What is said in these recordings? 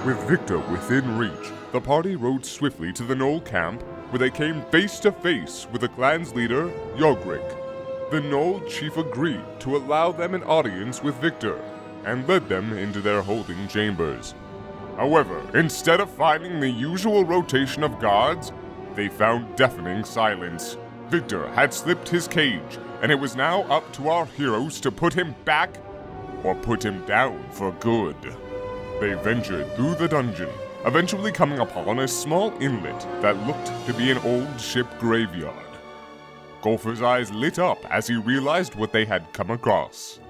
With Victor within reach, the party rode swiftly to the Knoll camp, where they came face to face with the clan's leader, Gygax. The Knoll chief agreed to allow them an audience with Victor, and led them into their holding chambers. However, instead of finding the usual rotation of guards, they found deafening silence. Victor had slipped his cage, and it was now up to our heroes to put him back or put him down for good. They ventured through the dungeon, eventually coming upon a small inlet that looked to be an old ship graveyard. Golfer's eyes lit up as he realized what they had come across.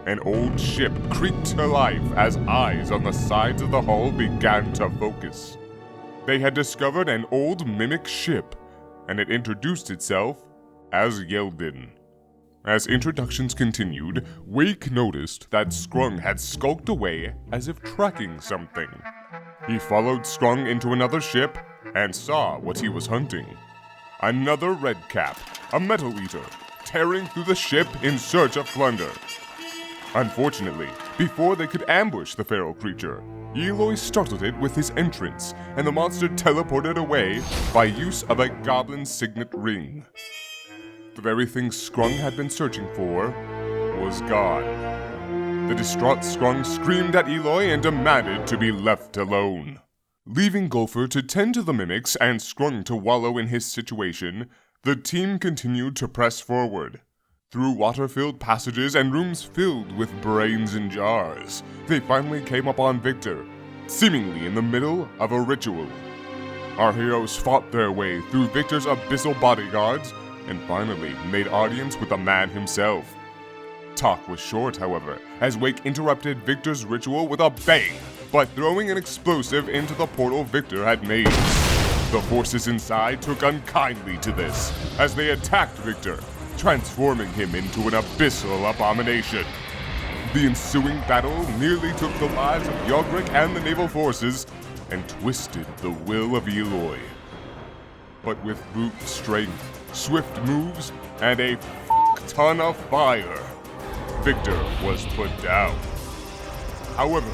An old ship creaked to life as eyes on the sides of the hull began to focus. They had discovered an old mimic ship, and it introduced itself as Yeldin. As introductions continued, Wake noticed that Scrung had skulked away as if tracking something. He followed Scrung into another ship and saw what he was hunting. Another redcap, a metal eater, tearing through the ship in search of plunder. Unfortunately, before they could ambush the feral creature, Eloy startled it with his entrance, and the monster teleported away by use of a goblin signet ring. The very thing Scrung had been searching for was gone. The distraught Scrung screamed at Eloy and demanded to be left alone. Leaving Gopher to tend to the mimics and Scrung to wallow in his situation, the team continued to press forward. Through water-filled passages and rooms filled with brains and jars, they finally came upon Victor, seemingly in the middle of a ritual. Our heroes fought their way through Victor's abyssal bodyguards and finally made audience with the man himself. Talk was short, however, as Wake interrupted Victor's ritual with a bang by throwing an explosive into the portal Victor had made. The forces inside took unkindly to this as they attacked Victor, transforming him into an abyssal abomination. The ensuing battle nearly took the lives of Gygax and the naval forces and twisted the will of Eloy. But with brute strength, swift moves, and a ton of fire, Victor was put down. However,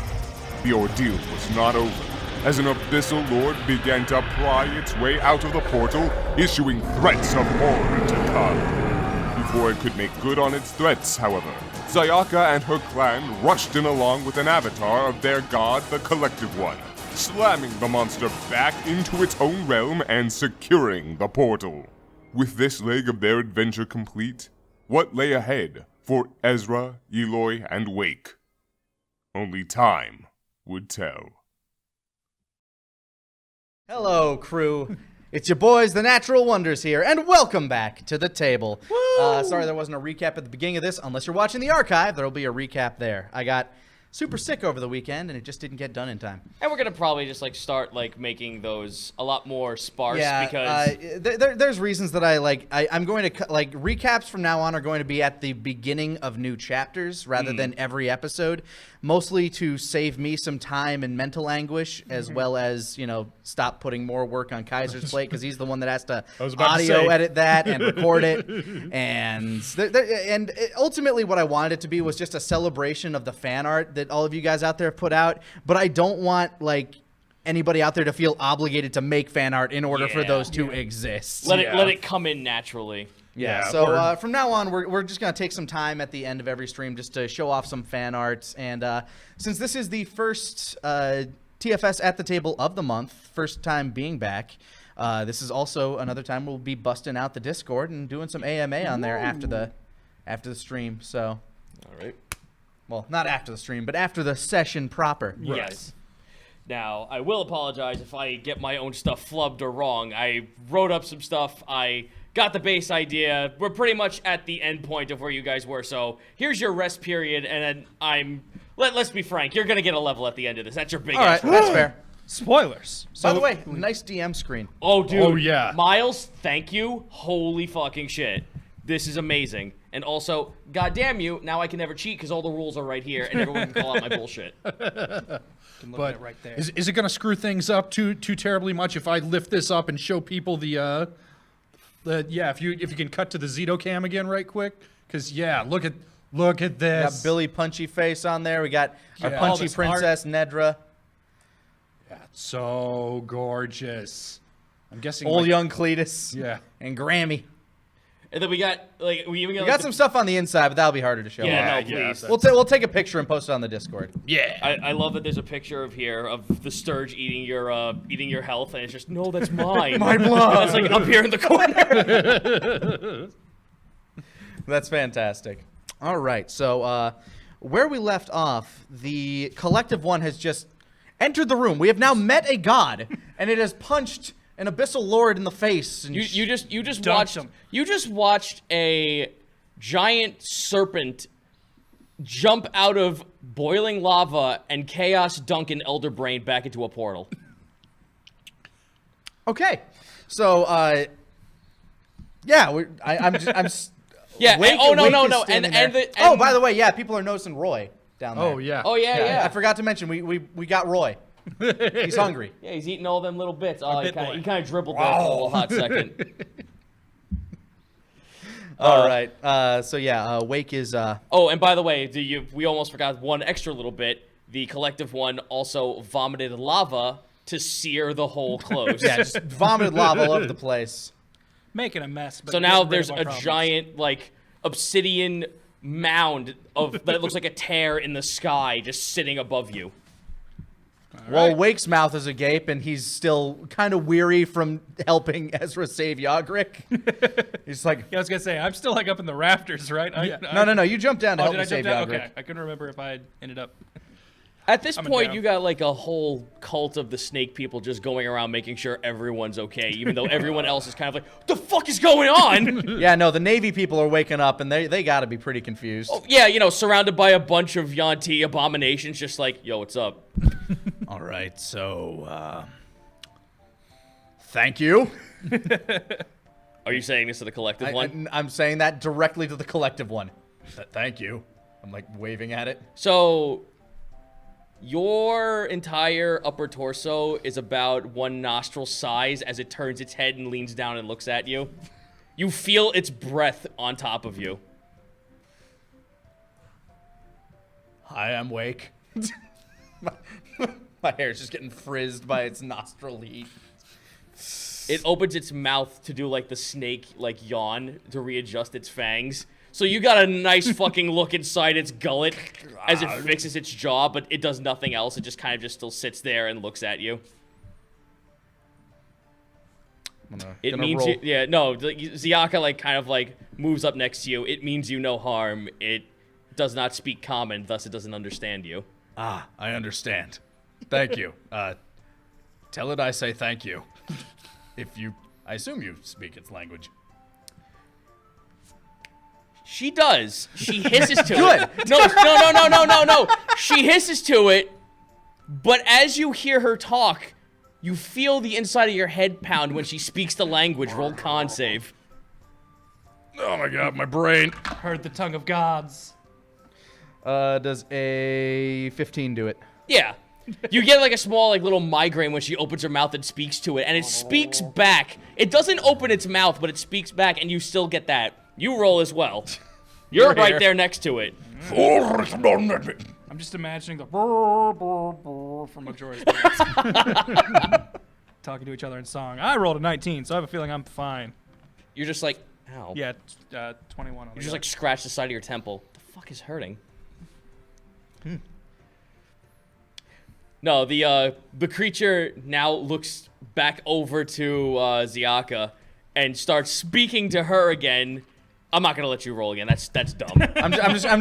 the ordeal was not over, as an abyssal lord began to pry its way out of the portal, issuing threats of horror to come. Before it could make good on its threats, however, Sayaka and her clan rushed in along with an avatar of their god, the Collective One, slamming the monster back into its own realm and securing the portal. With this leg of their adventure complete, what lay ahead for Ezra, Eloy, and Wake? Only time would tell. Hello, crew. It's your boys, the Natural Wonders here, and welcome back to the table. Sorry there wasn't a recap at the beginning of this. Unless you're watching the archive, there'll be a recap there. I got super sick over the weekend, and it just didn't get done in time. And we're gonna probably just start making those a lot more sparse because there's reasons that I'm going to recaps from now on are going to be at the beginning of new chapters rather than every episode, mostly to save me some time and mental anguish, as well as stop putting more work on Kaiser's plate because he's the one that has to audio edit that and record it, and ultimately what I wanted it to be was just a celebration of the fan art that all of you guys out there have put out, but I don't want anybody out there to feel obligated to make fan art in order for those to exist. Let it come in naturally. So from now on, we're just going to take some time at the end of every stream just to show off some fan art. And since this is the first TFS at the Table of the month, first time being back, this is also another time we'll be busting out the Discord and doing some AMA on there after the stream. So, all right. Well, not after the stream, but after the session proper. Right. Yes. Now, I will apologize if I get my own stuff flubbed or wrong. I wrote up some stuff. I got the base idea. We're pretty much at the end point of where you guys were. So here's your rest period, and then let's be frank. You're gonna get a level at the end of this. That's your big. All right, that's fair. Spoilers. By the way, nice DM screen. Oh, dude. Oh, yeah. Miles, thank you. Holy fucking shit. This is amazing. And also, goddamn you, now I can never cheat because all the rules are right here and everyone can call out my bullshit. But right there. Is it going to screw things up too terribly much if I lift this up and show people if you can cut to the Zito cam again right quick? Because look at this. We got Billy Punchy Face on there. We got our Punchy Princess Nedra. So gorgeous. I'm guessing. Old like, young Cletus. Yeah. And Grammy. And then we got like we even got, We got some stuff on the inside, but that'll be harder to show. Yeah, off. no, please. We'll take a picture and post it on the Discord. Yeah. I love that there's a picture of the Sturge eating your health, and it's just no, that's mine. My blood. It's like up here in the corner. That's fantastic. All right, so where we left off, the collective one has just entered the room. We have now met a god, and it has punched an abyssal lord in the face. And You just watched a giant serpent jump out of boiling lava and chaos dunk an elder brain back into a portal. Okay, so yeah, I'm Yeah. Wake, no. Wake And oh, by the way, yeah, people are noticing Roy down there. Oh yeah. Oh yeah. I forgot to mention we got Roy. He's hungry. Yeah, he's eating all them little bits. Oh, he bit boy. kind of dribbled there for a little hot second. All right. So yeah, Wake is. Oh, and by the way, we almost forgot one extra little bit. The collective one also vomited lava to sear the hole closed. Yeah, just vomited lava all over the place. Making a mess. But So now getting rid there's of a our problems. giant like obsidian mound that looks like a tear in the sky just sitting above you. Well, Wake's mouth is agape, and he's still kind of weary from helping Ezra save Yogric. He's like, Yeah, I was gonna say I'm still like up in the rafters, right? no, you jumped down to Oh, help did me I save jump down? Yogric. Okay, I couldn't remember if I ended up. At this I'm point, down. you got like a whole cult of the snake people just going around making sure everyone's okay, even though everyone else is kind of like, what the fuck is going on? Yeah, no, the Navy people are waking up, and they got to be pretty confused. Yeah, surrounded by a bunch of Yanti abominations, just like, yo, what's up? All right, so thank you. Are you saying this to the collective one? I'm saying that directly to the collective one. Thank you. I'm like waving at it. So, your entire upper torso is about one nostril size as it turns its head and leans down and looks at you. You feel its breath on top of you. Hi, I'm Wake. My hair's just getting frizzed by its nostril heat. It opens its mouth to do like the snake like yawn to readjust its fangs. So you got a nice fucking look inside its gullet as it fixes its jaw, but it does nothing else. It just kind of just still sits there and looks at you. It means you, yeah, no, like, Ziaka like kind of like moves up next to you. It means you no harm. It does not speak common, thus it doesn't understand you. Ah, I understand. Thank you. Tell it I say thank you. I assume you speak its language. She does. She hisses to it. No. She hisses to it, but as you hear her talk, you feel the inside of your head pound when she speaks the language. Roll con save. Oh my god, my brain. Heard the tongue of gods. Does a 15 do it? Yeah. You get like a small like little migraine when she opens her mouth and speaks to it, and it speaks back. It doesn't open its mouth, but it speaks back, and you still get that. You roll as well. You're right there next to it. I'm just imagining the brr, brr, brr from Majora's Mask. Talking to each other in song. I rolled a 19, so I have a feeling I'm fine. You're just like, ow. Yeah, 21 on the You just like scratch the side of your temple. The fuck is hurting? No, the creature now looks back over to Ziaka and starts speaking to her again. I'm not gonna let you roll again. That's dumb. I'm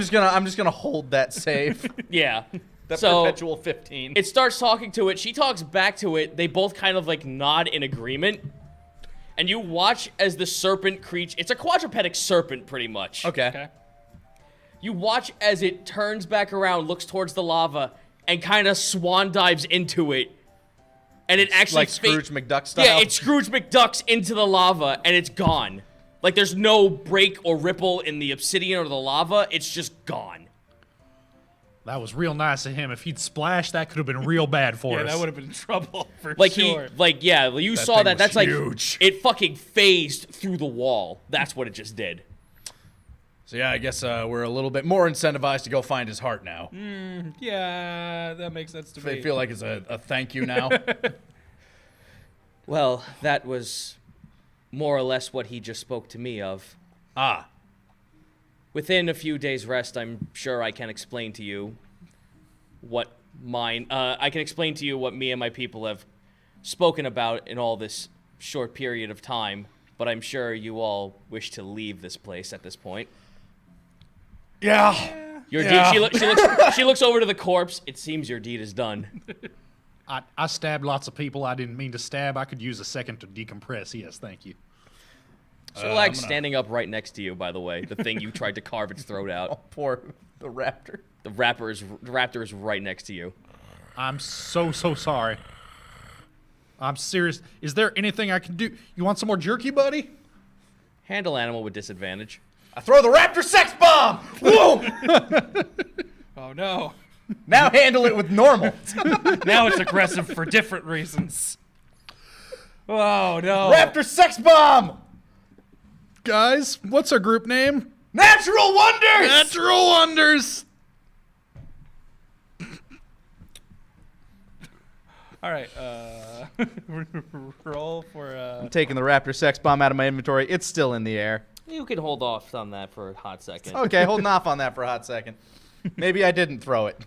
just gonna hold that save. Yeah. That So perpetual 15. it starts talking to it. She talks back to it. They both kind of like nod in agreement. And you watch as the serpent creature. It's a quadrupedic serpent, pretty much. Okay. You watch as it turns back around, looks towards the lava, and kind of swan dives into it. And it actually Like Scrooge McDuck style? Yeah, it Scrooge McDucks into the lava, and it's gone. Like, there's no break or ripple in the obsidian or the lava. It's just gone. That was real nice of him. If he'd splashed, that could have been real bad for us. Yeah, that would have been trouble for Like, sure. you saw thing that. was That's huge. like, it fucking phased through the wall. That's what it just did. So yeah, I guess we're a little bit more incentivized to go find his heart now. Yeah, that makes sense to me. I feel like it's a thank you now. Well, that was more or less what he just spoke to me of. Ah. Within a few days' rest, I'm sure I can explain to you what I can explain to you what me and my people have spoken about in all this short period of time. But I'm sure you all wish to leave this place at this point. Yeah. Your Yeah. deed. She looks over to the corpse. It seems your deed is done. I stabbed lots of people I didn't mean to stab. I could use a second to decompress. Yes, thank you. Solag's standing up right next to you, by the way. The thing you tried to carve its throat out. Oh, poor the raptor. The raptor is right next to you. I'm so sorry. I'm serious. Is there anything I can do? You want some more jerky, buddy? Handle animal with disadvantage. I throw the raptor sex bomb! Whoa! Oh no. Now handle it with normal. Now it's aggressive for different reasons. Oh no. Raptor sex bomb! Guys, what's our group name? Natural Wonders! Natural Wonders! All right, roll for I'm taking the raptor sex bomb out of my inventory. It's still in the air. You can hold off on that for a hot second. Okay, holding off on that for a hot second. Maybe I didn't throw it.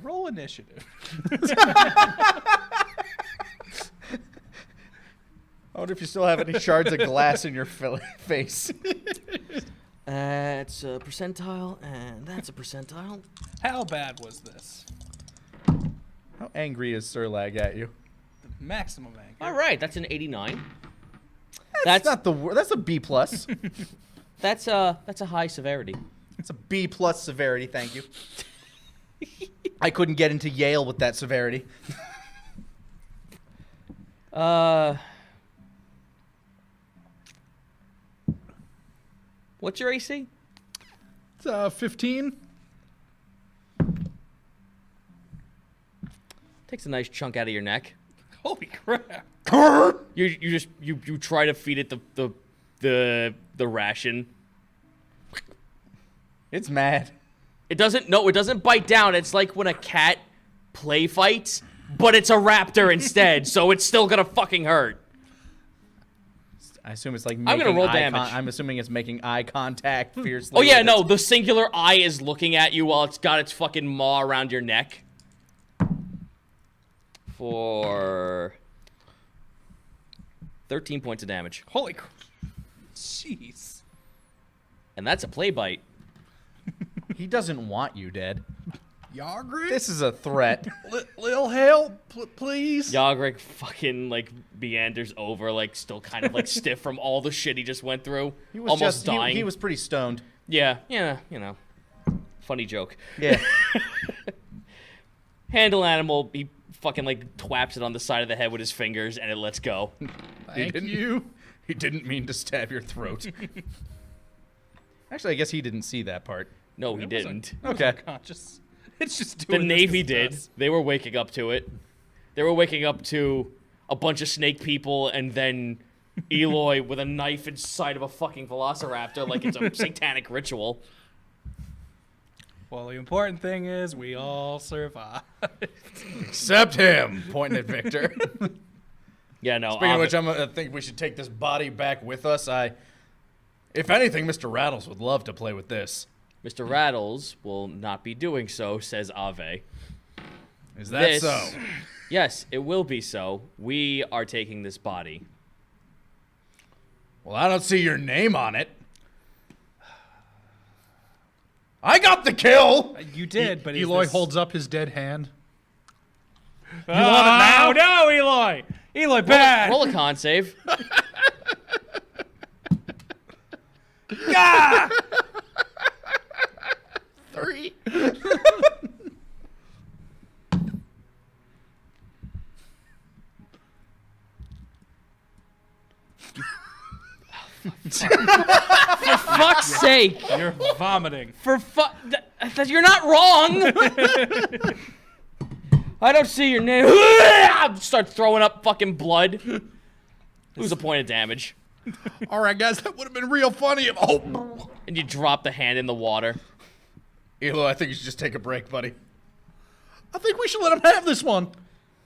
roll initiative. I wonder if you still have any shards of glass in your face. That's a percentile, and that's a percentile. How bad was this? How angry is Surlag at you? Maximum anger. All right, that's an 89. That's not the word. That's a B plus. That's a high severity. It's a B plus severity. Thank you. I couldn't get into Yale with that severity. What's your AC? It's 15. Takes a nice chunk out of your neck. Holy crap. You try to feed it the ration. It's mad. It doesn't bite down. It's like when a cat play fights, but it's a raptor instead, so it's still gonna fucking hurt. I assume it's like I'm gonna roll damage. I'm assuming it's making eye contact fiercely. Oh yeah, with no, its- the singular eye is looking at you while it's got its fucking maw around your neck. For 13 points of damage. Holy crap. Jeez. And that's a play bite. He doesn't want you dead. Yagri? This is a threat. Little help, please. Yagrik fucking like meanders over, like still kind of like stiff from all the shit he just went through. He was almost dying. He was pretty stoned. Yeah, you know. Funny joke. Yeah. Handle animal, he fucking like twaps it on the side of the head with his fingers and it lets go. Thank you. He didn't mean to stab your throat. Actually, I guess he didn't see that part. No, he didn't. Okay. Conscious. It's just The doing this Navy 'cause did. it does. They were waking up to it. They were waking up to a bunch of snake people and then Eloy with a knife inside of a fucking velociraptor like it's a satanic ritual. Well, the important thing is we all survived. Except him, pointing at Victor. Yeah, no. Speaking of which, I think we should take this body back with us. If anything, Mr. Rattles would love to play with this. Mr. Rattles will not be doing so, says Ave. Is that so? Yes, it will be so. We are taking this body. Well, I don't see your name on it. I got the kill! You did, but Eloy holds up his dead hand. You want it now? No, Eloy! Eloy, bad! Roll a con save. Ah! 3. For fuck's sake. You're vomiting. You're not wrong. I don't see your name. Start throwing up fucking blood. Lose a point of damage. All right, guys, that would have been real funny. Oh, And you drop the hand in the water. Eloy, I think you should just take a break, buddy. I think we should let him have this one.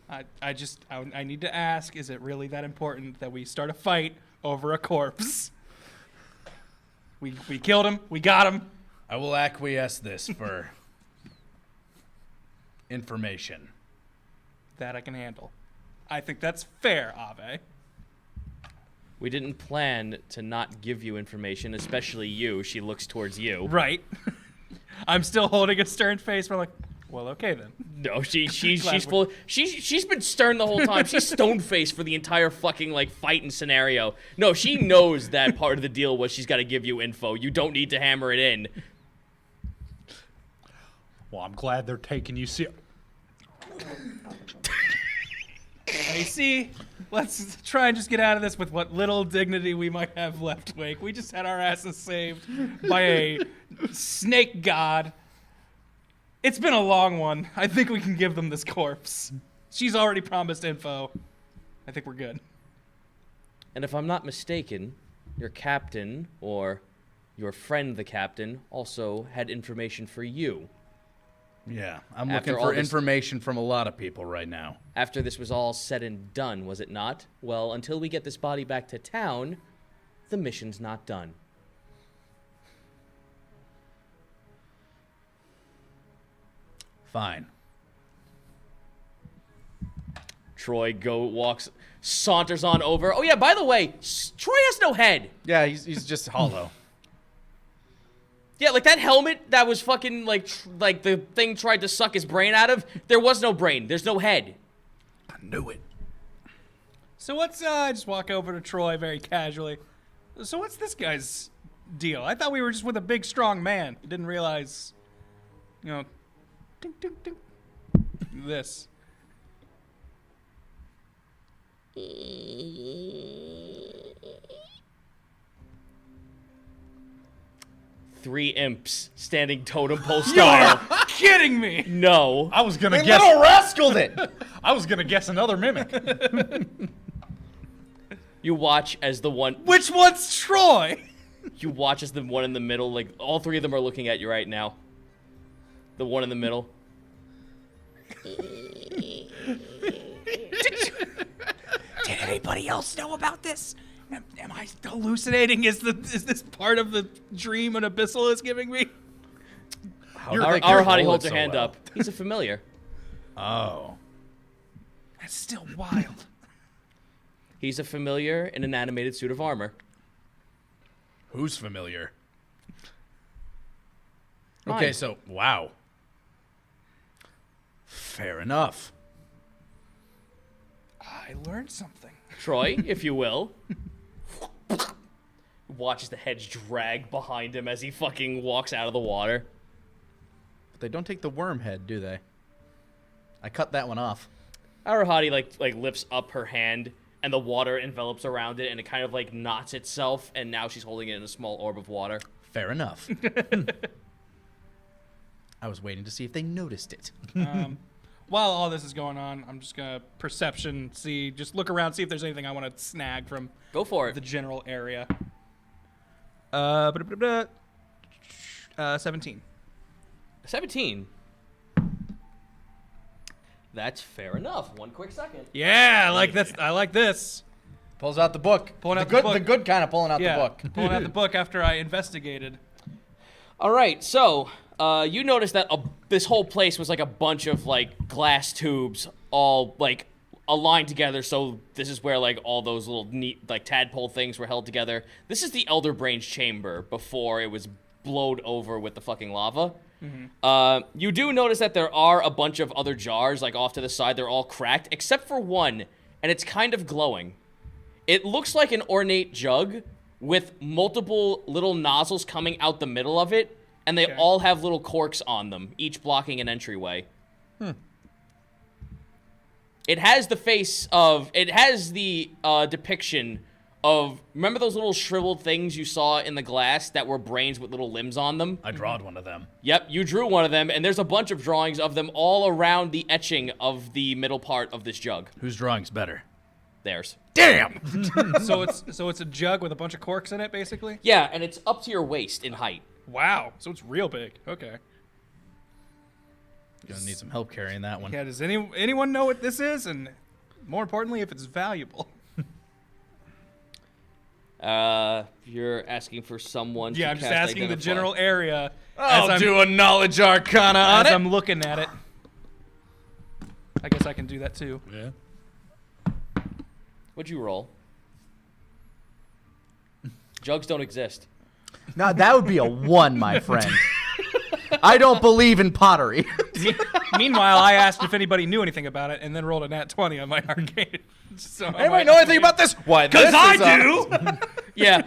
I need to ask, is it really that important that we start a fight over a corpse? We killed him. We got him. I will acquiesce this for information. That I can handle. I think that's fair, Ave. We didn't plan to not give you information, especially you. She looks towards you. Right. I'm still holding a stern face, but I'm like, well, okay then. No, she's full. She's been stern the whole time. She's stone faced for the entire fucking like fighting scenario. No, she knows that part of the deal was she's got to give you info. You don't need to hammer it in. Well, I'm glad they're taking you seriously. Hey, see, let's try and just get out of this with what little dignity we might have left, Wake. We just had our asses saved by a snake god. It's been a long one. I think we can give them this corpse. She's already promised info. I think we're good. And if I'm not mistaken, your captain, or your friend the captain, also had information for you. Yeah, I'm After looking all for this- information from a lot of people right now. After this was all said and done, was it not? Well, until we get this body back to town, the mission's not done. Fine. Troy saunters on over. Oh yeah, by the way, Troy has no head. Yeah, he's just hollow. Yeah, like that helmet that was fucking like the thing tried to suck his brain out of. There was no brain. There's no head. I knew it. So what's, I just walk over to Troy very casually. So what's this guy's deal? I thought we were just with a big, strong man. I didn't realize, you know, ding, ding, ding. This. Three imps standing totem pole style. Kidding me? No. I was gonna They guess. little rascaled it! I was gonna guess another mimic. You watch as the one. Which one's Troy? You watch as the one in the middle. Like all three of them are looking at you right now. The one in the middle. Did anybody else know about this? Am I hallucinating? Is this part of the dream an abyssal is giving me? Our hottie holds her hand up. He's a familiar. Oh. That's still wild. He's a familiar in an animated suit of armor. Who's familiar? Mine. Okay, so, wow. Fair enough. I learned something. Troy, if you will. Watches the heads drag behind him as he fucking walks out of the water. But they don't take the worm head, do they? I cut that one off. Our hottie like lifts up her hand and the water envelops around it and it kind of like knots itself and now she's holding it in a small orb of water. Fair enough. I was waiting to see if they noticed it. While all this is going on, I'm just gonna perception, just look around, see if there's anything I want to snag from Go for the it. general area. 17. 17. That's fair enough. One quick second. Yeah, I like this. I like this. Pulls out the book. Pulling out the the good, book. The good kind of pulling out the book. Pulling out the book after I investigated. All right, so you noticed that this whole place was like a bunch of like glass tubes all like aligned together. So this is where like all those little neat like tadpole things were held together. This is the Elder Brain's chamber before it was blowed over with the fucking lava. You do notice that there are a bunch of other jars like off to the side. They're all cracked except for one, and it's kind of glowing. It looks like an ornate jug with multiple little nozzles coming out the middle of it, and they all have little corks on them, each blocking an entryway. It has the depiction of, remember those little shriveled things you saw in the glass that were brains with little limbs on them? I drawed one of them. Yep, you drew one of them, and there's a bunch of drawings of them all around the etching of the middle part of this jug. Whose drawing's better? theirs. Damn. So it's a jug with a bunch of corks in it, basically. Yeah, and it's up to your waist in height. Wow. So it's real big. Okay. Gonna need some help carrying that one. Yeah. Does anyone know what this is, and more importantly, if it's valuable? You're asking for someone. Yeah, to I'm just cast asking the Identify. general area. I'll do a knowledge arcana on As it. I'm looking at it. I guess I can do that too. Yeah. What'd you roll? Jugs don't exist. No, that would be a 1, my friend. I don't believe in pottery. Meanwhile, I asked if anybody knew anything about it, and then rolled a nat 20 on my arcane. So Anybody know anything about this? Why? Because I do. Yeah,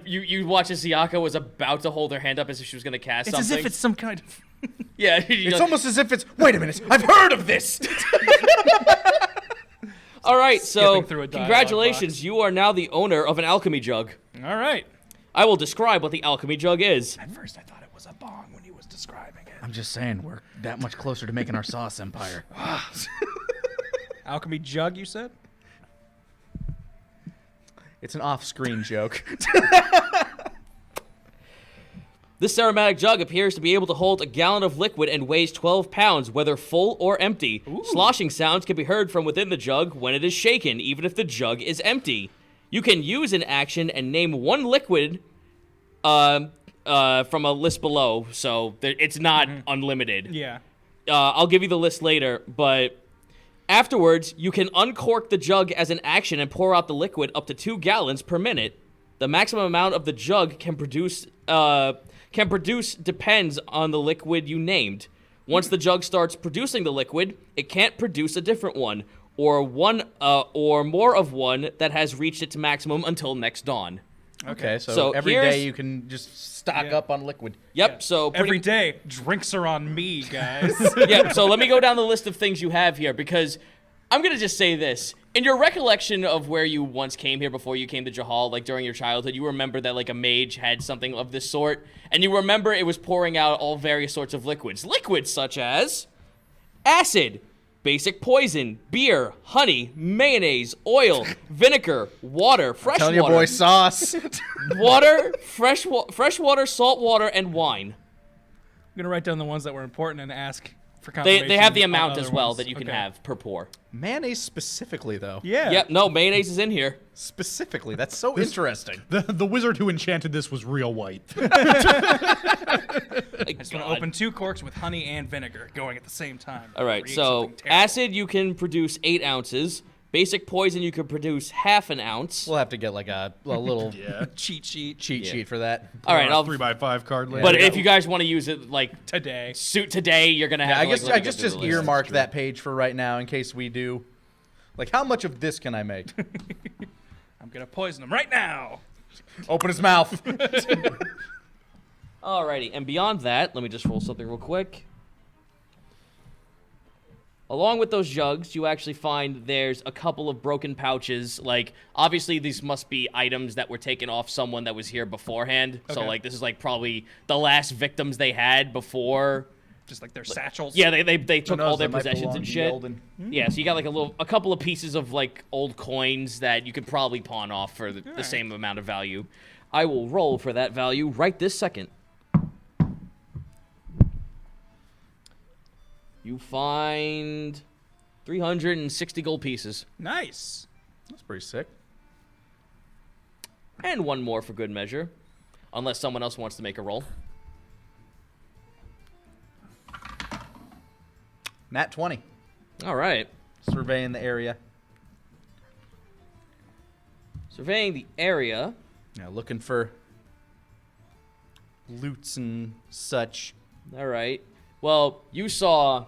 you watch as Ziyaka was about to hold her hand up as if she was going to cast It's something. as if it's some kind of. Yeah, It's almost as if it's. Wait a minute! I've heard of this. all right. So through a dialogue congratulations, box. you are now the owner of an alchemy jug. All right. I will describe what the alchemy jug is. At first, I thought it was a bong when he was describing it. I'm just saying, we're that much closer to making our sauce empire. Alchemy jug, you said? It's an off-screen joke. This aromatic jug appears to be able to hold a gallon of liquid and weighs 12 pounds, whether full or empty. Sloshing sounds can be heard from within the jug when it is shaken, even if the jug is empty. You can use an action and name one liquid from a list below, so it's not unlimited. Yeah. I'll give you the list later, but afterwards, you can uncork the jug as an action and pour out the liquid up to 2 gallons per minute. The maximum amount of the jug can produce depends on the liquid you named. Once the jug starts producing the liquid, it can't produce a different one, or more of one that has reached its maximum until next dawn. Okay, so So every here's- day you can just stock up on liquid. Yep. So Every day, drinks are on me, guys. yeah, so let me go down the list of things you have here, because I'm going to just say this. In your recollection of where you once came here before you came to Jahal, like during your childhood, you remember that like a mage had something of this sort, and you remember it was pouring out all various sorts of liquids. Liquids such as acid, basic poison, beer, honey, mayonnaise, oil, vinegar, water, fresh Telling water, your boy sauce. water, fresh water, salt water, and wine. I'm going to write down the ones that were important and ask for confirmation. They have the on amount other as well ones. that you can Okay. have per pour. Mayonnaise specifically, though. Yeah. Yep, no, mayonnaise is in here. Specifically, that's so interesting. The wizard who enchanted this was real white. Like, Just going to God. open 2 corks with honey and vinegar going at the same time. All right, Create so something terrible. acid you can produce 8 ounces. Basic poison you can produce half an ounce. We'll have to get like a little cheat sheet cheat sheet for that. All right, I'll. 3x5 card later. But if you guys want to use it like today. suit today, you're gonna have. I to, guess like, let I me go guess through just the list. earmark that page for right now in case we do. Like, how much of this can I make? I'm going to poison him right now. Open his mouth. Alrighty, and beyond that, let me just roll something real quick. Along with those jugs, you actually find there's a couple of broken pouches. Like, obviously, these must be items that were taken off someone that was here beforehand. So, Okay. like, this is, like, probably the last victims they had before. Just like their satchels. Yeah, they took all knows, their that might possessions belong and to shit. Golden. Yeah, so you got, like, a couple of pieces of, like, old coins that you could probably pawn off for the same amount of value. I will roll for that value right this second. You find 360 gold pieces. Nice. That's pretty sick. And one more for good measure. Unless someone else wants to make a roll. Nat 20. All right. Surveying the area. Surveying the area. Yeah, looking for loots and such. All right. Well, you saw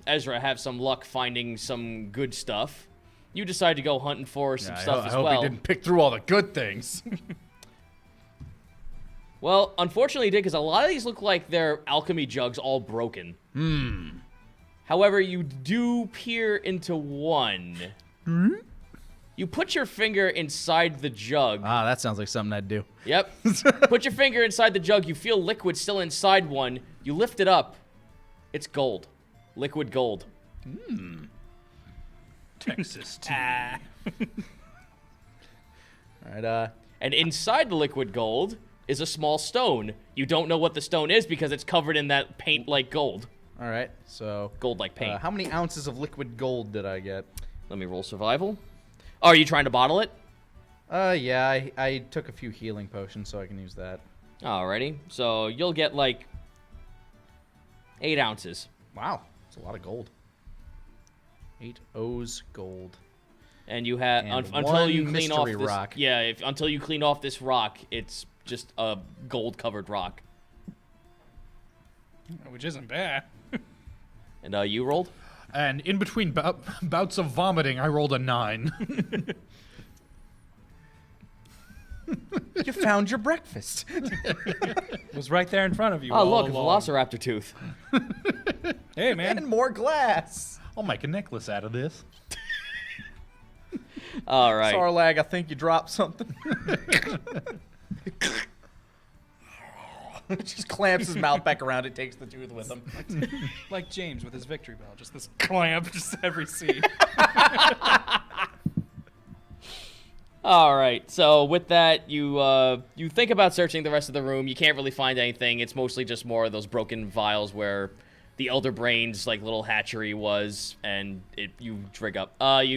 Ezra have some luck finding some good stuff. You decide to go hunting for some stuff I as hope well. he didn't pick through all the good things. Well, unfortunately, he did, because a lot of these look like they're alchemy jugs all broken. However, you do peer into one. You put your finger inside the jug. Ah, that sounds like something I'd do. Yep. Put your finger inside the jug. You feel liquid still inside one. You lift it up. It's gold. Liquid gold. Texas tea. All right. And inside the liquid gold is a small stone. You don't know what the stone is because it's covered in that paint-like gold. All right. So Gold-like paint. how many ounces of liquid gold did I get? Let me roll survival. Oh, are you trying to bottle it? Yeah, I took a few healing potions, so I can use that. Alrighty. So you'll get like 8 ounces. Wow, that's a lot of gold. 8 O's gold. And you have And until you one clean off mystery this rock. Yeah, until you clean off this rock, it's just a gold-covered rock. Which isn't bad. And you rolled? And in between bouts of vomiting, I rolled a 9. You found your breakfast. It was right there in front of you. Oh, all look, a along. velociraptor tooth. Hey, man. And more glass. I'll make a necklace out of this. All right. Sarlag, I think you dropped something. Just clamps his mouth back around it, takes the tooth with him. Like James with his victory bell. Just this clamp, just every scene. All right. So with that, you think about searching the rest of the room. You can't really find anything. It's mostly just more of those broken vials where the Elder Brain's like little hatchery was, and you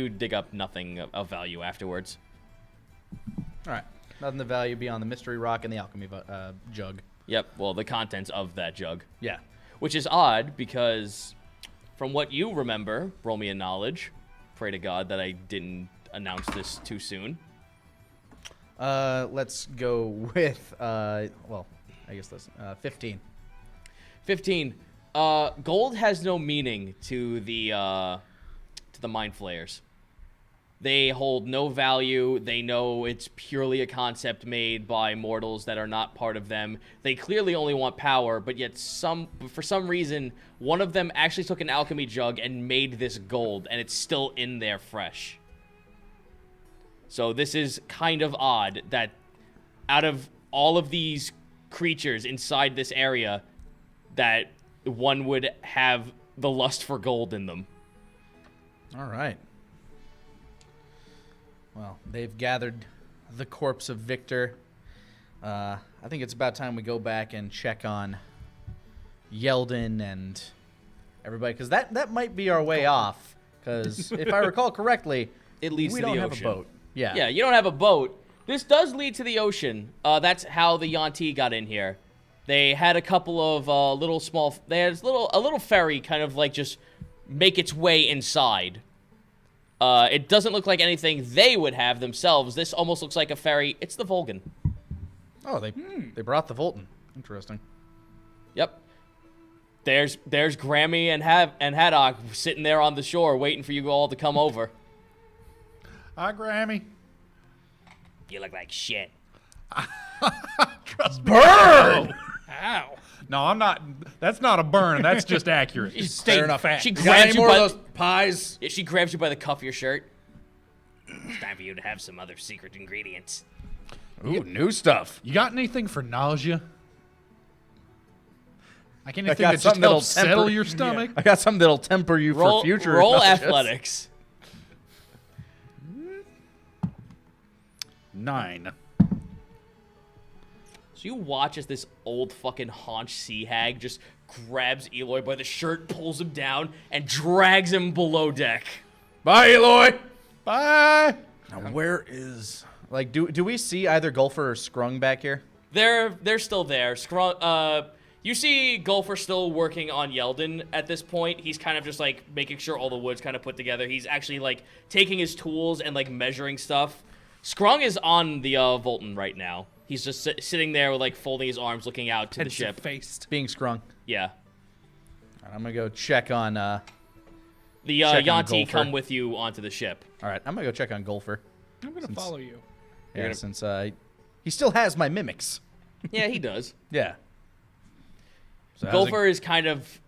dig up nothing of value afterwards. All right. Nothing of value beyond the mystery rock and the alchemy jug. Yep. Well, the contents of that jug, Yeah. which is odd because, from what you remember, roll me a knowledge. Pray to God that I didn't announce this too soon. Let's go with, well, I guess that's 15. 15. Gold has no meaning to the mind flayers. They hold no value. They know it's purely a concept made by mortals that are not part of them. They clearly only want power, but yet for some reason, one of them actually took an alchemy jug and made this gold, and it's still in there fresh. So this is kind of odd that out of all of these creatures inside this area, that one would have the lust for gold in them. All right. Well, they've gathered the corpse of Victor. I think it's about time we go back and check on Yeldon and everybody, because that might be our way off. Because if I recall correctly, It leads we to the don't ocean. have a boat. Yeah. Yeah, you don't have a boat. This does lead to the ocean. That's how the Yanti got in here. They had a couple of They had a little ferry kind of like just make its way inside. It doesn't look like anything they would have themselves. This almost looks like a ferry. It's the Volgan. Oh, they brought the Volton. Interesting. Yep. There's Grammy and Haddock sitting there on the shore waiting for you all to come over. Hi, Grammy. You look like shit. Burn! Ow. No, I'm not. That's not a burn. That's just accurate. Stay fat. She You got grabs any you more by of those pies? Yeah, she grabs you by the cuff of your shirt. It's time for you to have some other secret ingredients. Ooh, new stuff. You got anything for nausea? Like anything got that just something that'll helps settle temper- your stomach? I got something that'll temper you for future. Roll nauseous. athletics. 9. So you watch as this old fucking haunch sea hag just grabs Eloy by the shirt, pulls him down, and drags him below deck. Bye, Eloy. Bye. Now, where is do we see either Gulfer or Scrung back here? They're still there. You see Gulfer still working on Yeldon at this point. He's kind of just like making sure all the wood's kind of put together. He's actually like taking his tools and like measuring stuff. Scrung is on the Volton right now. He's just sitting there with like folding his arms, looking out to the ship. Faced. Being Scrung. Yeah. All right, I'm gonna go check on. The Check on Yanti Gulfer. come with you onto the ship. All right, I'm gonna go check on Gulfer. I'm going to follow you. Yeah, since he still has my mimics. Yeah, he does. Yeah. So Gulfer is kind of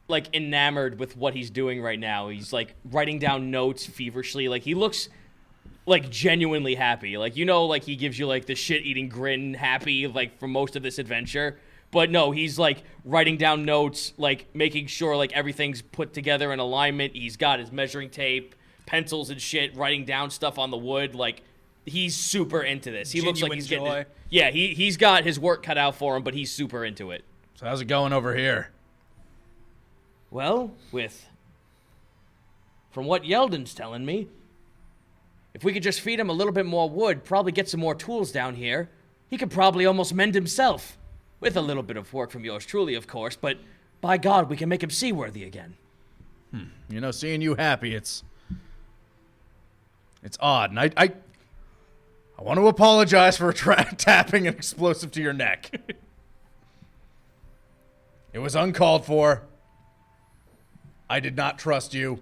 like enamored with what he's doing right now. He's like writing down notes feverishly. Like he looks like genuinely happy. Like, you know, like he gives you like the shit-eating grin happy like for most of this adventure. But no, he's like writing down notes, like making sure like everything's put together in alignment. He's got his measuring tape, pencils and shit, writing down stuff on the wood. Like, he's super into this. He looks like he's Genuine getting. joy. Yeah, he's got his work cut out for him, but he's super into it. So how's it going over here? Well, from what Yeldon's telling me, if we could just feed him a little bit more wood, probably get some more tools down here, he could probably almost mend himself. With a little bit of work from yours truly, of course, but by God, we can make him seaworthy again. You know, seeing you happy, it's odd, and I want to apologize for tapping an explosive to your neck. It was uncalled for. I did not trust you.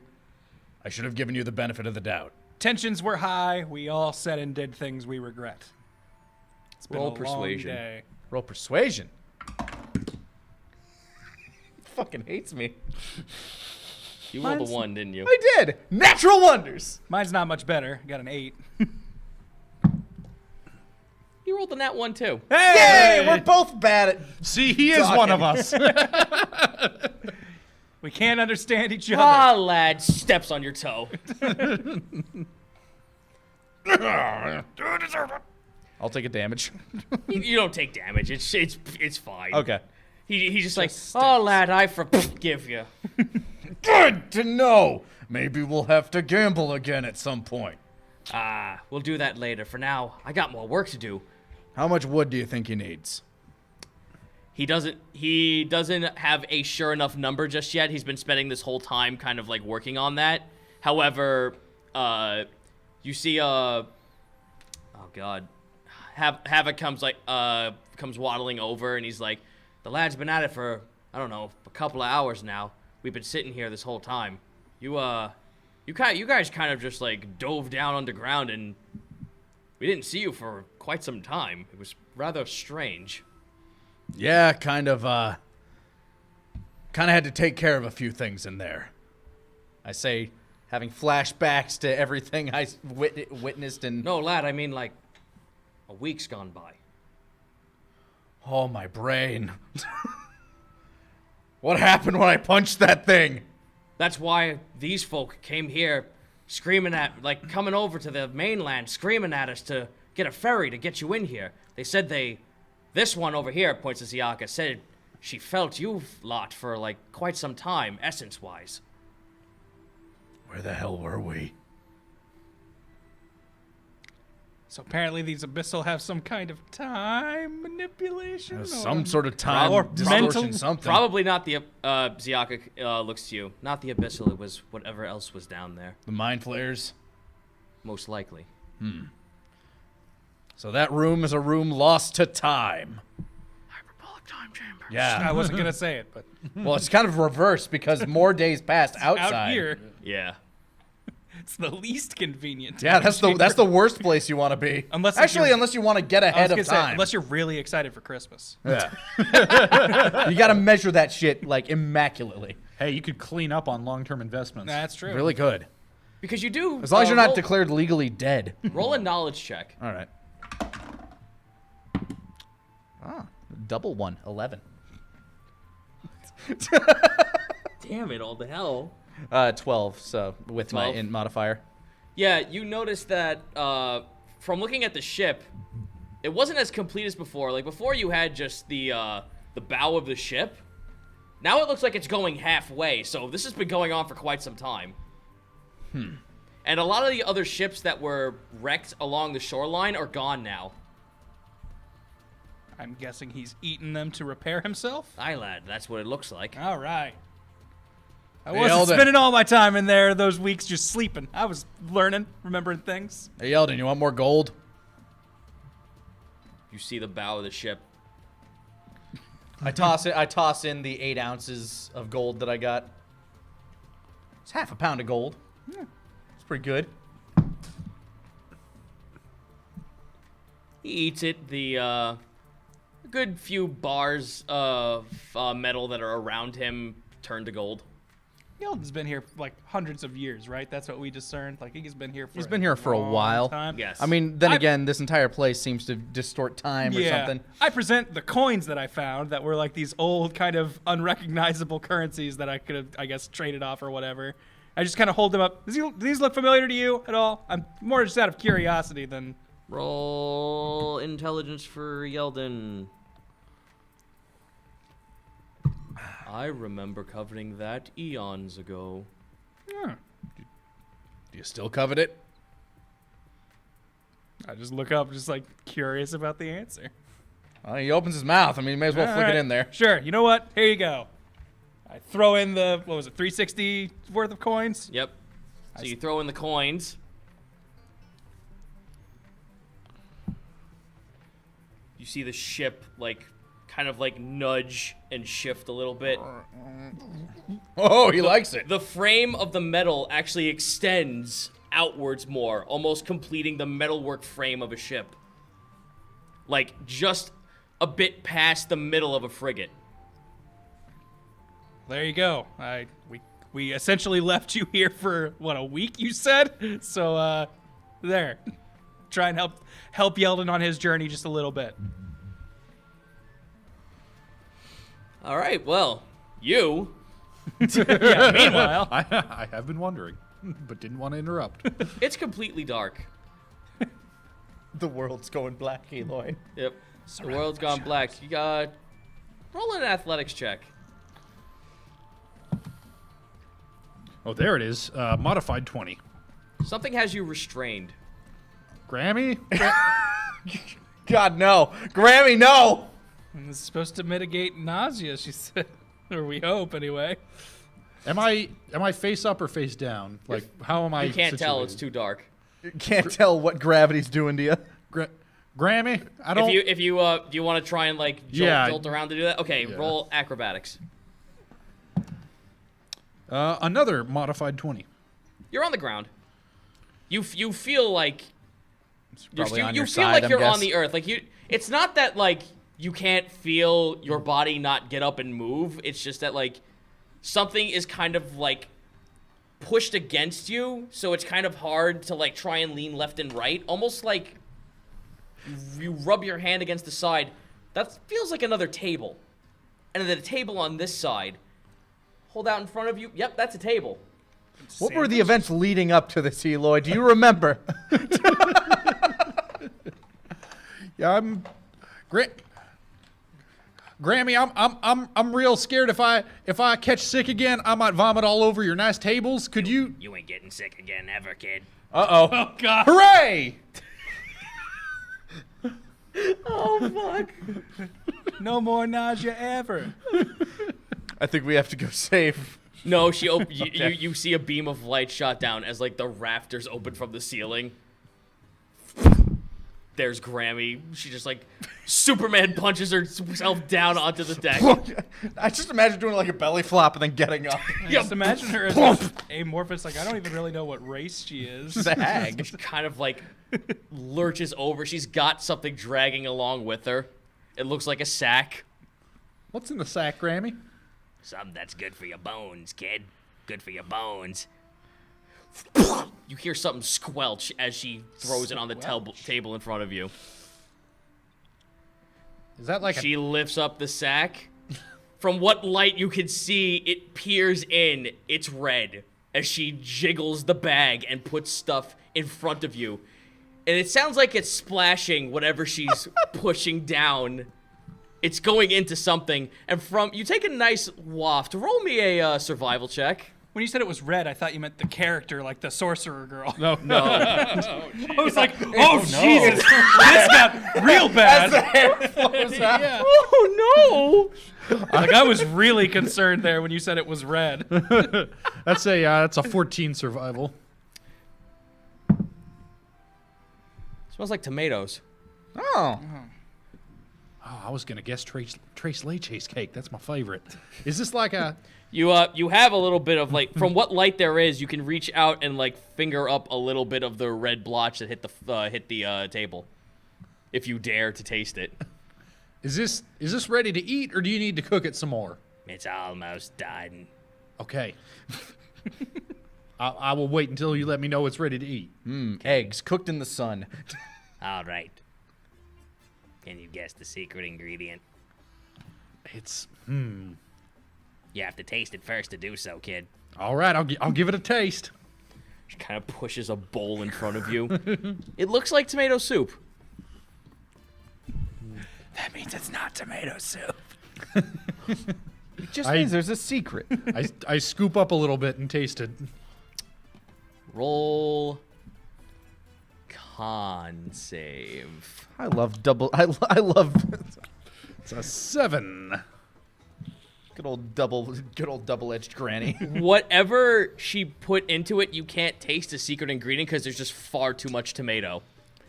I should have given you the benefit of the doubt. Tensions were high. We all said and did things we regret. It's been Roll a persuasion. long day. Roll persuasion. Fucking hates me. You rolled a Mine's- 1, didn't you? I did. Natural wonders. Mine's not much better. Got an 8. You rolled a nat 1 too. Yay! We're both bad at. See, he is one of us. We can't understand each other. Ah, lad, steps on your toe. I'll take a damage. You don't take damage. It's fine. Okay. He's just like, oh, lad, I forgive you. Good to know. Maybe we'll have to gamble again at some point. Ah, we'll do that later. For now, I got more work to do. How much wood do you think he needs? He doesn't have a sure enough number just yet. He's been spending this whole time kind of like working on that. However, you see oh god. Havoc comes waddling over and he's like, the lad's been at it for, I don't know, a couple of hours now. We've been sitting here this whole time. You guys kind of just like dove down underground and we didn't see you for quite some time. It was rather strange. Yeah, kind of had to take care of a few things in there. I say, having flashbacks to everything I witnessed and... No, lad, I mean like a week's gone by. Oh, my brain. What happened when I punched that thing? That's why these folk came here screaming coming over to the mainland, screaming at us to get a ferry to get you in here. They said this one over here, points to Ziaka, said she felt you lot for like quite some time, essence-wise. Where the hell were we? So apparently these abyssal have some kind of time manipulation. Some sort of time Or distortion, mental- something. Probably not the Ziaka looks to you. Not the abyssal. It was whatever else was down there. The mind flayers. Most likely. So that room is a room lost to time. Hyperbolic time chamber. I Yeah. wasn't gonna say it, but Well, it's kind of reversed because more days passed outside. out here, Yeah. it's the least convenient. Yeah, that's the worst place you want to be. Unless unless you want to get I was ahead gonna of say, time. unless you're really excited for Christmas. Yeah. You got to measure that shit like immaculately. Hey, you could clean up on long-term investments. That's true. Really good. Because you do. As long as you're not roll, declared legally dead. roll a knowledge check. All right. Double one, 11. Damn it, all the hell. 12, so with 12? my modifier. Yeah, you notice that from looking at the ship, it wasn't as complete as before. Like before, you had just the bow of the ship. Now it looks like it's going halfway. So this has been going on for quite some time. And a lot of the other ships that were wrecked along the shoreline are gone now. I'm guessing he's eaten them to repair himself. Aye, lad, that's what it looks like. All right. I Hey, wasn't Eldon. spending all my time in there those weeks just sleeping. I was learning, remembering things. Hey, Eldon, you want more gold? You see the bow of the ship. I toss in the 8 ounces of gold that I got. It's half a pound of gold. Yeah, it's pretty good. He eats it. The good few bars of metal that are around him turn to gold. Yeldon's been here like hundreds of years, right? That's what we discerned. Like he's been here for. He's been here for a long while. Time. Yes. I mean, then again, this entire place seems to distort time or something. I present the coins that I found that were like these old kind of unrecognizable currencies that I could have, I guess, traded off or whatever. I just kind of hold them up. Do these look familiar to you at all? I'm more just out of curiosity than. Roll intelligence for Yeldon. I remember coveting that eons ago. Do you still covet it? I just look up, just like curious about the answer. He opens his mouth. I mean, you may as well All flick right. it in there. Sure. You know what? Here you go. I throw in the, what was it, 360 worth of coins? Yep. So you throw in the coins. You see the ship, like, kind of like nudge and shift a little bit. Oh, he likes it. The frame of the metal actually extends outwards more, almost completing the metalwork frame of a ship. Like, just a bit past the middle of a frigate. There you go. We essentially left you here for, what, a week, you said? So, there. Try and help Yeldon on his journey just a little bit. All right, well, you... Yeah, meanwhile. I have been wondering, but didn't want to interrupt. It's completely dark. The world's going black, Eloy. Yep. The world's gone black. You got... Roll an athletics check. Oh, there it is. Modified 20. Something has you restrained. Grammy? God, no. Grammy, no. This is supposed to mitigate nausea, she said. Or we hope, anyway. Am I face up or face down? Like, how am I You can't tell, it's situated? too dark. You can't tell what gravity's doing to you. Grammy? I don't... If you do you want to try and like jolt around to do that? Okay, Yeah. roll acrobatics. Another modified 20. You're on the ground. You feel like Probably on you your feel side, like I'm you're on guess. the earth. Like you, it's not that like you can't feel your body not get up and move. It's just that like something is kind of like pushed against you, so it's kind of hard to like try and lean left and right. Almost like you rub your hand against the side. That feels like another table, and then a table on this side. Hold out in front of you. Yep, that's a table. What were the events leading up to this, Eloy? Do you remember? Yeah, I'm... Grammy, I'm real scared if I catch sick again, I might vomit all over your nice tables. Could you... You ain't getting sick again ever, kid. Uh-oh. Oh, God. Hooray! Oh fuck! No more nausea ever. I think we have to go save. No, you see a beam of light shot down as like the rafters open from the ceiling. There's Grammy. She just like Superman punches herself down onto the deck. I just imagine doing like a belly flop and then getting up. Just imagine her as this amorphous, like, I don't even really know what race she is. She's a hag. Kind of like lurches over. She's got something dragging along with her. It looks like a sack. What's in the sack, Grammy? Something that's good for your bones, kid. Good for your bones. You hear something squelch as she throws it on the table in front of you. Is that like She lifts up the sack. From what light you can see, it peers in. It's red as she jiggles the bag and puts stuff in front of you. And it sounds like it's splashing whatever she's pushing down. It's going into something. And you take a nice waft. Roll me a survival check. When you said it was red, I thought you meant the character, like the sorcerer girl. No. I was like, oh, Jesus, this got real bad. Yeah. Oh, no. Like, I was really concerned there when you said it was red. That's a 14 survival. Smells like tomatoes. Oh. Oh, I was gonna guess Trace Leche's cake. That's my favorite. Is this like a... You have a little bit of like, from what light there is, you can reach out and like finger up a little bit of the red blotch that hit the table, if you dare to taste it. Is this ready to eat, or do you need to cook it some more? It's almost done. Okay. I will wait until you let me know it's ready to eat. Eggs cooked in the sun. All right. Can you guess the secret ingredient? It's You have to taste it first to do so, kid. All right, I'll give it a taste. She kind of pushes a bowl in front of you. It looks like tomato soup. That means it's not tomato soup. It just means there's a secret. I scoop up a little bit and taste it. Roll con save. I love double. I love It's a 7. good old double-edged granny. Whatever she put into it, you can't taste the secret ingredient because there's just far too much tomato.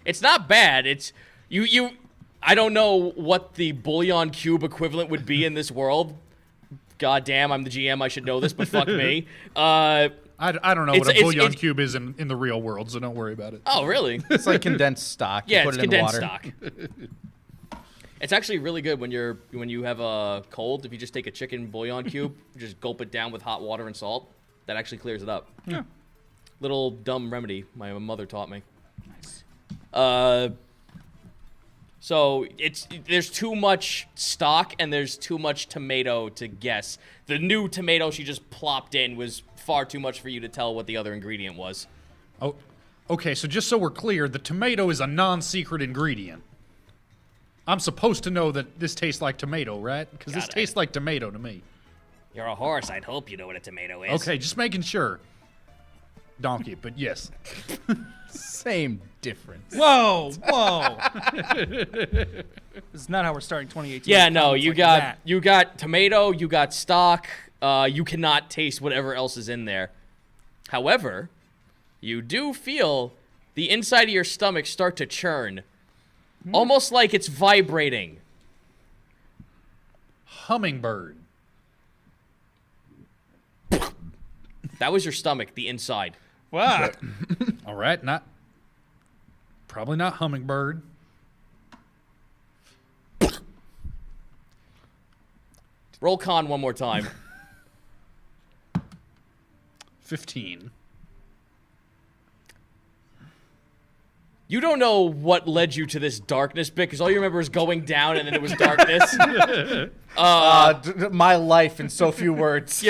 It's not bad. It's you. I don't know what the bouillon cube equivalent would be in this world. God damn, I'm the GM. I should know this, but fuck me. I don't know what a bouillon it's- cube is in the real world, so don't worry about it. Oh, really? It's like condensed stock. You Yeah, put it's it in condensed water. stock. It's actually really good when you have a cold. If you just take a chicken bouillon cube, just gulp it down with hot water and salt, that actually clears it up. Yeah. Little dumb remedy my mother taught me. Nice. So there's too much stock and there's too much tomato to guess. The new tomato she just plopped in was far too much for you to tell what the other ingredient was. Oh, okay, so just so we're clear, the tomato is a non-secret ingredient. I'm supposed to know that this tastes like tomato, right? Because this God, tastes like tomato to me. You're a horse. I'd hope you know what a tomato is. Okay, just making sure. Donkey, but yes. Same difference. Whoa, whoa. This is not how we're starting 2018. Yeah, no, Comments you like got that. you got tomato, you got stock. You cannot taste whatever else is in there. However, you do feel the inside of your stomach start to churn, almost like it's vibrating. Hummingbird. That was your stomach, the inside. Wow. All right, probably not hummingbird. Roll con one more time. 15. You don't know what led you to this darkness bit, because all you remember is going down and then it was darkness. My life in so few words.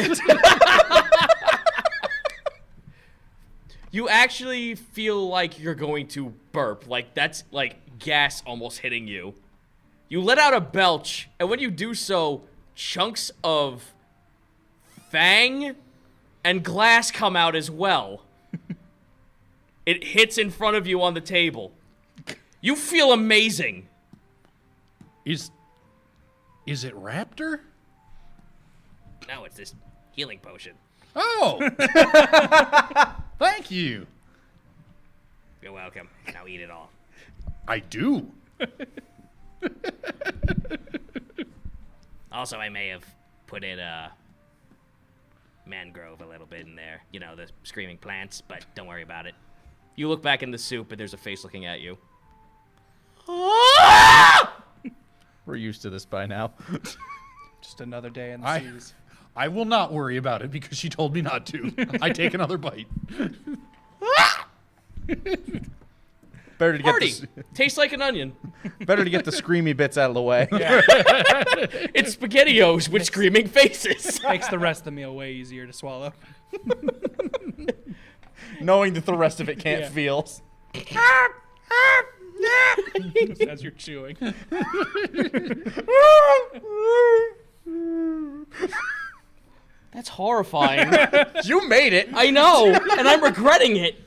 You actually feel like you're going to burp. Like, that's like gas almost hitting you. You let out a belch, and when you do so, chunks of fang and glass come out as well. It hits in front of you on the table. You feel amazing. Is it raptor? No, it's this healing potion. Oh! Thank you. You're welcome. Now eat it all. I do. Also, I may have put in mangrove a little bit in there. You know, the screaming plants, but don't worry about it. You look back in the soup, and there's a face looking at you. We're used to this by now. Just another day in the seas. I will not worry about it because she told me not to. I take another bite. Better to get Party! Tastes like an onion. better to get the screamy bits out of the way. It's SpaghettiOs with screaming faces. Makes the rest of the meal way easier to swallow. Knowing that the rest of it can't Yeah. feel. Just as you're chewing. That's horrifying. You made it. I know, and I'm regretting it.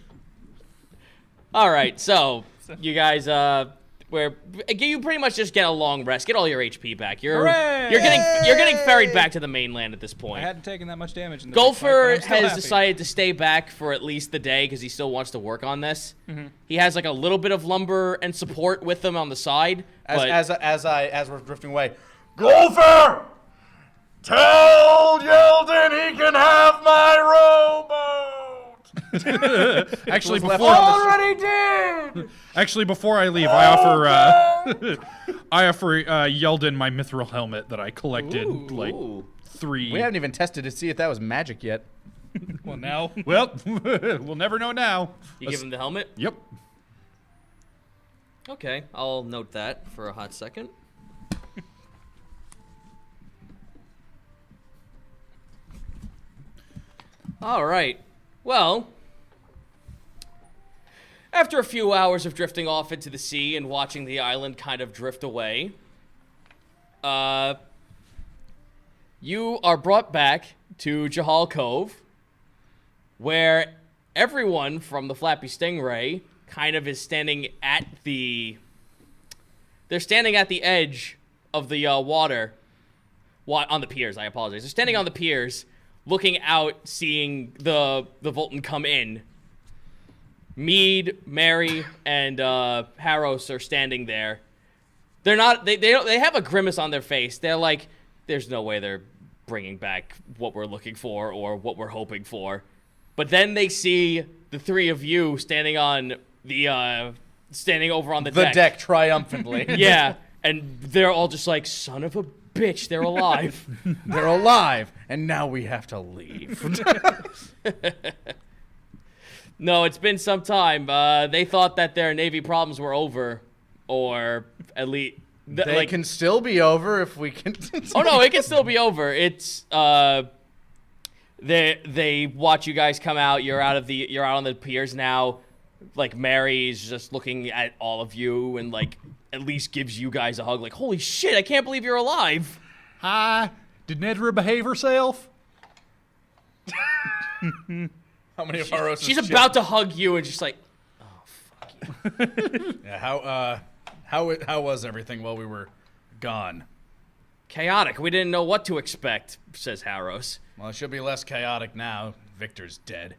All right, so you guys, you pretty much just get a long rest, get all your HP back. You're getting ferried back to the mainland at this I point. hadn't taken that much damage in the big fight, Gopher but I'm still has happy. decided to stay back for at least the day because he still wants to work on this. He has like a little bit of lumber and support with him on the side. But As we're drifting away, Gopher, tell Yeldon he can have my rowboat. Actually, left before already did. Actually, before I leave, I offer Yeldon my mithril helmet that I collected like Ooh. 3. We haven't even tested to see if that was magic yet. Well, now. Well, we'll never know now. You give him the helmet? Yep. Okay, I'll note that for a hot second. All right. Well, after a few hours of drifting off into the sea and watching the island kind of drift away, you are brought back to Jahal Cove, where everyone from the Flappy Stingray kind of is standing at the... They're standing at the edge of the water. On the piers, I apologize. They're standing on the piers, looking out, seeing the Volton come in. Mead, Mary, and Harros are standing there. They're not. They have a grimace on their face. They're like, "There's no way they're bringing back what we're looking for or what we're hoping for." But then they see the three of you standing on the standing over on the deck. The deck triumphantly. Yeah, and they're all just like, "Son of a bitch, they're alive." They're alive, and now we have to leave. No, it's been some time. They thought that their Navy problems were over, or at least They can still be over if we can. Oh no, it can still be over. It's they watch you guys come out. You're out on the piers now. Like Mary's just looking at all of you and like at least gives you guys a hug. Like, holy shit, I can't believe you're alive. Hi. Did Nedra behave herself? How many of Harros? She's about to hug you and just like, oh fuck you. Yeah, how was everything while we were gone? Chaotic. We didn't know what to expect, says Harros. Well, it should be less chaotic now. Victor's dead.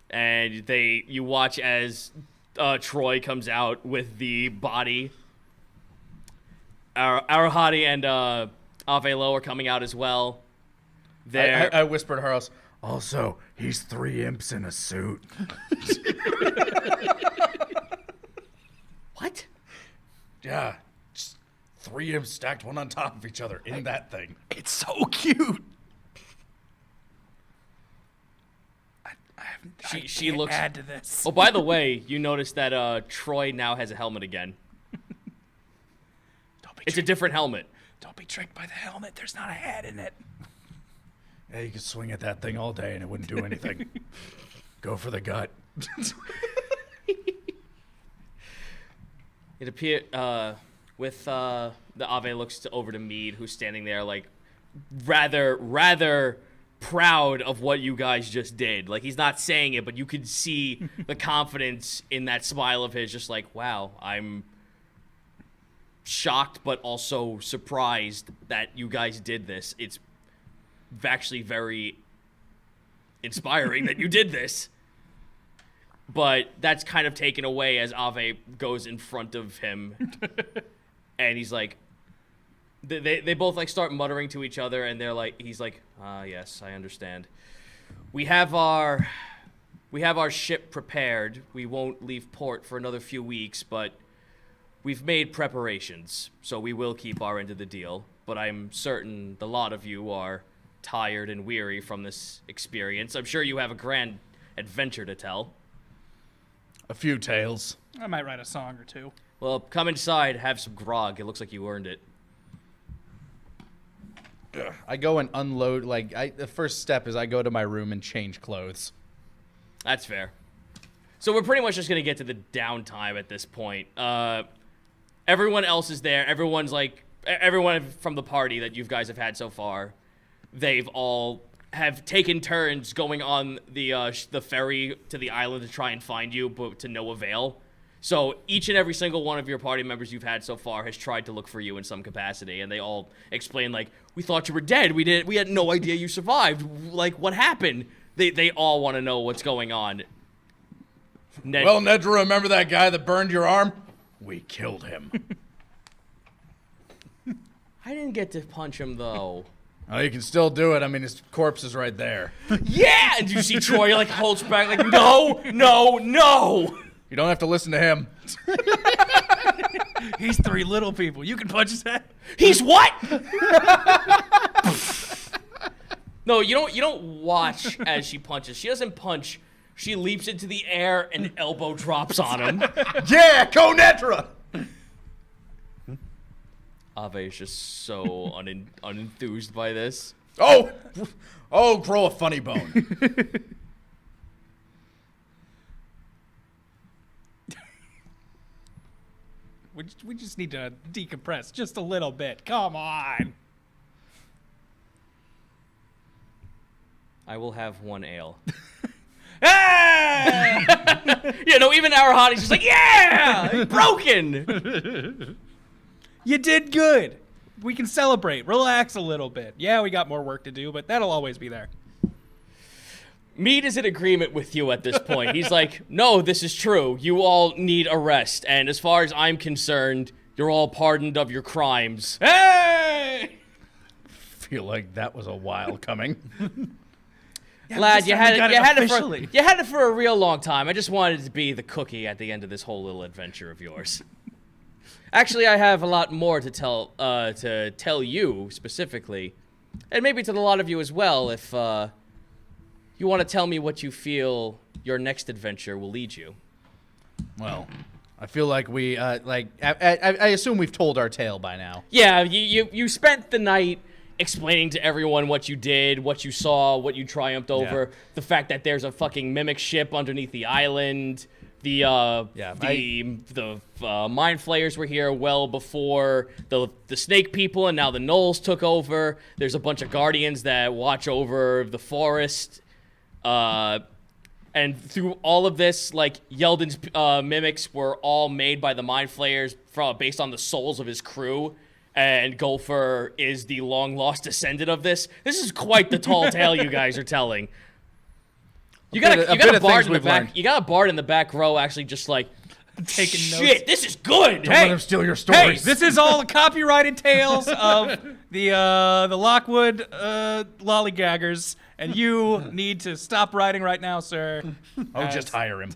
And you watch as Troy comes out with the body. Arahati and Avelo are coming out as well. I whispered to Harros, also, he's 3 imps in a suit. What? Yeah, just 3 imps stacked one on top of each other in that thing. It's so cute. She looks. Add to this. Oh, by the way, you notice that Troy now has a helmet again. It's a different helmet. Don't be tricked by the helmet. There's not a head in it. Yeah, you could swing at that thing all day and it wouldn't do anything. Go for the gut. It appeared with the Ave looks over to Mead, who's standing there like rather proud of what you guys just did. Like he's not saying it, but you could see the confidence in that smile of his. Just like, wow, I'm shocked, but also surprised that you guys did this. It's actually very inspiring that you did this. But that's kind of taken away as Ave goes in front of him. And he's like, they both like start muttering to each other, and they're like, he's like, yes, I understand. We have our ship prepared. We won't leave port for another few weeks, but we've made preparations, so we will keep our end of the deal. But I'm certain the lot of you are tired and weary from this experience. I'm sure you have a grand adventure to tell. A few tales. I might write a song or two. Well, come inside, have some grog. It looks like you earned it. I go and unload, the first step is I go to my room and change clothes. That's fair. So we're pretty much just going to get to the downtime at this point. Everyone else is there. Everyone from the party that you guys have had so far, they've all have taken turns going on the ferry to the island to try and find you, but to no avail. So each and every single one of your party members you've had so far has tried to look for you in some capacity, and they all explain like, we thought you were dead. We had no idea you survived. Like, what happened? They all want to know what's going on. Well, Nedra, remember that guy that burned your arm? We killed him. I didn't get to punch him though. Oh, you can still do it. I mean, his corpse is right there. Yeah! And you see Troy like holds back like, no. You don't have to listen to him. He's 3 little people. You can punch his head. He's what? No, you don't watch as she punches. She doesn't punch. She leaps into the air and elbow drops on him. Yeah, go Nedra! Ave is just so unenthused by this. Oh, grow a funny bone. We just need to decompress just a little bit. Come on. I will have one ale. Hey! Even Arahani's just like, yeah, broken. You did good. We can celebrate. Relax a little bit. Yeah, we got more work to do, but that'll always be there. Mead is in agreement with you at this point. He's like, no, this is true. You all need a rest. And as far as I'm concerned, you're all pardoned of your crimes. Hey! Feel like that was a while coming. Yeah, Lad, you had it for a real long time. I just wanted to be the cookie at the end of this whole little adventure of yours. Actually, I have a lot more to tell you specifically, and maybe to a lot of you as well, if you want to tell me what you feel your next adventure will lead you. Well, I feel like we I assume we've told our tale by now. Yeah, you spent the night explaining to everyone what you did, what you saw, what you triumphed over, the fact that there's a fucking mimic ship underneath the island. The mind flayers were here well before the snake people, and now the gnolls took over. There's a bunch of guardians that watch over the forest. And through all of this, like, Yeldon's mimics were all made by the mind flayers based on the souls of his crew. And Gopher is the long-lost descendant of this. This is quite the tall tale you guys are telling. You got a bard in the back. You got a bard in the back row, actually, just like taking shit. notes. This is good. Don't let him steal your stories. Hey, this is all the copyrighted tales of the Lockwood lollygaggers, and you need to stop writing right now, sir. Just hire him.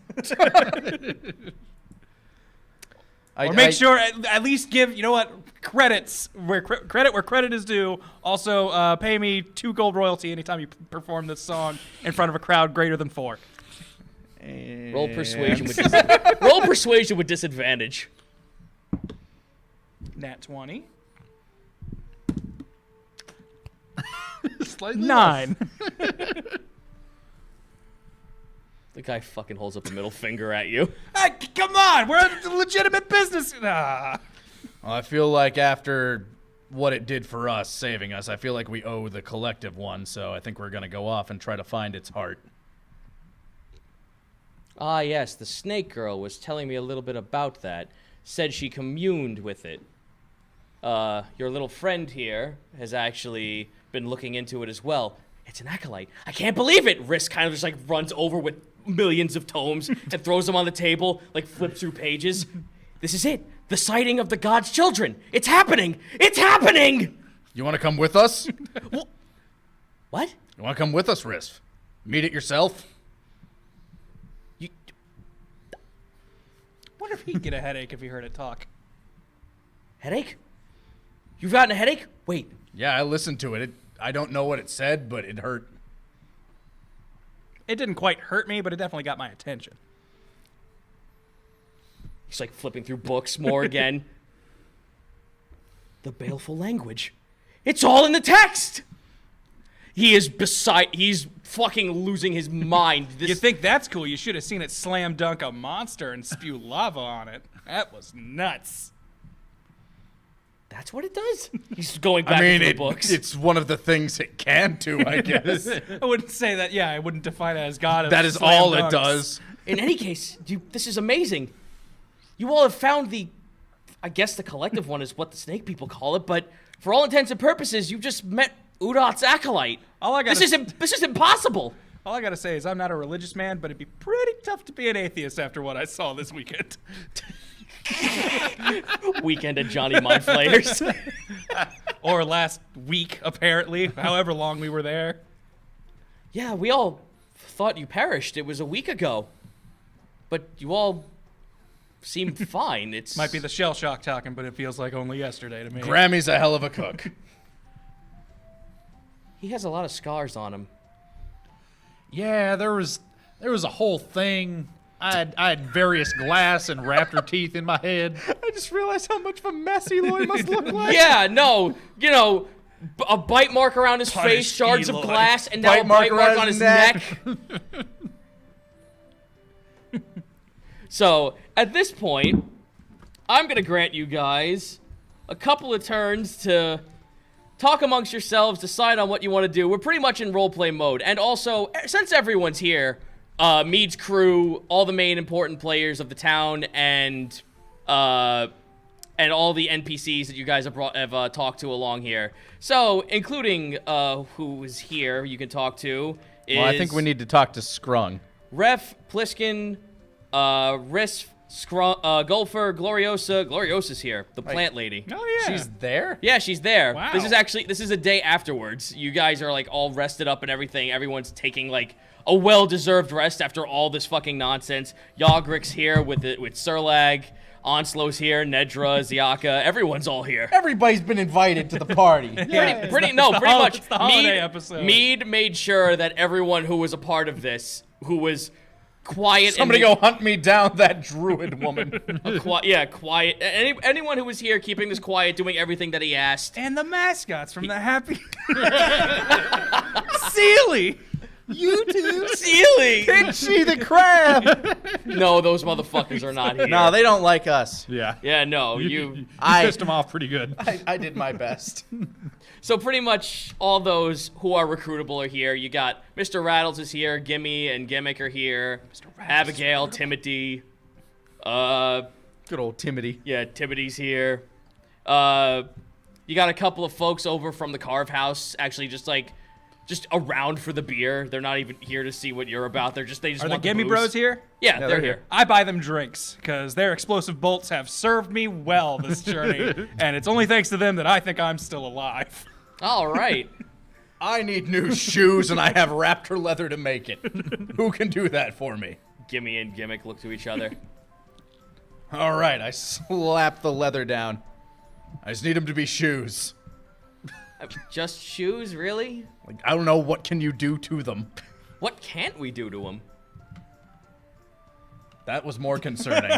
Or make sure at least give, you know what, credits where credit is due. Also, pay me 2 gold royalty anytime you perform this song in front of a crowd greater than 4. Roll persuasion with disadvantage. Nat 20. Slightly 9. The guy fucking holds up a middle finger at you. Hey, come on, we're a legitimate business. Nah. Well, I feel like after what it did for us, saving us, I feel like we owe the collective one, so I think we're going to go off and try to find its heart. Ah, yes, the snake girl was telling me a little bit about that. Said she communed with it. Your little friend here has actually been looking into it as well. It's an acolyte. I can't believe it! Risk kind of just like runs over with millions of tomes and throws them on the table, like flips through pages. This is it. The sighting of the god's children. It's happening! It's happening! You want to come with us? What? You want to come with us, Risk? Meet it yourself? Wonder if he'd get a headache if he heard it talk. Headache? You've gotten a headache? Wait. Yeah, I listened to it. I don't know what it said, but it hurt. It didn't quite hurt me, but it definitely got my attention. He's like flipping through books more again. The baleful language. It's all in the text! He's fucking losing his mind. You think that's cool? You should have seen it slam dunk a monster and spew lava on it. That was nuts. That's what it does? He's going back to the books. It's one of the things it can do, I guess. I wouldn't say that. Yeah, I wouldn't define it as God. That is all it does. In any case, this is amazing. You all have found I guess the collective one is what the snake people call it, but for all intents and purposes, you just met Udot's acolyte. This is impossible. All I gotta say is I'm not a religious man, but it'd be pretty tough to be an atheist after what I saw this weekend. Weekend at Johnny Mind Flayers. Or last week, apparently, however long we were there. Yeah, we all thought you perished. It was a week ago. But you all seem fine. Might be the shell shock talking, but it feels like only yesterday to me. Grammy's a hell of a cook. He has a lot of scars on him. Yeah, there was a whole thing. I had various glass and raptor teeth in my head. I just realized how much of a mess Eloy must look like. Yeah, no, a bite mark around his Punish face, shards Eloy. of glass, and now a bite mark on his neck. So, at this point, I'm going to grant you guys a couple of turns to talk amongst yourselves, decide on what you want to do. We're pretty much in roleplay mode. And also, since everyone's here, Mead's crew, all the main important players of the town, and all the NPCs that you guys have talked to along here. So, including who is here, you can talk to. Is Well, I think we need to talk to Scrung. Ref, Pliskin, Risf, Gulfer, Gloriosa. Gloriosa's here, the plant lady. Oh yeah. She's there? Yeah, she's there. Wow. This is a day afterwards. You guys are like all rested up and everything. Everyone's taking like a well-deserved rest after all this fucking nonsense. Yogrik's here with Serlag. Onslow's here, Nedra, Ziaka, everyone's all here. Everybody's been invited to the party. Pretty much. It's the holiday episode. Mead made sure that everyone who was a part of this, who was quiet Somebody and go hunt me down that druid woman. quiet. Anyone who was here keeping this quiet, doing everything that he asked. And the mascots from the Happy Sealy. You two. Sealy! Pinchy the crab. No, those motherfuckers are not here. No, they don't like us. Yeah. Yeah, no, You I- pissed him off pretty good. I did my best. So pretty much all those who are recruitable are here. You got Mr. Rattles is here, Gimme and Gimmick are here, Abigail, Timothy, Good old Timothy. yeah, Timothy's here. You got a couple of folks over from the Carve House, actually just around for the beer. They're not even here to see what you're about. They just Are the want Gimme booze. Bros here? Yeah, they're they're here. here. I buy them drinks because their explosive bolts have served me well this journey, and it's only thanks to them that I think I'm still alive. All right. I need new shoes and I have raptor leather to make it. Who can do that for me? Gimme and Gimmick look to each other. All right, I slap the leather down. I just need them to be shoes. Just shoes, really? Like, I don't know, what can you do to them? What can't we do to them? That was more concerning.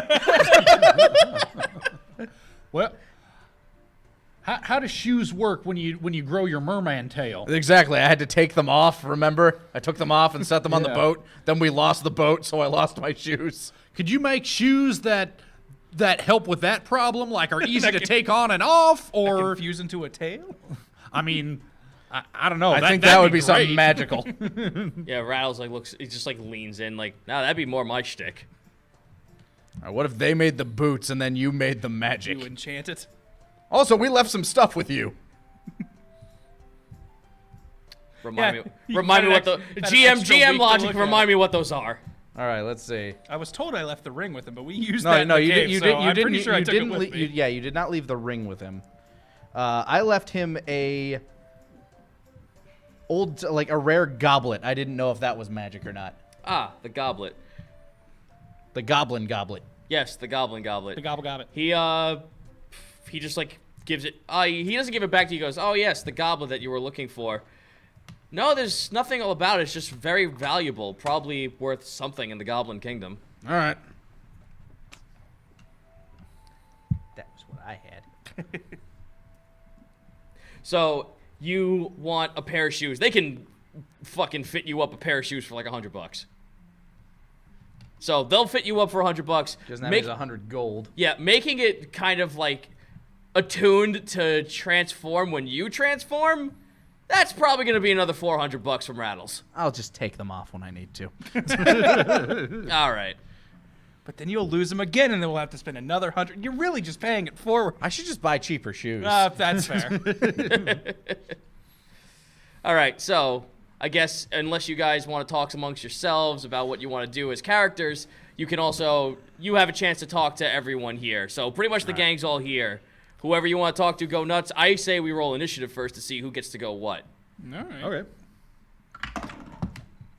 Well, how does shoes work when you grow your merman tail? Exactly, I had to take them off, remember? I took them off and set them on the Yeah. boat. Then we lost the boat, so I lost my shoes. Could you make shoes that help with that problem, like are easy to take on and off, or Fuse into a tail? I mean, I don't know. I think that'd that would be great. something magical. Yeah, Rattles he just leans in like, nah, that'd be more my shtick. All right, what if they made the boots and then you made the magic? You enchant it. Also, we left some stuff with you. Remind Yeah, me you what got the an extra GM week to logic. look at Remind it. me what those are. All right, let's see. I was told I left the ring with him, but we used No, that in no, the you cave, did. You so did. You I'm didn't. pretty sure I You took didn't. it with me. Yeah, you did not leave the ring with him. I left him a a rare goblet. I didn't know if that was magic or not. Ah, the goblet. The goblin goblet. Yes, the goblin goblet. The gobble gobbit. He just gives it. He doesn't give it back to you. He goes, oh yes, the goblet that you were looking for. No, there's nothing all about it. It's just very valuable, probably worth something in the Goblin Kingdom. All right. That was what I had. So you want a pair of shoes? They can fucking fit you up a pair of shoes for like $100. So they'll fit you up for $100. Because that means 100 gold. Yeah, making it kind of attuned to transform when you transform. That's probably gonna be another $400 from Rattles. I'll just take them off when I need to. All right. But then you'll lose them again, and then we'll have to spend another 100. You're really just paying it forward. I should just buy cheaper shoes. That's fair. All right, so I guess unless you guys want to talk amongst yourselves about what you want to do as characters, you have a chance to talk to everyone here. So pretty much the gang's all here. Whoever you want to talk to, go nuts. I say we roll initiative first to see who gets to go what. All right. Okay.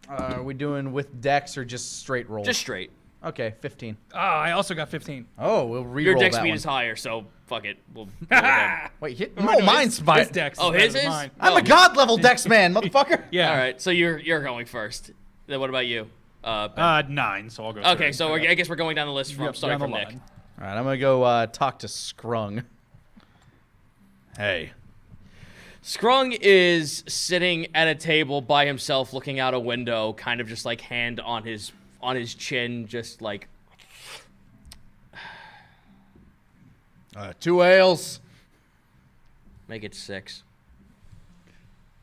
Are we doing with dex or just straight roll? Just straight. Okay, 15. I also got 15. Oh, we'll re-roll Your dex that speed one. is higher, so fuck it. We'll roll again. Wait, Oh, no, mine's his fine. dex Oh, better his than is? mine. I'm a god level dex man, motherfucker. Yeah. All right, so you're going first. Then what about you? Ben? 9, so I'll go. Okay, third. so I guess we're going down the list from Yep, starting down from the Nick. line. All right, I'm gonna go talk to Scrung. Hey. Scrung is sitting at a table by himself, looking out a window, kind of just like hand on his chin, just like. 2 ales. Make it 6.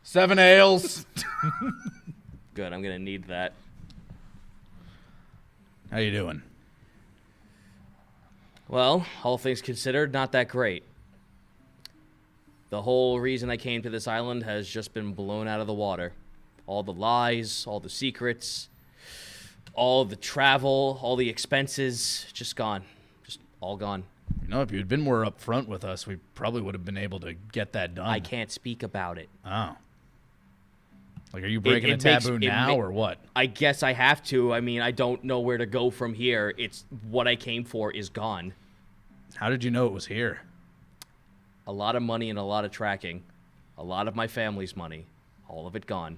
7 ales. Good, I'm gonna need that. How you doing? Well, all things considered, not that great. The whole reason I came to this island has just been blown out of the water. All the lies, all the secrets, all the travel, all the expenses, just gone. Just all gone. You know, if you'd been more upfront with us, we probably would have been able to get that done. I can't speak about it. Oh. Like, are you breaking a taboo now or what? I guess I have to. I mean, I don't know where to go from here. It's what I came for is gone. How did you know it was here? A lot of money and a lot of tracking. A lot of my family's money. All of it gone.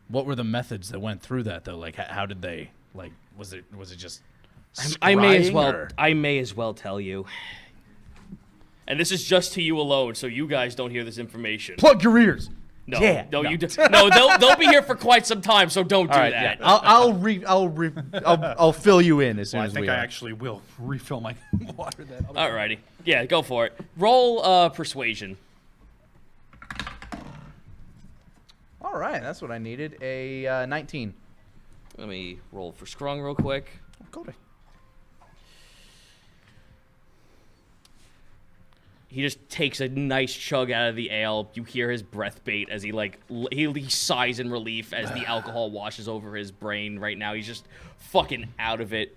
What were the methods that went through that, though? Like, how did they, like, was it just I may as scrying, well or- I may as well tell you. And this is just to you alone, so you guys don't hear this information. Plug your ears. No, Yeah. no, you do. No, they'll be here for quite some time, so don't do All right, that. yeah. I'll fill you in as soon Well, I as think we I are. actually will refill my water then. Alrighty, yeah, go for it. Roll persuasion. All right, that's what I needed. A 19. Let me roll for Scrung real quick. Go to. He just takes a nice chug out of the ale. You hear his breath bait as he he sighs in relief as the alcohol washes over his brain right now. He's just fucking out of it.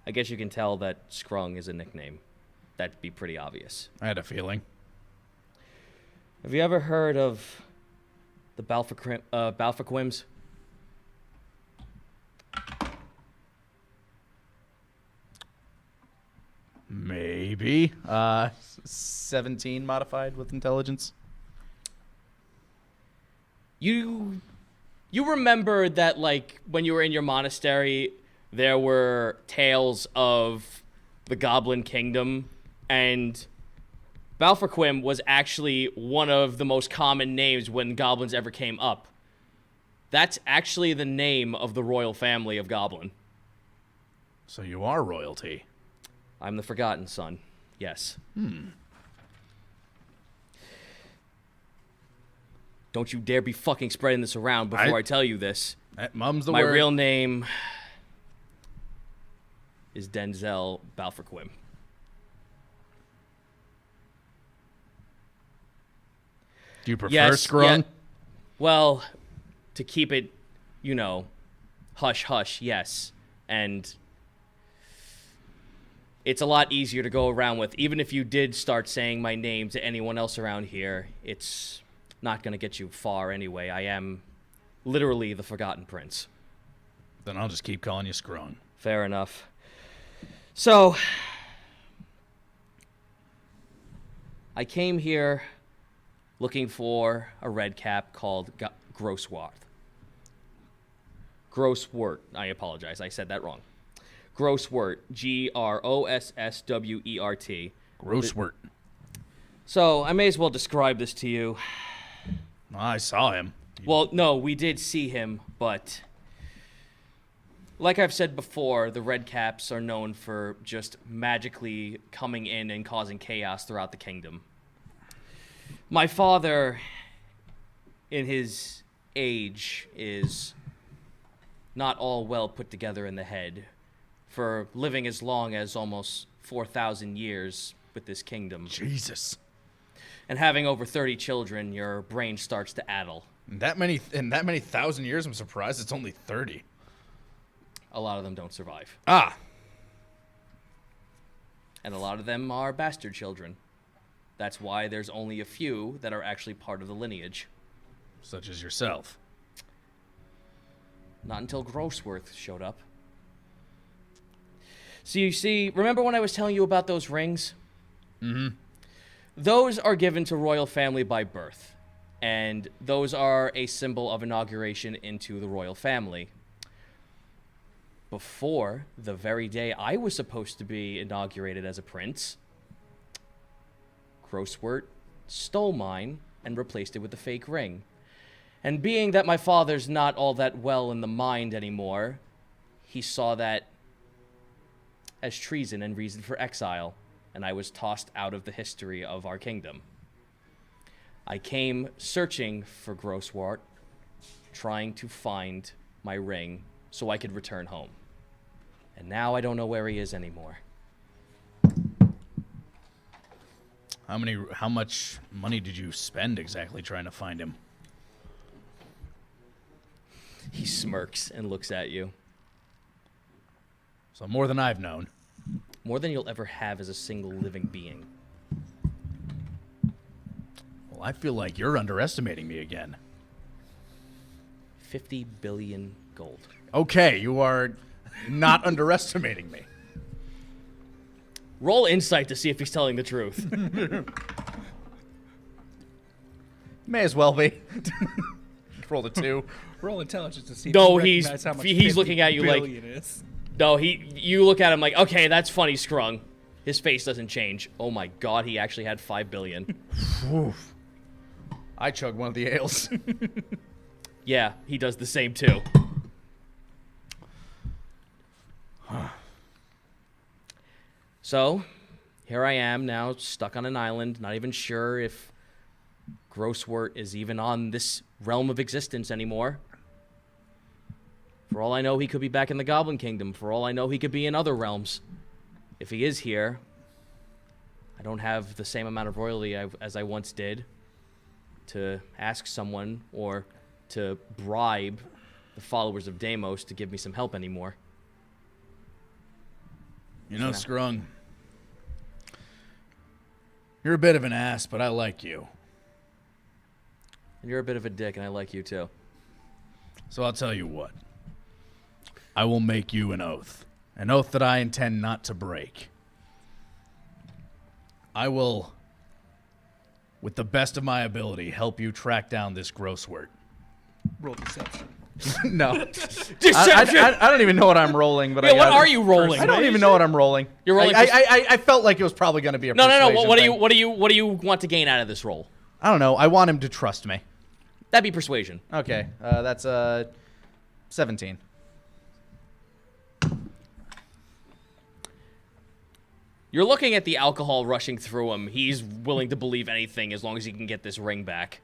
I guess you can tell that Scrung is a nickname. That'd be pretty obvious. I had a feeling. Have you ever heard of the Balfaquims? Maybe. 17 modified with intelligence. You remember that, like, when you were in your monastery, there were tales of the Goblin Kingdom, and Balfaquim was actually one of the most common names when goblins ever came up. That's actually the name of the royal family of Goblin. So you are royalty. I'm the Forgotten Son. Yes. Don't you dare be fucking spreading this around before I tell you this. Mum's the My word. real name is Denzel Balfaquim. Do you prefer Yes, Scrung? yeah. Well, to keep it, you know, hush hush, yes. And it's a lot easier to go around with. Even if you did start saying my name to anyone else around here, it's not going to get you far anyway. I am literally the Forgotten Prince. Then I'll just keep calling you Scrung. Fair enough. So, I came here looking for a red cap called Grosswart. Grosswort. I apologize. I said that wrong. Grosswort. Grosswert. Grosswort. So, I may as well describe this to you. I saw him. Well, no, we did see him, but like I've said before, the Red Caps are known for just magically coming in and causing chaos throughout the kingdom. My father, in his age, is not all well put together in the head for living as long as almost 4,000 years with this kingdom. Jesus. And having over 30 children, your brain starts to addle. In that many 1,000 years, I'm surprised it's only 30. A lot of them don't survive. Ah. And a lot of them are bastard children. That's why there's only a few that are actually part of the lineage. Such as yourself. Not until Grossworth showed up. So you see, remember when I was telling you about those rings? Mm-hmm. Those are given to royal family by birth. And those are a symbol of inauguration into the royal family. before the very day I was supposed to be inaugurated as a prince, Grosswort stole mine and replaced it with a fake ring. And being that my father's not all that well in the mind anymore, he saw that as treason and reason for exile, and I was tossed out of the history of our kingdom. I came searching for Grosswort, trying to find my ring so I could return home. And now I don't know where he is anymore. How much money did you spend exactly trying to find him? He smirks and looks at you. So more than I've known. More than you'll ever have as a single living being. Well, I feel like you're underestimating me again. 50 billion gold. Okay, you are not underestimating me. Roll insight to see if he's telling the truth. May as well be. Rolled a 2. Roll intelligence to see if No, you recognize how much he's 50 looking at you like- billion is. No, you look at him like, okay, that's funny, Scrung. His face doesn't change. Oh my god, he actually had 5 billion. I chugged one of the ales. Yeah, he does the same too. So, here I am now, stuck on an island, not even sure if Grosswort is even on this realm of existence anymore. For all I know, he could be back in the Goblin Kingdom. For all I know, he could be in other realms. If he is here, I don't have the same amount of royalty as I once did to ask someone or to bribe the followers of Deimos to give me some help anymore. You know, Scrung, you're a bit of an ass, but I like you. And you're a bit of a dick, and I like you too. So I'll tell you what. I will make you an oath that I intend not to break. I will, with the best of my ability, help you track down this Grosswort. Roll deception. No. Deception! I don't even know what I'm rolling. But Yeah, what are you rolling? I don't even know what I'm rolling. You're rolling I felt like it was probably going to be a No. persuasion What thing. do you want to gain out of this roll? I don't know. I want him to trust me. That'd be persuasion. Okay. That's 17. You're looking at the alcohol rushing through him. He's willing to believe anything as long as he can get this ring back.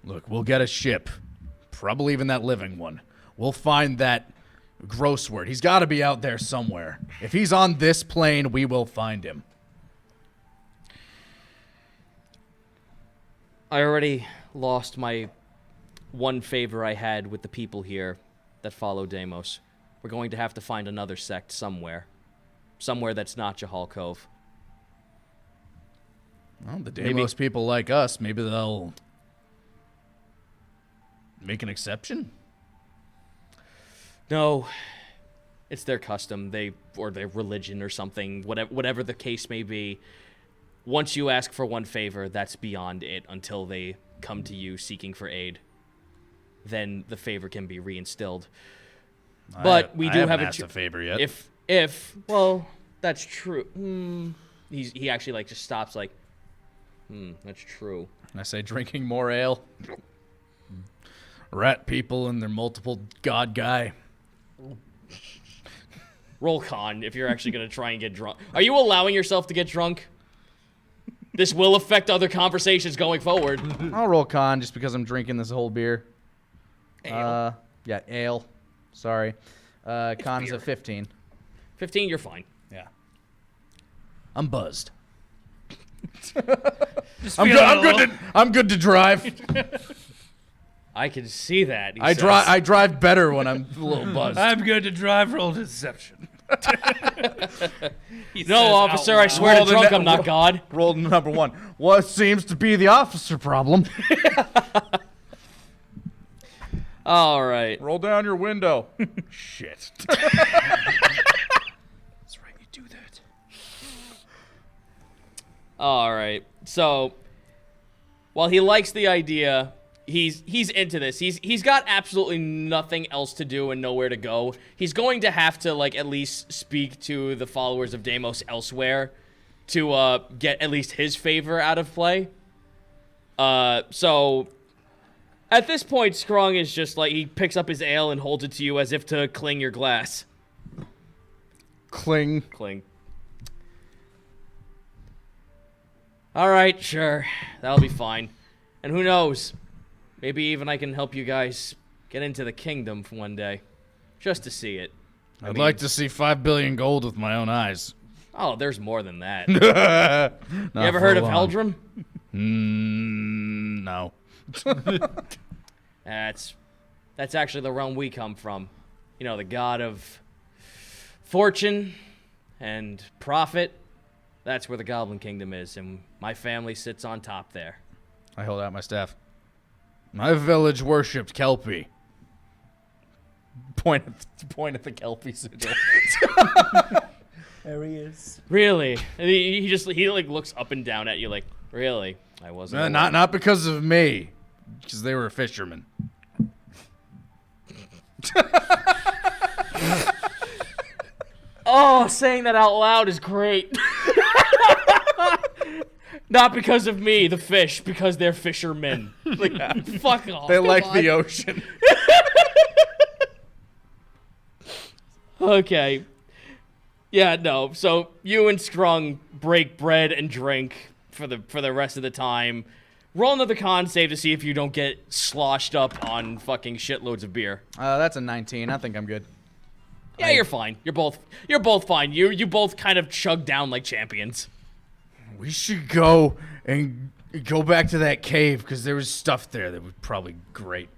Look, we'll get a ship. Probably even that living one. We'll find that Grosswort. He's got to be out there somewhere. If he's on this plane, we will find him. I already lost my one favor I had with the people here that follow Deimos. We're going to have to find another sect somewhere. Somewhere that's not Jahal Cove. Well, the Deimos people like us, maybe they'll make an exception? No, it's their custom, or their religion or something, whatever the case may be. Once you ask for one favor, that's beyond it until they come to you seeking for aid. Then the favor can be reinstilled. But we do have asked a favor yet. Well, that's true. He actually like just stops like, that's true. I say drinking more ale. Rat people and their multiple god guy. Roll con if you're actually going to try and get drunk. Are you allowing yourself to get drunk? This will affect other conversations going forward. I'll roll con just because I'm drinking this whole beer. Ale. Yeah, ale. Sorry. Con's a 15. 15, you're fine. Yeah. I'm buzzed. I'm good to drive. I can see that. I drive better when I'm a little buzzed. I'm good to drive. Roll deception. No, officer, I swear to drunk, I'm not God. Rolled number 1. What seems to be the officer problem? All right. Roll down your window. Shit. That's right, you do that. All right. So, while he likes the idea he's into this. He's got absolutely nothing else to do and nowhere to go. He's going to have to like at least speak to the followers of Deimos elsewhere to get at least his favor out of play. So at this point, Scrong is just like, he picks up his ale and holds it to you as if to cling your glass. Cling. All right, sure. That'll be fine. And who knows? Maybe even I can help you guys get into the kingdom for one day. Just to see it. I'd like to see 5 billion gold with my own eyes. Oh, there's more than that. You You ever heard of Heldrum? No. That's actually the realm we come from. You know, the god of fortune and profit. That's where the Goblin Kingdom is, and my family sits on top there. I hold out my staff. My village worshipped Kelpie. Point at the Kelpie sigil. There he is. Really? And he like looks up and down at you like, really? I wasn't. aware." Not because of me, because they were fishermen. Oh, saying that out loud is great. Not because of me, the fish, because they're fishermen. Like, fuck off. They Come like on. the ocean. Okay. Yeah, no. So you and Scrung break bread and drink for the rest of the time. Roll another con save to see if you don't get sloshed up on fucking shitloads of beer. That's a 19. I think I'm good. Yeah, you're fine. You're both fine. You both kind of chug down like champions. We should go and go back to that cave because there was stuff there that was probably great.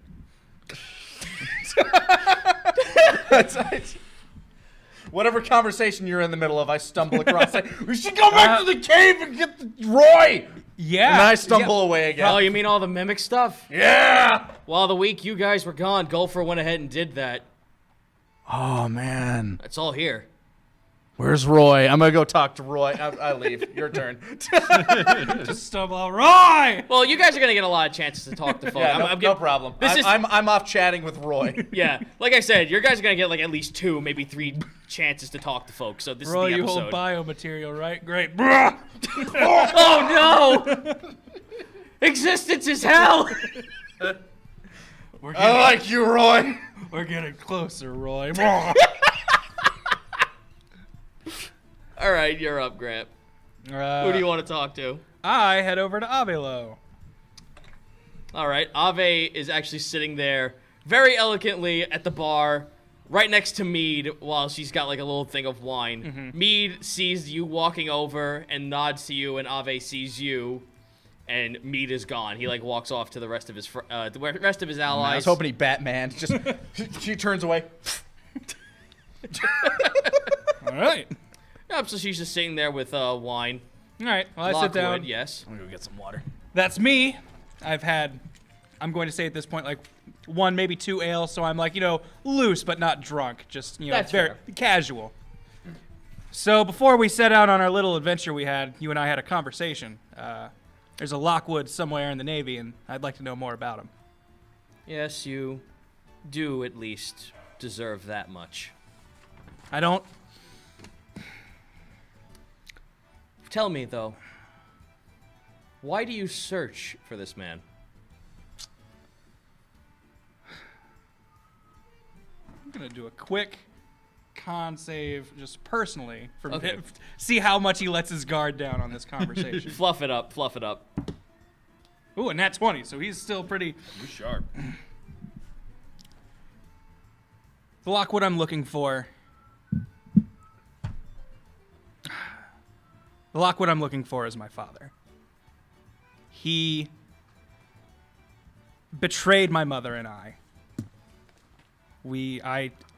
Whatever conversation you're in the middle of, I stumble across. We should go back to the cave and get Roy. Yeah. And I stumble away again. Oh, you mean all the mimic stuff? Yeah. While the week you guys were gone, Gopher went ahead and did that. Oh, man. It's all here. Where's Roy? I'm gonna go talk to Roy. I leave. Your turn. Just stumble out. Roy! Well, you guys are gonna get a lot of chances to talk to folks. Yeah, I'm no problem. This is I'm off chatting with Roy. yeah. Like I said, you guys are gonna get like at least 2, maybe 3 chances to talk to folks. So this Roy, is the you episode. hold biomaterial, right? Great. Oh no! Existence is hell. I like you, Roy. We're getting closer, Roy. All right, you're up, Grant. Who do you want to talk to? I head over to Avelo. All right, Ave is actually sitting there very elegantly at the bar, right next to Mead, while she's got like a little thing of wine. Mm-hmm. Mead sees you walking over and nods to you, and Ave sees you, and Mead is gone. He like walks off to the rest of his allies. I was hoping he Batman. Just she turns away. All right. Yep, so she's just sitting there with wine. All right. Well, I sit Lockwood, down. yes. I'm gonna go get some water. That's me. I've had, I'm going to say at this point, like 1, maybe 2 ale, so I'm like, loose but not drunk. Just, That's very fair. casual. So before we set out on our little adventure we had, you and I had a conversation. There's a Lockwood somewhere in the Navy, and I'd like to know more about him. Yes, you do at least deserve that much. I don't. Tell me, though, why do you search for this man? I'm going to do a quick con save just personally for Okay. see how much he lets his guard down on this conversation. Fluff it up, fluff it up. Ooh, a nat 20, so he's still pretty. You're sharp. The Lockwood I'm looking for. The Lockwood I'm looking for is my father. He betrayed my mother and I.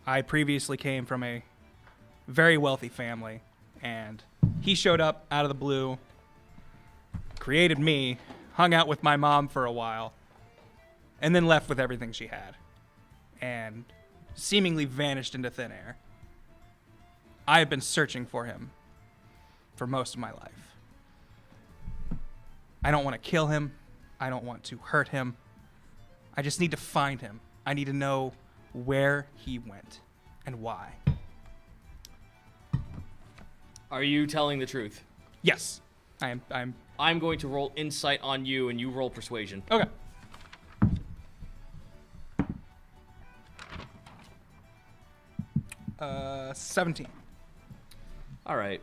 I previously came from a very wealthy family, and he showed up out of the blue, created me, hung out with my mom for a while, and then left with everything she had, and seemingly vanished into thin air. I have been searching for him for most of my life. I don't want to kill him. I don't want to hurt him. I just need to find him. I need to know where he went and why. Are you telling the truth? Yes, I am. I'm going to roll insight on you, and you roll persuasion. Okay. 17. All right.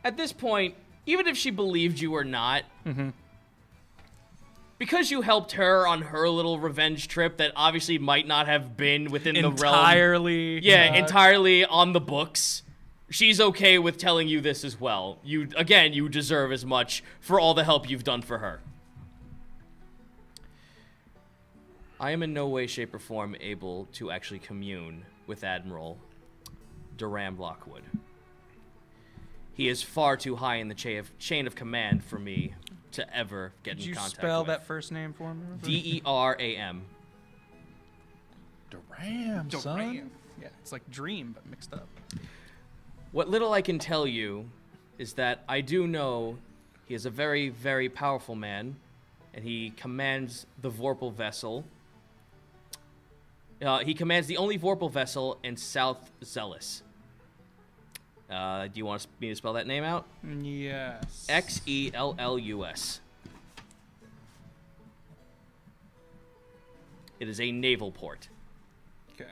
At this point, even if she believed you or not, because you helped her on her little revenge trip that obviously might not have been within the realm. Entirely on the books. She's okay with telling you this as well. You deserve as much for all the help you've done for her. I am in no way, shape, or form able to actually commune with Admiral Durham Lockwood. He is far too high in the chain of command for me to ever get in contact with. Did you spell that first name for me? Deram. Duram, son. Yeah, it's like dream, but mixed up. What little I can tell you is that I do know he is a very, very powerful man, and he commands the Vorpal vessel. He commands the only Vorpal vessel in South Zealous. Do you want me to spell that name out? Yes. Xellus. It is a naval port. Okay.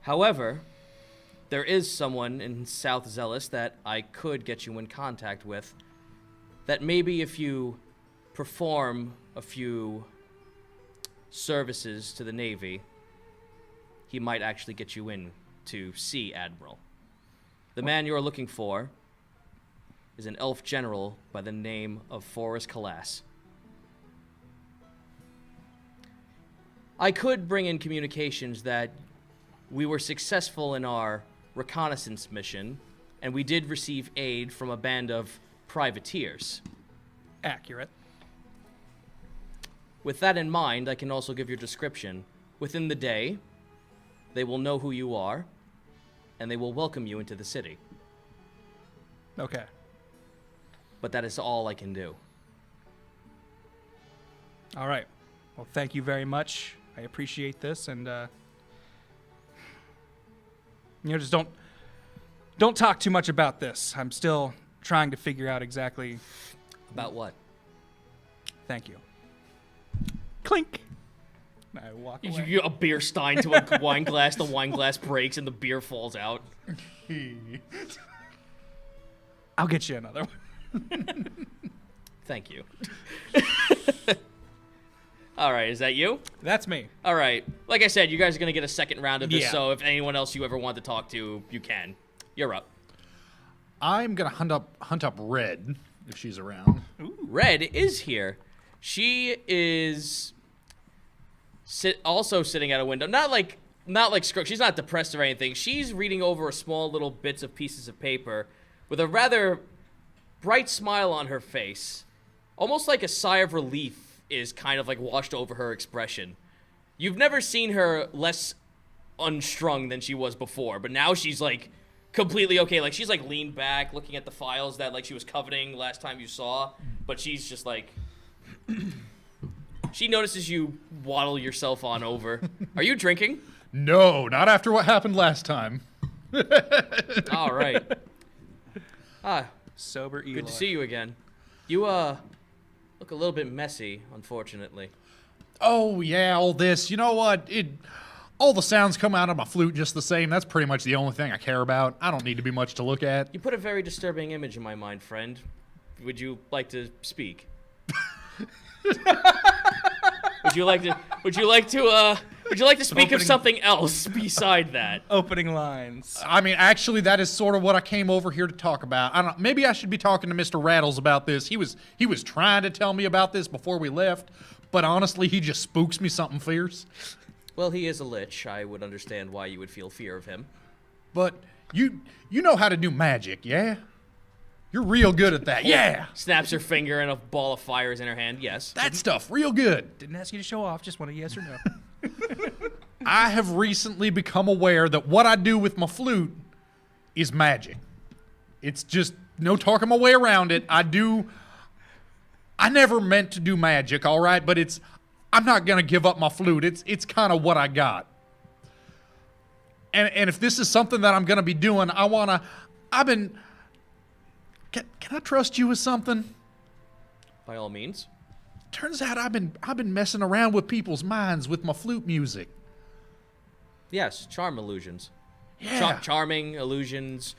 However, there is someone in South Zealous that I could get you in contact with, that maybe if you perform a few services to the Navy, he might actually get you in to see Admiral. The man you're looking for is an elf general by the name of Forrest Calas. I could bring in communications that we were successful in our reconnaissance mission, and we did receive aid from a band of privateers. Accurate. With that in mind, I can also give your description. Within the day, they will know who you are, and they will welcome you into the city. Okay. But that is all I can do. All right. Well, thank you very much. I appreciate this, and just don't talk too much about this. I'm still trying to figure out exactly. About what? Thank you. Clink. I walk away. You a beer stein to a wine glass, the wine glass breaks, and the beer falls out. I'll get you another one. Thank you. All right, is that you? That's me. All right. Like I said, you guys are going to get a second round of this, Yeah. so if anyone else you ever want to talk to, you can. You're up. I'm gonna hunt up Red if she's around. Red is here. She is also sitting at a window. Not like Scrooge. She's not depressed or anything. She's reading over a small little bits of pieces of paper with a rather bright smile on her face. Almost like a sigh of relief is kind of like washed over her expression. You've never seen her less unstrung than she was before, but now she's like completely okay. Like she's like leaned back looking at the files that like she was coveting last time you saw, but she's just like she notices you waddle yourself on over. Are you drinking? No, not after what happened last time. All right. Sober Eloy. Good to see you again. You look a little bit messy, unfortunately. Oh yeah, all this. You know what? All the sounds come out of my flute just the same. That's pretty much the only thing I care about. I don't need to be much to look at. You put a very disturbing image in my mind, friend. Would you like to speak? Would you like to speak of something else beside that? Opening lines. I mean, actually, that is sort of what I came over here to talk about. I don't. Maybe I should be talking to Mr. Rattles about this. He was trying to tell me about this before we left, but honestly, he just spooks me something fierce. Well, he is a lich. I would understand why you would feel fear of him. But you know how to do magic, yeah? You're real good at that, yeah. Snaps her finger and a ball of fire is in her hand. Yes. That stuff, real good. Didn't ask you to show off. Just want a yes or no. I have recently become aware that what I do with my flute is magic. It's just no talking my way around it. I never meant to do magic, all right? But I'm not gonna give up my flute. It's kind of what I got. And if this is something that I'm gonna be doing, can I trust you with something? By all means. Turns out I've been messing around with people's minds with my flute music. Yes, charm illusions. Yeah. Charming illusions,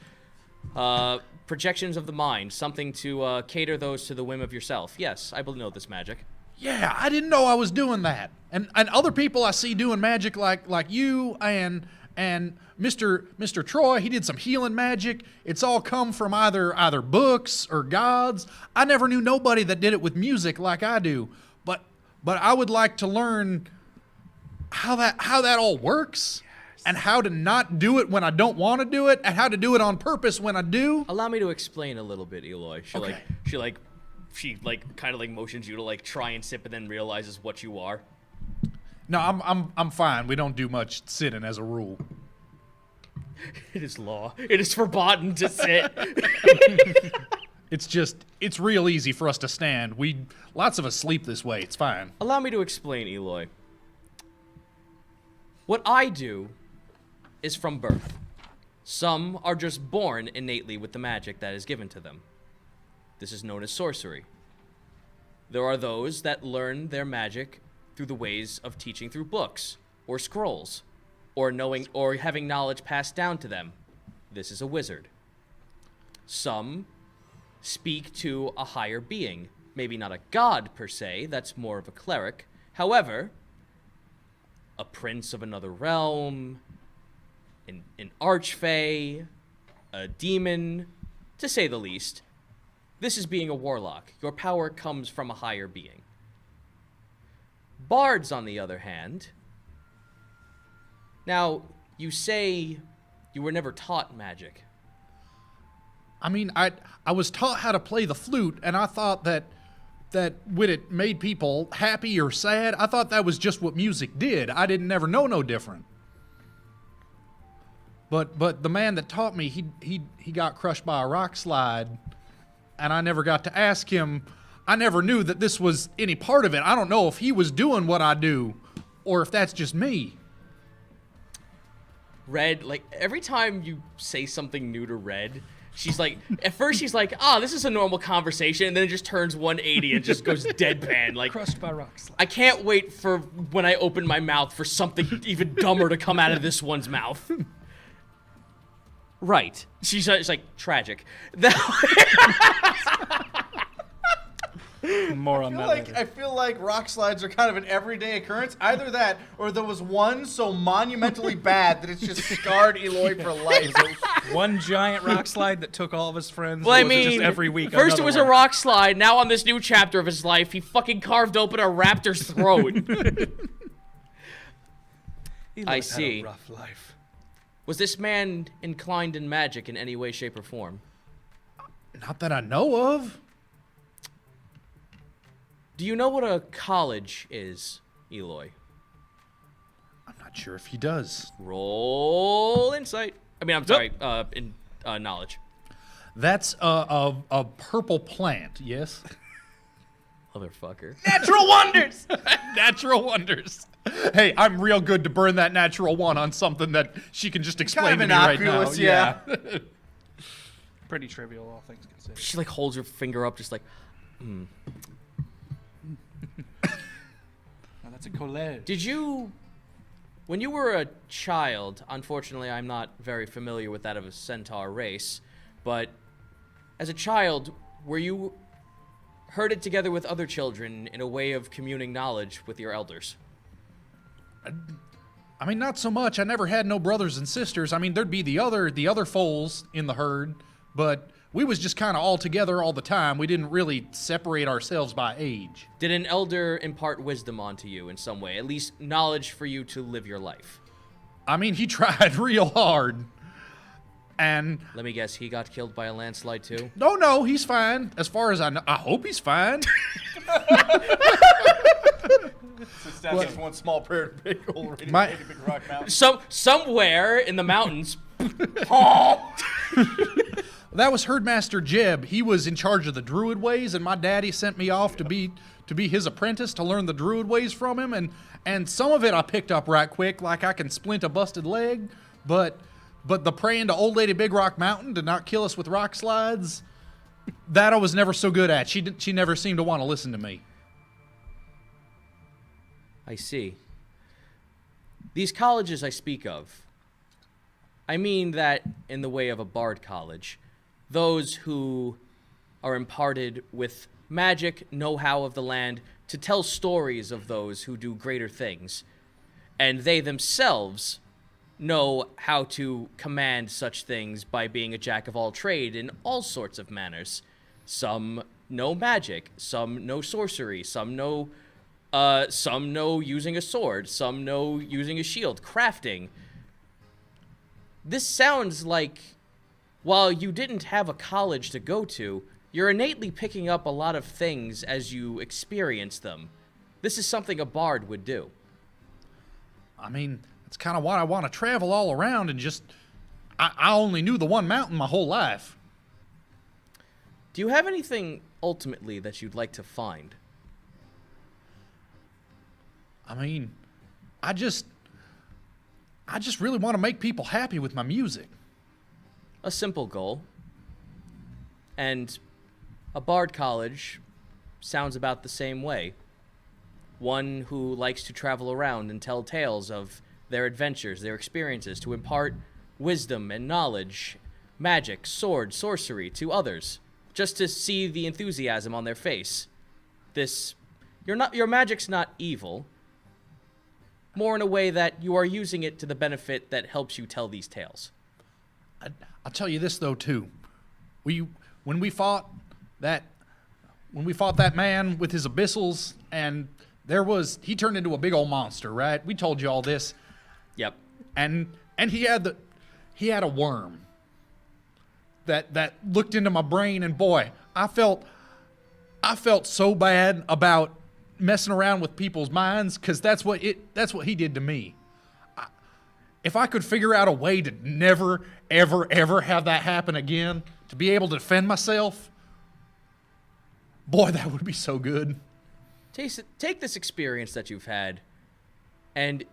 projections of the mind, something to cater those to the whim of yourself. Yes, I know this magic. Yeah, I didn't know I was doing that. And other people I see doing magic like you and Mr. Troy, he did some healing magic. It's all come from either books or gods. I never knew nobody that did it with music like I do. But I would like to learn how that all works. And how to not do it when I don't want to do it, and how to do it on purpose when I do. Allow me to explain a little bit, Eloy. Okay. She kind of motions you to try and sit, but then realizes what you are. No, I'm fine. We don't do much sitting as a rule. It is law. It is forbidden to sit. It's real easy for us to stand. Lots of us sleep this way. It's fine. Allow me to explain, Eloy. What I do is from birth. Some are just born innately with the magic that is given to them. This is known as sorcery. There are those that learn their magic through the ways of teaching through books or scrolls or knowing or having knowledge passed down to them. This is a wizard. Some speak to a higher being, maybe not a god per se, that's more of a cleric. However, a prince of another realm, an archfey, a demon, to say the least. This is being a warlock. Your power comes from a higher being. Bards, on the other hand. Now, you say you were never taught magic. I mean, I was taught how to play the flute, and I thought that when it made people happy or sad, I thought that was just what music did. I didn't never know no different. But the man that taught me, he got crushed by a rock slide, and I never got to ask him. I never knew that this was any part of it. I don't know if he was doing what I do, or if that's just me. Red, every time you say something new to Red, she's at first she's this is a normal conversation, and then it just turns 180 and just goes deadpan. Crushed by rock slide. I can't wait for when I open my mouth for something even dumber to come out of this one's mouth. Right. She's tragic. More on that later. I feel like rock slides are kind of an everyday occurrence. Either that, or there was one so monumentally bad that it's just scarred Eloy for life. One giant rock slide that took all of his friends. Well, I or was it mean, just every week first it another was one? a rock slide. Now on this new chapter of his life, he fucking carved open a raptor's throat. He I lived see. a rough life. Was this man inclined in magic in any way, shape, or form? Not that I know of. Do you know what a college is, Eloy? I'm not sure if he does. Roll insight. I'm sorry, in knowledge. That's a purple plant, yes? Motherfucker. Natural wonders! Natural wonders. Hey, I'm real good to burn that natural one on something that she can just explain Kind of to me right now. innocuous, yeah. Pretty trivial, all things considered. She holds her finger up, just Now that's a college. Did you, when you were a child, unfortunately I'm not very familiar with that of a centaur race, but as a child, were you herded together with other children in a way of communing knowledge with your elders? I mean, not so much. I never had no brothers and sisters. I mean, there'd be the other foals in the herd, but we was just kind of all together all the time. We didn't really separate ourselves by age. Did an elder impart wisdom onto you in some way, at least knowledge for you to live your life? I mean, he tried real hard. And Let me guess, he got killed by a landslide too? no, he's fine. As far as I know, I hope he's fine. That's just one small prayer to big old big rock mountain. Somewhere in the mountains. That was Herdmaster Jeb. He was in charge of the druid ways, and my daddy sent me off to to be his apprentice to learn the druid ways from him, and some of it I picked up right quick, like I can splint a busted leg, but the praying to Old Lady Big Rock Mountain to not kill us with rock slides, that I was never so good at. She never seemed to want to listen to me. I see. These colleges I speak of, I mean that in the way of a bard college, those who are imparted with magic, know-how of the land, to tell stories of those who do greater things, and they themselves know how to command such things by being a jack of all trade in all sorts of manners. Some know magic, some know sorcery, some know using a sword, some know using a shield, crafting. This sounds like, while you didn't have a college to go to, you're innately picking up a lot of things as you experience them. This is something a bard would do. I mean, that's kind of why I want to travel all around and just... I only knew the one mountain my whole life. Do you have anything, ultimately, that you'd like to find? I mean, I just really want to make people happy with my music. A simple goal. And a bard college sounds about the same way. One who likes to travel around and tell tales of their adventures, their experiences, to impart wisdom and knowledge, magic, sword, sorcery to others, just to see the enthusiasm on their face. Your magic's not evil, more in a way that you are using it to the benefit that helps you tell these tales. I'll tell you this though too. When we fought that man with his abyssals, and he turned into a big old monster, right? We told you all this. Yep. And he had a worm that looked into my brain, and boy, I felt so bad about messing around with people's minds, because that's what he did to me. If I could figure out a way to never, ever, ever have that happen again, to be able to defend myself, boy, that would be so good. Take this experience that you've had, and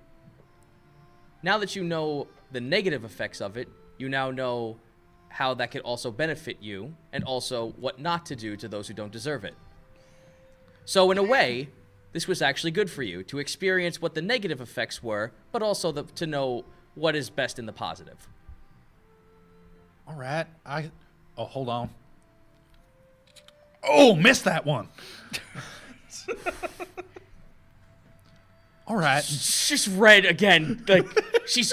now that you know the negative effects of it, you now know how that could also benefit you, and also what not to do to those who don't deserve it. So in a way, this was actually good for you, to experience what the negative effects were, but also to know what is best in the positive. All right. Oh, hold on. Oh, missed that one. All right. She's red again. Like she's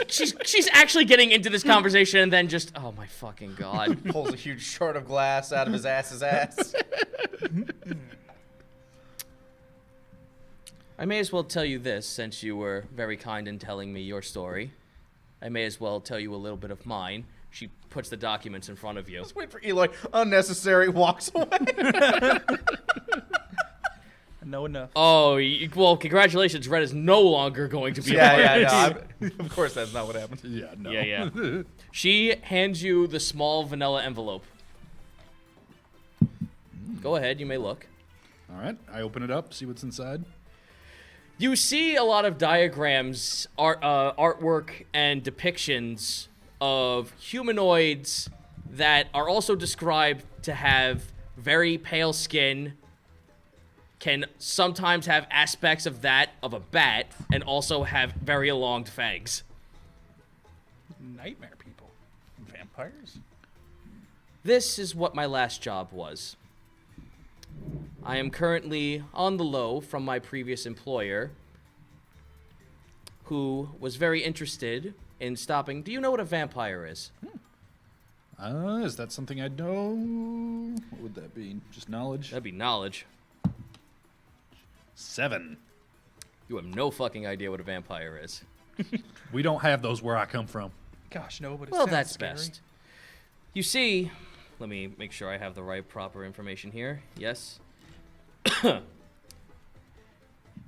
actually getting into this conversation, and then just, oh my fucking god. Pulls a huge shard of glass out of his ass. I may as well tell you this, since you were very kind in telling me your story. I may as well tell you a little bit of mine. She puts the documents in front of you. Just wait for Eloy. Unnecessary. Walks away. Know enough. Oh, well, congratulations. Red is no longer going to be Yeah. Of course, that's not what happened. Yeah, no. Yeah. She hands you the small vanilla envelope. Go ahead, you may look. All right. I open it up, see what's inside. You see a lot of diagrams, artwork, and depictions of humanoids that are also described to have very pale skin, can sometimes have aspects of that of a bat, and also have very elonged fangs. Nightmare people. Vampires? This is what my last job was. I am currently on the low from my previous employer, who was very interested in stopping. Do you know what a vampire is? Is that something I know? What would that be? Just knowledge? That'd be knowledge. 7. You have no fucking idea what a vampire is. We don't have those where I come from. Gosh, no, but it Well, sounds that's scary. best. You see, let me make sure I have the right proper information here. Yes.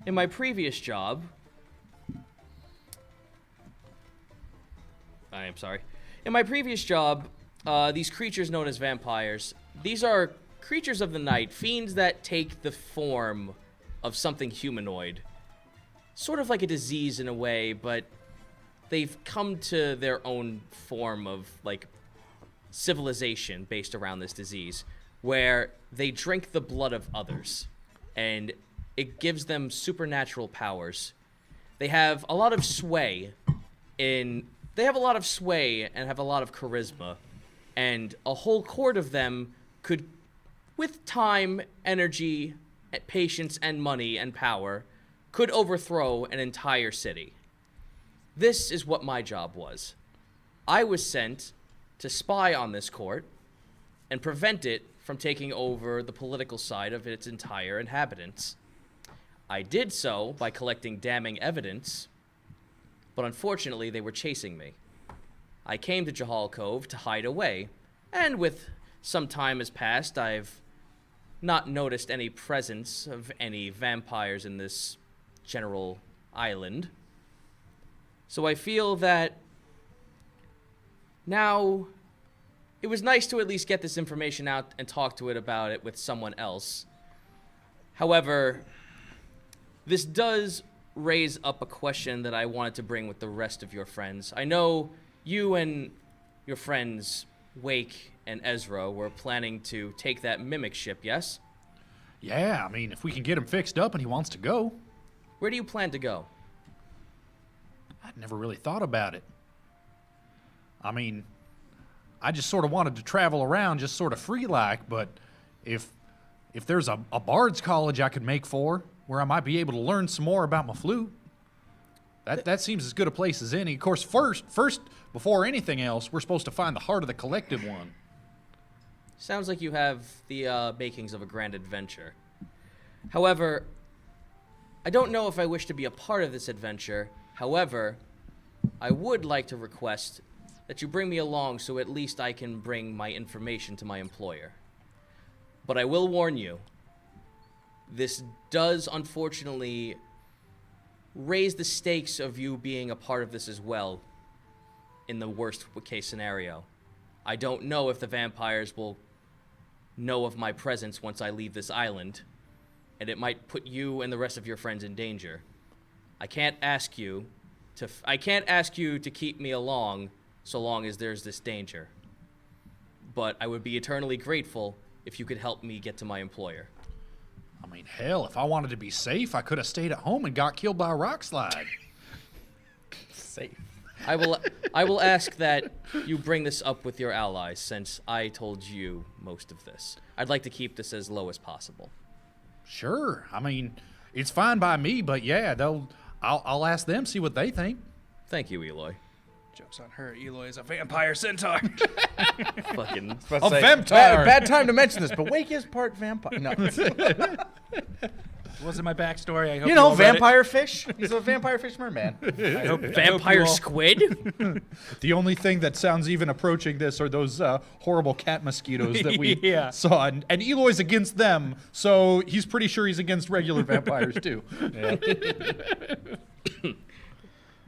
In my previous job, these creatures known as vampires, these are creatures of the night, fiends that take the form of something humanoid. Sort of like a disease in a way, but they've come to their own form of, like, civilization based around this disease, where they drink the blood of others, and it gives them supernatural powers. They have a lot of sway and have a lot of charisma, and a whole court of them could, with time, energy, patience, and money and power, could overthrow an entire city. This is what my job was. I was sent to spy on this court and prevent it from taking over the political side of its entire inhabitants. I did so by collecting damning evidence, but unfortunately they were chasing me. I came to Jahal Cove to hide away, and with some time has passed, I've not noticed any presence of any vampires in this general island. So I feel that now it was nice to at least get this information out and talk to it about it with someone else. However, this does raise up a question that I wanted to bring with the rest of your friends. I know you and your friends, Wake and Ezra, were planning to take that mimic ship, yes? Yeah, I mean, if we can get him fixed up and he wants to go. Where do you plan to go? I'd never really thought about it. I mean, I just sort of wanted to travel around just sort of free-like, but if there's a bard's college I could make for, where I might be able to learn some more about my flute, that seems as good a place as any. Of course, first, before anything else, we're supposed to find the heart of the collective one. Sounds like you have the makings of a grand adventure. However, I don't know if I wish to be a part of this adventure. However, I would like to request that you bring me along so at least I can bring my information to my employer. But I will warn you, this does unfortunately raise the stakes of you being a part of this as well in the worst case scenario. I don't know if the vampires will know of my presence once I leave this island, and it might put you and the rest of your friends in danger. I can't ask you to keep me along so long as there's this danger. But I would be eternally grateful if you could help me get to my employer. I mean, hell, if I wanted to be safe, I could have stayed at home and got killed by a rock slide. Safe. I will ask that you bring this up with your allies, since I told you most of this. I'd like to keep this as low as possible. Sure. I mean, it's fine by me, but yeah, I'll ask them, see what they think. Thank you, Eloy. Joke's on her. Eloy is a vampire centaur. Fucking A vampire. Bad time to mention this, but Wake is part vampire. No. Wasn't my backstory. I hope You know, all read it. vampire fish. He's a vampire fish merman. I hope vampire you all- squid? The only thing that sounds even approaching this are those horrible cat mosquitoes that we Yeah. saw. And Eloy's against them, so he's pretty sure he's against regular vampires, too.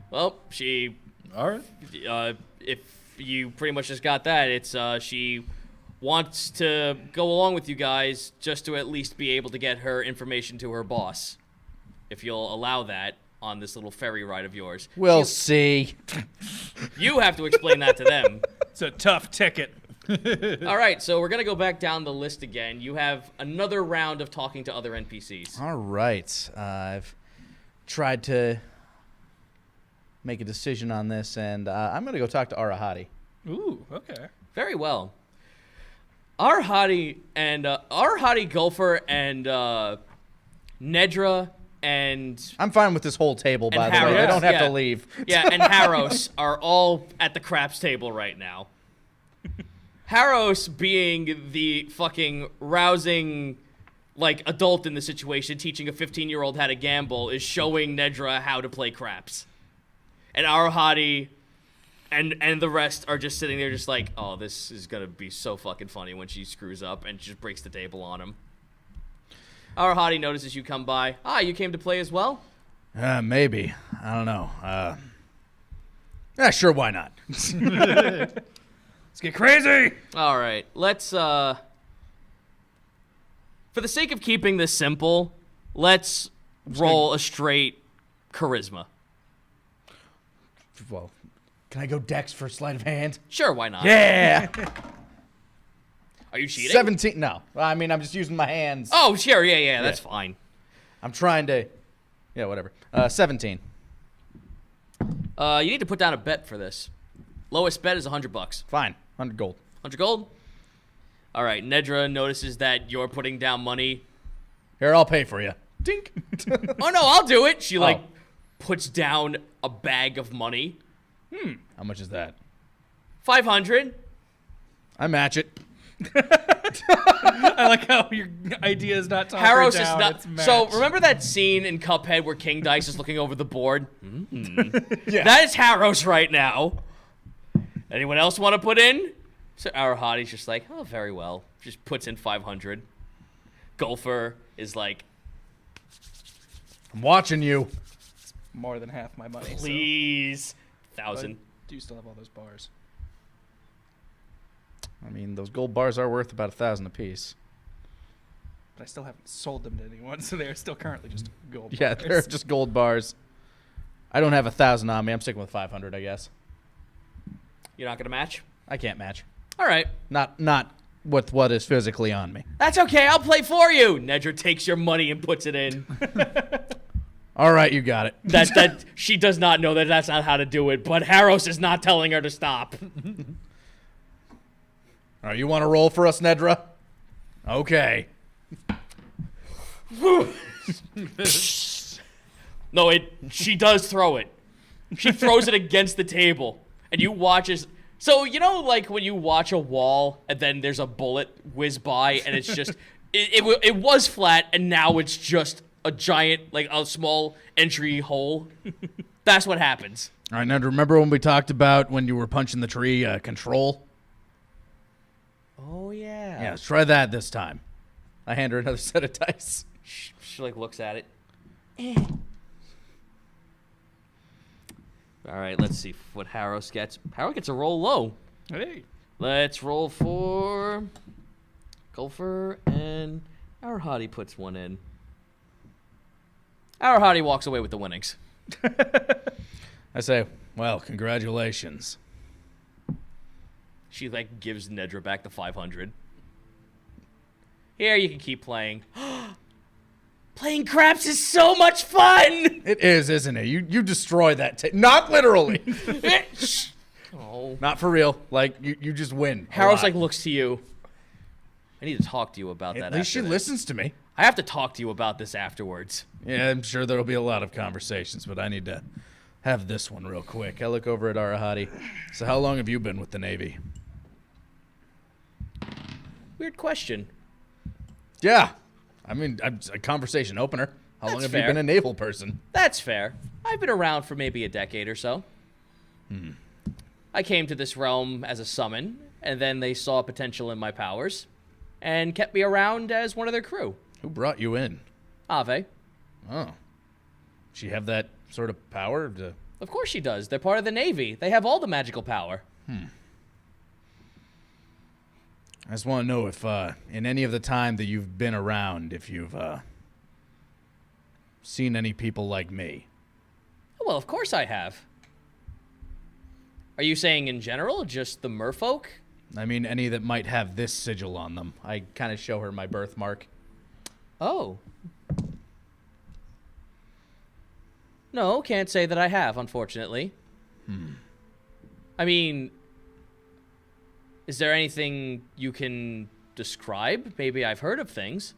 Well, she... All right. if you pretty much just got that, it's she wants to go along with you guys just to at least be able to get her information to her boss. If you'll allow that on this little ferry ride of yours. We'll see. You have to explain that to them. It's a tough ticket. All right, so we're going to go back down the list again. You have another round of talking to other NPCs. All right. I've tried to make a decision on this, and I'm going to go talk to Arahati. Ooh, okay. Very well. Arahati Gopher and Nedra and I'm fine with this whole table, by the way. Harrows, They don't have yeah. to leave. Yeah, and Harrows are all at the craps table right now. Harrows, being the fucking rousing, like, adult in the situation, teaching a 15-year-old how to gamble, is showing Nedra how to play craps. And Arahati and the rest are just sitting there just like, oh, this is going to be so fucking funny when she screws up and just breaks the table on him. Arahati notices you come by. Ah, you came to play as well? Maybe. I don't know. Yeah, sure, why not? Let's get crazy. All right, let's, for the sake of keeping this simple, Let's roll a straight charisma. Well, can I go Dex for sleight of hand? Sure, why not? Yeah. Are you cheating? 17. No, I mean I'm just using my hands. Oh, sure. Yeah. That's fine. I'm trying to. Yeah, whatever. 17. You need to put down a bet for this. Lowest bet is $100. Fine. 100 gold. 100 gold. All right. Nedra notices that you're putting down money. Here, I'll pay for you. Dink. Oh no, I'll do it. She puts down a bag of money. How much is that? 500. I match it. I like how your idea is not top or Harros is down, not. it's matched. So remember that scene in Cuphead where King Dice is looking over the board? Yeah. That is Harros right now. Anyone else want to put in? So Arahati's just like, oh, very well. Just puts in 500. Golfer is like, I'm watching you. more than half my money. please, So 1,000. I do still have all those bars. I mean, those gold bars are worth about 1,000 apiece. But I still haven't sold them to anyone, so they are still currently just gold Yeah, bars. they're just gold bars. I don't have 1,000 on me. I'm sticking with 500, I guess. You're not gonna match? I can't match. All right. Not with what is physically on me. That's okay. I'll play for you. Nedra takes your money and puts it in. All right, you got it. That she does not know that that's not how to do it, but Harros is not telling her to stop. All right, you want to roll for us, Nedra? Okay. No, she does throw it. She throws it against the table, and you watch as. So you know, like when you watch a wall, and then there's a bullet whiz by, and it's just it was flat, and now it's just a giant, like a small entry hole. That's what happens. All right, Nedra, remember when we talked about when you were punching the tree, control? Oh yeah. Yeah, let's try that this time. I hand her another set of dice. She like looks at it. All right, let's see what Harros gets. Harros gets a roll low. Hey. Let's roll for Golfer, and Arahati puts one in. Arahati walks away with the winnings. I say, well, congratulations. She like gives Nedra back the 500. Here, you can keep playing. Playing craps is so much fun! It is, isn't it? You destroy that not literally. Oh. Not for real. Like, you just win. a Harros lot. like looks to you. I need to talk to you about that At least she after this. listens to me. I have to talk to you about this afterwards. Yeah, I'm sure there'll be a lot of conversations, but I need to have this one real quick. I look over at Arahati. So how long have you been with the Navy? Weird question. Yeah. I mean, a conversation opener. How long That's have fair. you been a naval person? That's fair. I've been around for maybe a decade or so. I came to this realm as a summon, and then they saw potential in my powers, and kept me around as one of their crew. Who brought you in? Ave. Oh. She have that sort of power? Of course she does. They're part of the Navy. They have all the magical power. I just want to know if, in any of the time that you've been around, if you've, seen any people like me. Well, of course I have. Are you saying in general, just the merfolk? I mean, any that might have this sigil on them. I kind of show her my birthmark. Oh. No, can't say that I have, unfortunately. I mean, is there anything you can describe? Maybe I've heard of things.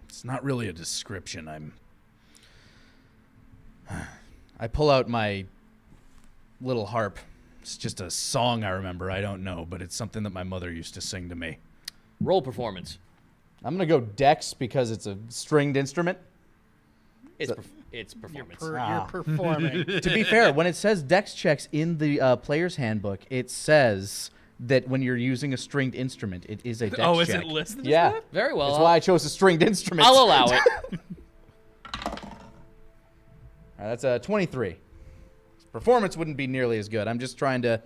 It's not really a description. I pull out my little harp. It's just a song I remember. I don't know, but it's something that my mother used to sing to me. Roll performance. I'm going to go Dex because it's a stringed instrument. It's performance. You're performing. To be fair, when it says Dex checks in the player's handbook, it says that when you're using a stringed instrument, it is a Dex check. Oh, is it listed as Yeah. that? Very well. That's why I chose a stringed instrument. I'll allow it. All right, that's a 23. Performance wouldn't be nearly as good. I'm just trying to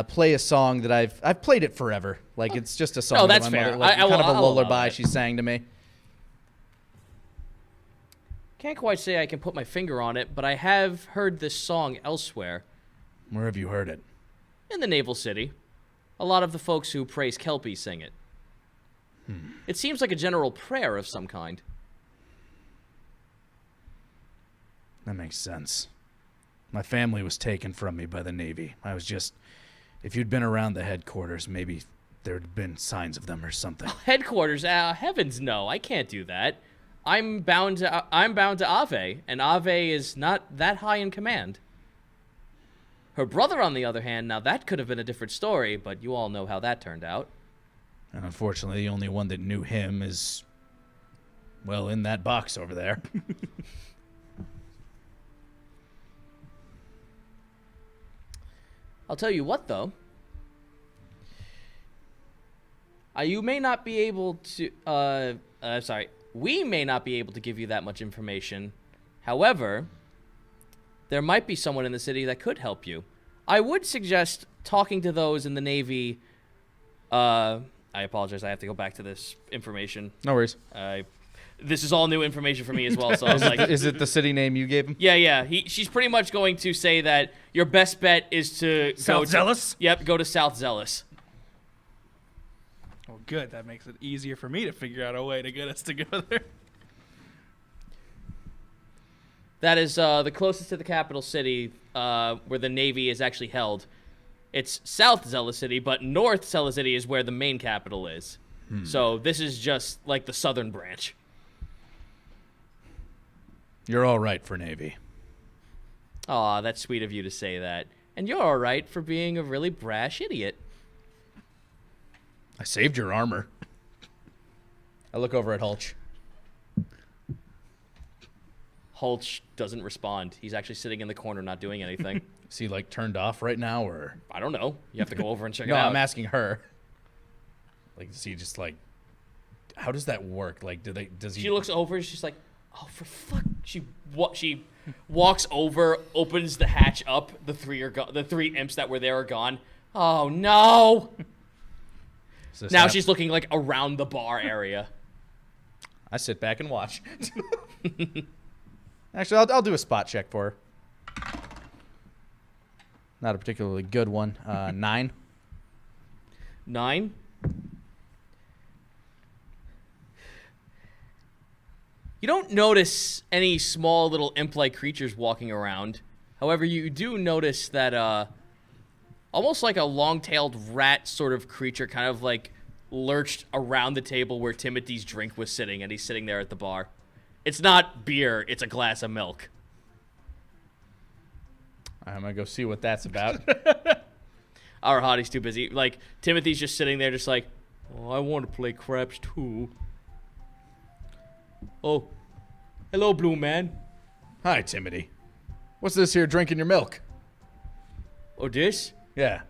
play a song that I've played it forever. Like, it's just a song No, that's that my fair. mother, like, I will- kind of a I'll allow lullaby that. she sang to me. Can't quite say I can put my finger on it, but I have heard this song elsewhere. Where have you heard it? In the Naval City. A lot of the folks who praise Kelpie sing it. It seems like a general prayer of some kind. That makes sense. My family was taken from me by the Navy. I was just... If you'd been around the headquarters, maybe there'd been signs of them or something. Headquarters? Heavens no, I can't do that. I'm bound to Ave, and Ave is not that high in command. Her brother, on the other hand, now that could have been a different story, but you all know how that turned out. And unfortunately, the only one that knew him is... Well, in that box over there. I'll tell you what, though. You may not be able to... sorry. We may not be able to give you that much information. However, there might be someone in the city that could help you. I would suggest talking to those in the Navy. I apologize. I have to go back to this information. No worries. This is all new information for me as well. So I was like, Is it the city name you gave him? yeah. She's pretty much going to say that your best bet is to South Zealous? Yep, go to South Zealous. Well, good. That makes it easier for me to figure out a way to get us to go there. That is the closest to the capital city where the Navy is actually held. It's South Zealous City, but North Zealous City is where the main capital is. So this is just like the southern branch. You're all right for Navy. Aw, that's sweet of you to say that. And you're all right for being a really brash idiot. I saved your armor. I look over at Hulch. Hulch doesn't respond. He's actually sitting in the corner not doing anything. Is he, like, turned off right now, or... I don't know. You have to go over and check No, it out. I'm asking her. Like, is he just, like... How does that work? Like, does he... She looks over, she's like, oh, for fuck. She walks over, opens the hatch up. The three imps that were there are gone. Oh, no. Now she's looking, like, around the bar area. I sit back and watch. Actually, I'll do a spot check for her. Not a particularly good one. 9. 9. You don't notice any small little imp-like creatures walking around. However, you do notice that almost like a long-tailed rat sort of creature kind of like lurched around the table where Timothy's drink was sitting, and he's sitting there at the bar. It's not beer, it's a glass of milk. I'm going to go see what that's about. Our hottie's too busy. Like, Timothy's just sitting there just like, oh, I want to play craps too. Oh, hello, Blue Man. Hi, Timothy. What's this here drinking your milk? Oh, this? Yeah.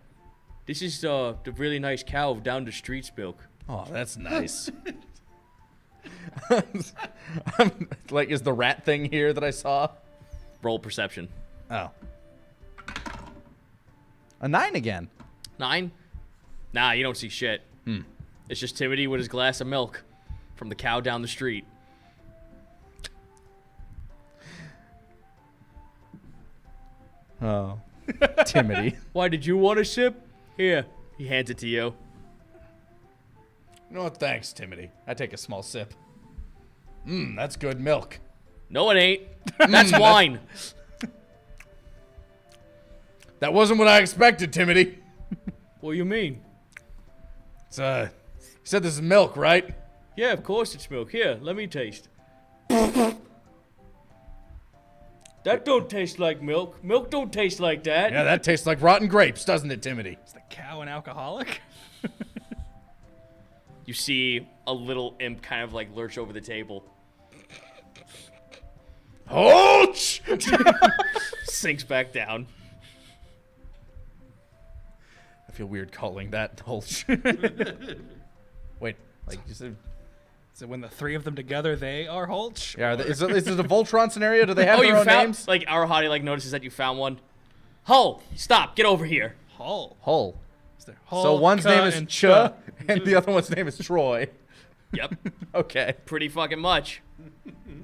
This is the really nice cow down the street's milk. Oh, that's nice. Like, is the rat thing here that I saw? Roll perception. Oh. A 9 again. 9? Nah, you don't see shit. It's just Timothy with his glass of milk from the cow down the street. Oh. Timothy. Why, did you want a sip? Here. He hands it to you. No, thanks, Timothy. I take a small sip. That's good milk. No, it ain't. That's wine. That wasn't what I expected, Timothy. What do you mean? It's, you said this is milk, right? Yeah, of course it's milk. Here, let me taste. That don't taste like milk. Milk don't taste like that. Yeah, that tastes like rotten grapes, doesn't it, Timothy? Is the cow an alcoholic? You see a little imp kind of like lurch over the table. Ouch! Sinks back down. I feel weird calling that Hulch. Wait, like you said. So when the three of them together, they are Hulch? Yeah, is it a Voltron scenario? Do they have Oh, their you own found names? like our hottie like notices that you found one. Hull, stop! Get over here. Hull. Hull. Is there So Hull, one's Ka, name is and Cha, and the other one's name is Troy. Yep. Okay. Pretty fucking much.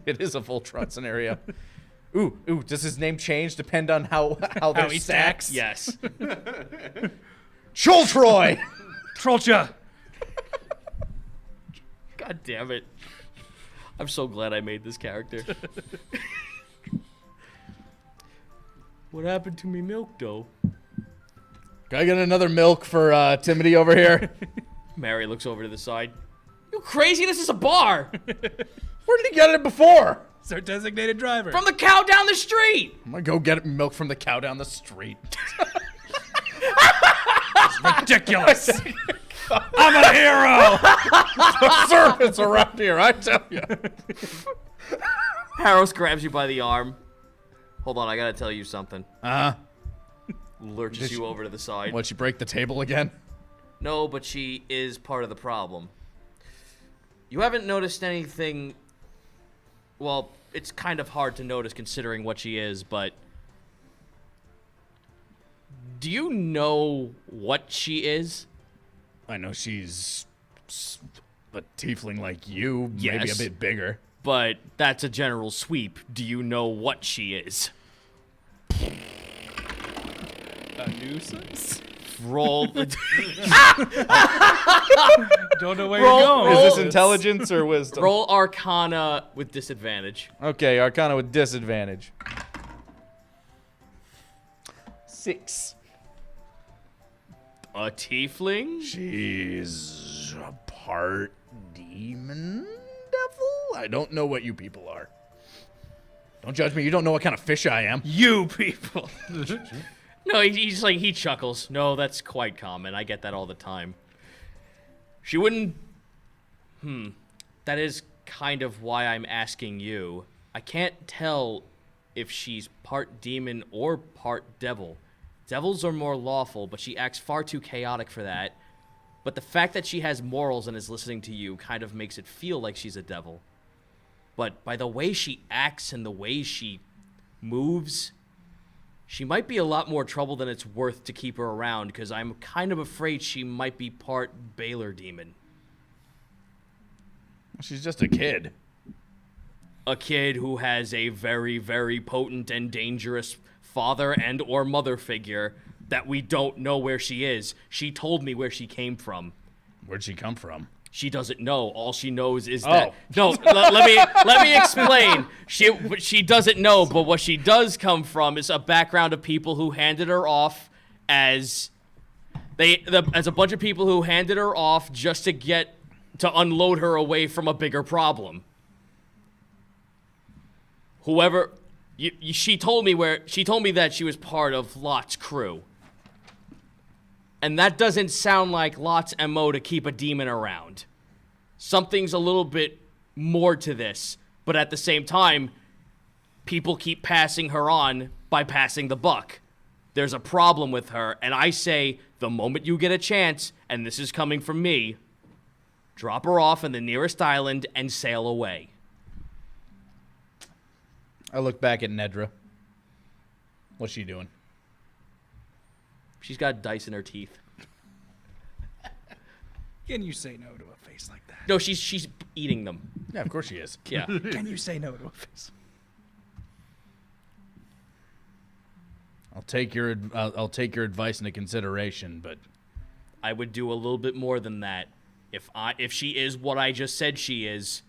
It is a Voltron scenario. Ooh, does his name change depend on how their he stacks? stacks? Yes. Trolltroy! Trollcha! God damn it. I'm so glad I made this character. What happened to me milk dough? Can I get another milk for Timothy over here? Mary looks over to the side. You crazy? This is a bar! Where did he get it before? It's our designated driver. From the cow down the street! I'm gonna go get milk from the cow down the street. Ridiculous. I'm a hero. Servants around here, I tell you. Harris grabs you by the arm. Hold on, I gotta tell you something. Lurches you over to the side. What, she break the table again? No, but she is part of the problem. You haven't noticed anything... Well, it's kind of hard to notice considering what she is, but... Do you know what she is? I know she's a tiefling like you, maybe a Yes. bit bigger. But that's a general sweep. Do you know what she is? A nuisance? Roll... Don't know where Roll- you're going. roll- Is this intelligence or wisdom? Roll Arcana with disadvantage. Okay, Arcana with disadvantage. 6. A tiefling? She's a part demon devil? I don't know what you people are. Don't judge me. You don't know what kind of fish I am. You people. No, he's like, he chuckles. No, that's quite common. I get that all the time. She wouldn't... That is kind of why I'm asking you. I can't tell if she's part demon or part devil. Devils are more lawful, but she acts far too chaotic for that. But the fact that she has morals and is listening to you kind of makes it feel like she's a devil. But by the way she acts and the way she moves, she might be a lot more trouble than it's worth to keep her around, because I'm kind of afraid she might be part Baylor demon. She's just a kid. A kid who has a very, very potent and dangerous father and or mother figure that we don't know where she is. She told me where she came from. Where'd she come from? She doesn't know. All she knows is that... No, let me explain. She doesn't know, but what she does come from is a background of people who handed her off as a bunch of people who handed her off just to unload her away from a bigger problem. Whoever... She told me that she was part of Lot's crew. And that doesn't sound like Lot's MO to keep a demon around. Something's a little bit more to this, but at the same time, people keep passing her on by passing the buck. There's a problem with her, and I say, the moment you get a chance, and this is coming from me, drop her off in the nearest island and sail away. I look back at Nedra. What's she doing? She's got dice in her teeth. Can you say no to a face like that? No, she's eating them. Yeah, of course she is. Yeah. Can you say no to a face? I'll take your advice into consideration, but I would do a little bit more than that. If she is what I just said she is,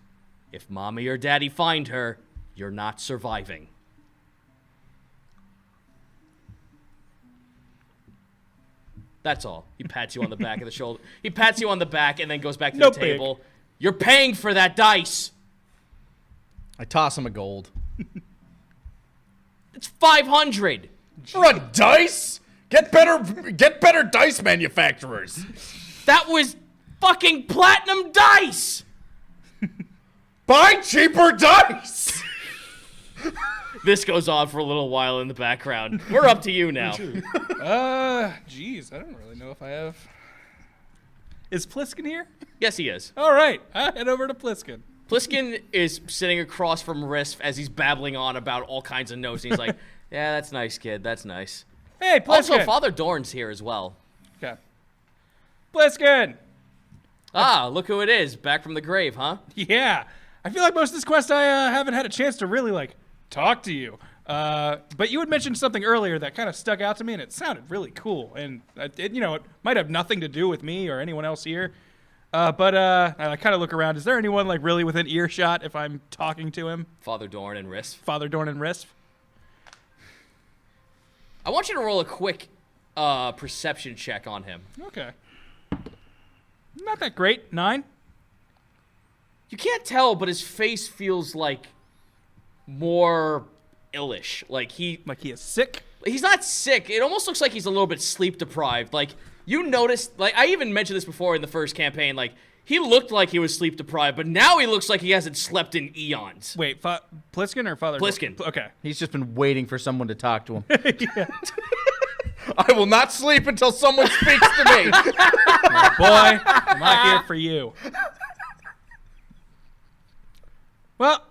if mommy or daddy find her, you're not surviving. That's all. He pats you on the back of the shoulder. He pats you on the back and then goes back to the table. You're paying for that dice. I toss him a gold. It's 500. for a dice? Get better dice manufacturers. That was fucking platinum dice. Buy cheaper dice. This goes on for a little while in the background. We're up to you now. Geez, I don't really know if I have. Is Pliskin here? Yes, he is. All right, I head over to Pliskin. Pliskin is sitting across from Riff as he's babbling on about all kinds of notes. And he's like, yeah, that's nice, kid. That's nice. Hey, Pliskin. Also, Father Dorn's here as well. Okay. Pliskin. Ah, look who it is, back from the grave, huh? Yeah. I feel like most of this quest I haven't had a chance to really, like, talk to you. But you had mentioned something earlier that kind of stuck out to me, and it sounded really cool. And, it might have nothing to do with me or anyone else here. But I kind of look around. Is there anyone, like, really within earshot if I'm talking to him? Father Dorn and Risp. Father Dorn and Risp? I want you to roll a quick perception check on him. Okay. Not that great. 9? You can't tell, but his face feels like more illish. Like he is sick? He's not sick. It almost looks like he's a little bit sleep deprived. Like you noticed, like I even mentioned this before in the first campaign, like he looked like he was sleep deprived, but now he looks like he hasn't slept in eons. Wait, Pliskin or Father? Pliskin. Okay. He's just been waiting for someone to talk to him. Yeah. I will not sleep until someone speaks to me. Boy, I'm not here for you. Well,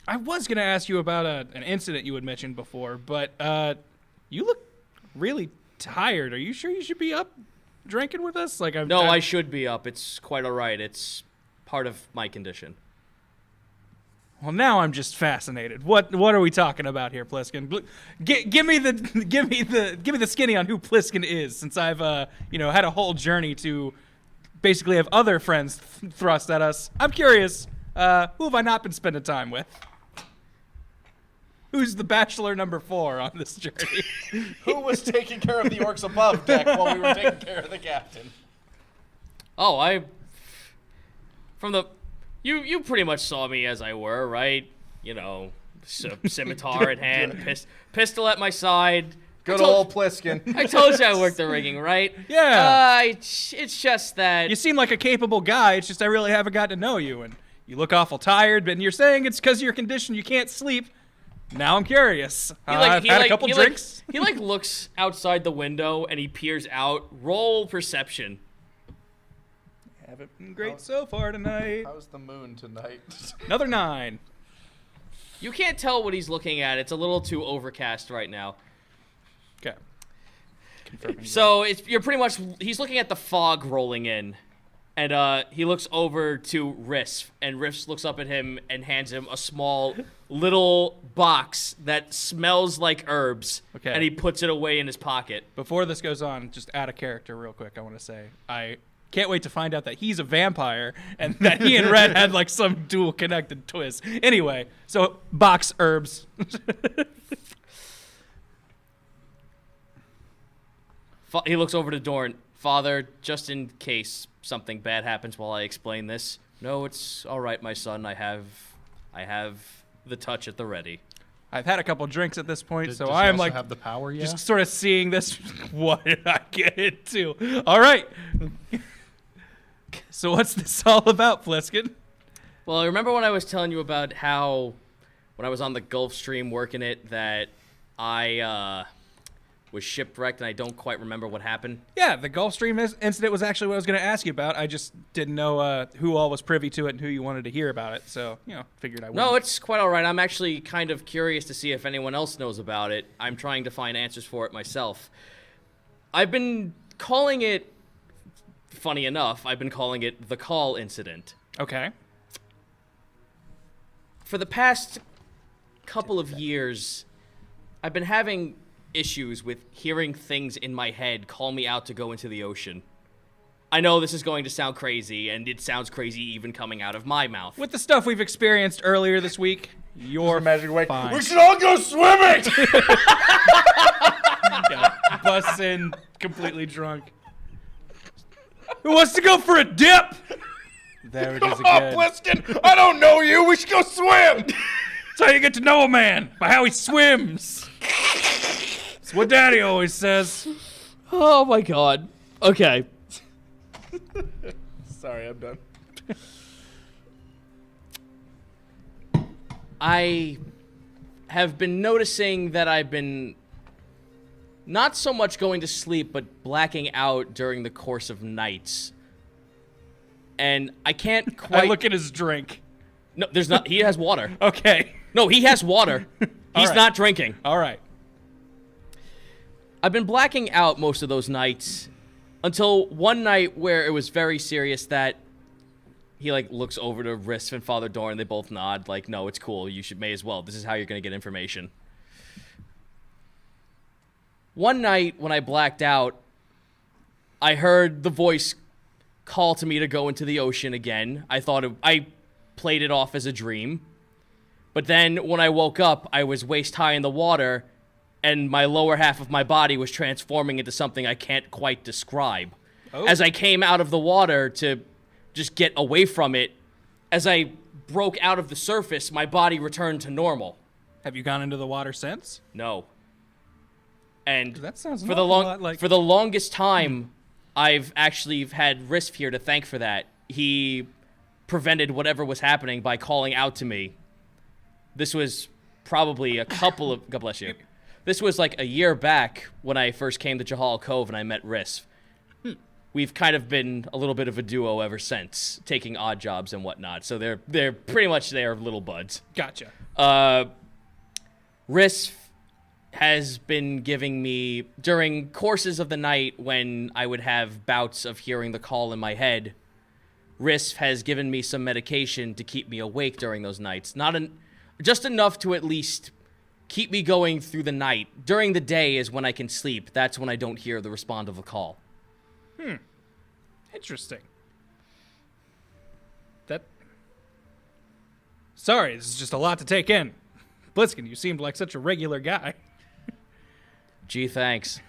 I was going to ask you about an incident you had mentioned before, but you look really tired. Are you sure you should be up drinking with us? No, I should be up. It's quite all right. It's part of my condition. Well, now I'm just fascinated. What are we talking about here, Pliskin? Give me the skinny on who Pliskin is, since I've had a whole journey to basically have other friends thrust at us. I'm curious. Who have I not been spending time with? Who's the bachelor number 4 on this journey? Who was taking care of the orcs above deck while we were taking care of the captain? Oh, You pretty much saw me as I were, right? You know, scimitar at hand, pistol at my side. Good old Pliskin. I told you I worked the rigging, right? Yeah. It's just that... You seem like a capable guy. It's just I really haven't gotten to know you, and you look awful tired, but you're saying it's because of your condition you can't sleep. Now I'm curious. I've had a couple drinks. He looks outside the window, and he peers out. Roll perception. Haven't been great so far tonight. How's the moon tonight? Another 9. You can't tell what he's looking at. It's a little too overcast right now. Okay. Confirming. So he's looking at the fog rolling in, and he looks over to Riff, and Riff looks up at him and hands him a small little box that smells like herbs. Okay. And he puts it away in his pocket. Before this goes on, just add a character real quick. I want to say I can't wait to find out that he's a vampire and that he and Red had like some dual connected twist. Anyway, so box herbs. He looks over to Dorn. Father, just in case something bad happens while I explain this. No, it's all right, my son. I have the touch at the ready. I've had a couple drinks at this point, so does I he am also like have the power yet? just sort of seeing this. What did I get into? All right. So what's this all about, Pliskin? Well, remember when I was telling you about how when I was on the Gulf Stream working it that I was shipwrecked and I don't quite remember what happened? Yeah, the Gulfstream incident was actually what I was going to ask you about. I just didn't know who all was privy to it and who you wanted to hear about it, so, figured I would. No, it's quite all right. I'm actually kind of curious to see if anyone else knows about it. I'm trying to find answers for it myself. I've been calling it, funny enough, I've been calling it the Call Incident. Okay. For the past couple of years, I've been having issues with hearing things in my head call me out to go into the ocean. I know this is going to sound crazy, and it sounds crazy even coming out of my mouth. With the stuff we've experienced earlier this week, you're Magic Wake. fine. We should all go swimming! Busts in, completely drunk. Who wants to go for a dip? There it is again. Pliskin, I don't know you. We should go swim. That's how you get to know a man, by how he swims. That's what Daddy always says. Oh my god. Okay. Sorry, I'm done. I have been noticing that I've been not so much going to sleep, but blacking out during the course of nights. And I can't quite... I look at his drink. No, there's not... He has water. Okay. No, he has water. He's right. not drinking. All right. I've been blacking out most of those nights, Until one night where it was very serious that he, like, looks over to Risk and Father Dorn, they both nod, like, no, it's cool, may as well. This is how you're going to get information. One night when I blacked out, I heard the voice call to me to go into the ocean again. I played it off as a dream. But then when I woke up, I was waist high in the water, and my lower half of my body was transforming into something I can't quite describe. Oh. As I came out of the water to just get away from it, as I broke out of the surface, my body returned to normal. Have you gone into the water since? No. And that sounds for the longest time, I've actually had Risk here to thank for that. He prevented whatever was happening by calling out to me. This was probably God bless you. This was like a year back when I first came to Jahal Cove and I met Risk. We've kind of been a little bit of a duo ever since, taking odd jobs and whatnot. So they're pretty much their little buds. Gotcha. Risk has been giving me, during courses of the night when I would have bouts of hearing the call in my head, Risk has given me some medication to keep me awake during those nights. Just enough to at least keep me going through the night. During the day is when I can sleep. That's when I don't hear the respond of a call. Interesting. Sorry, this is just a lot to take in. Bliskin, you seemed like such a regular guy. Gee, thanks.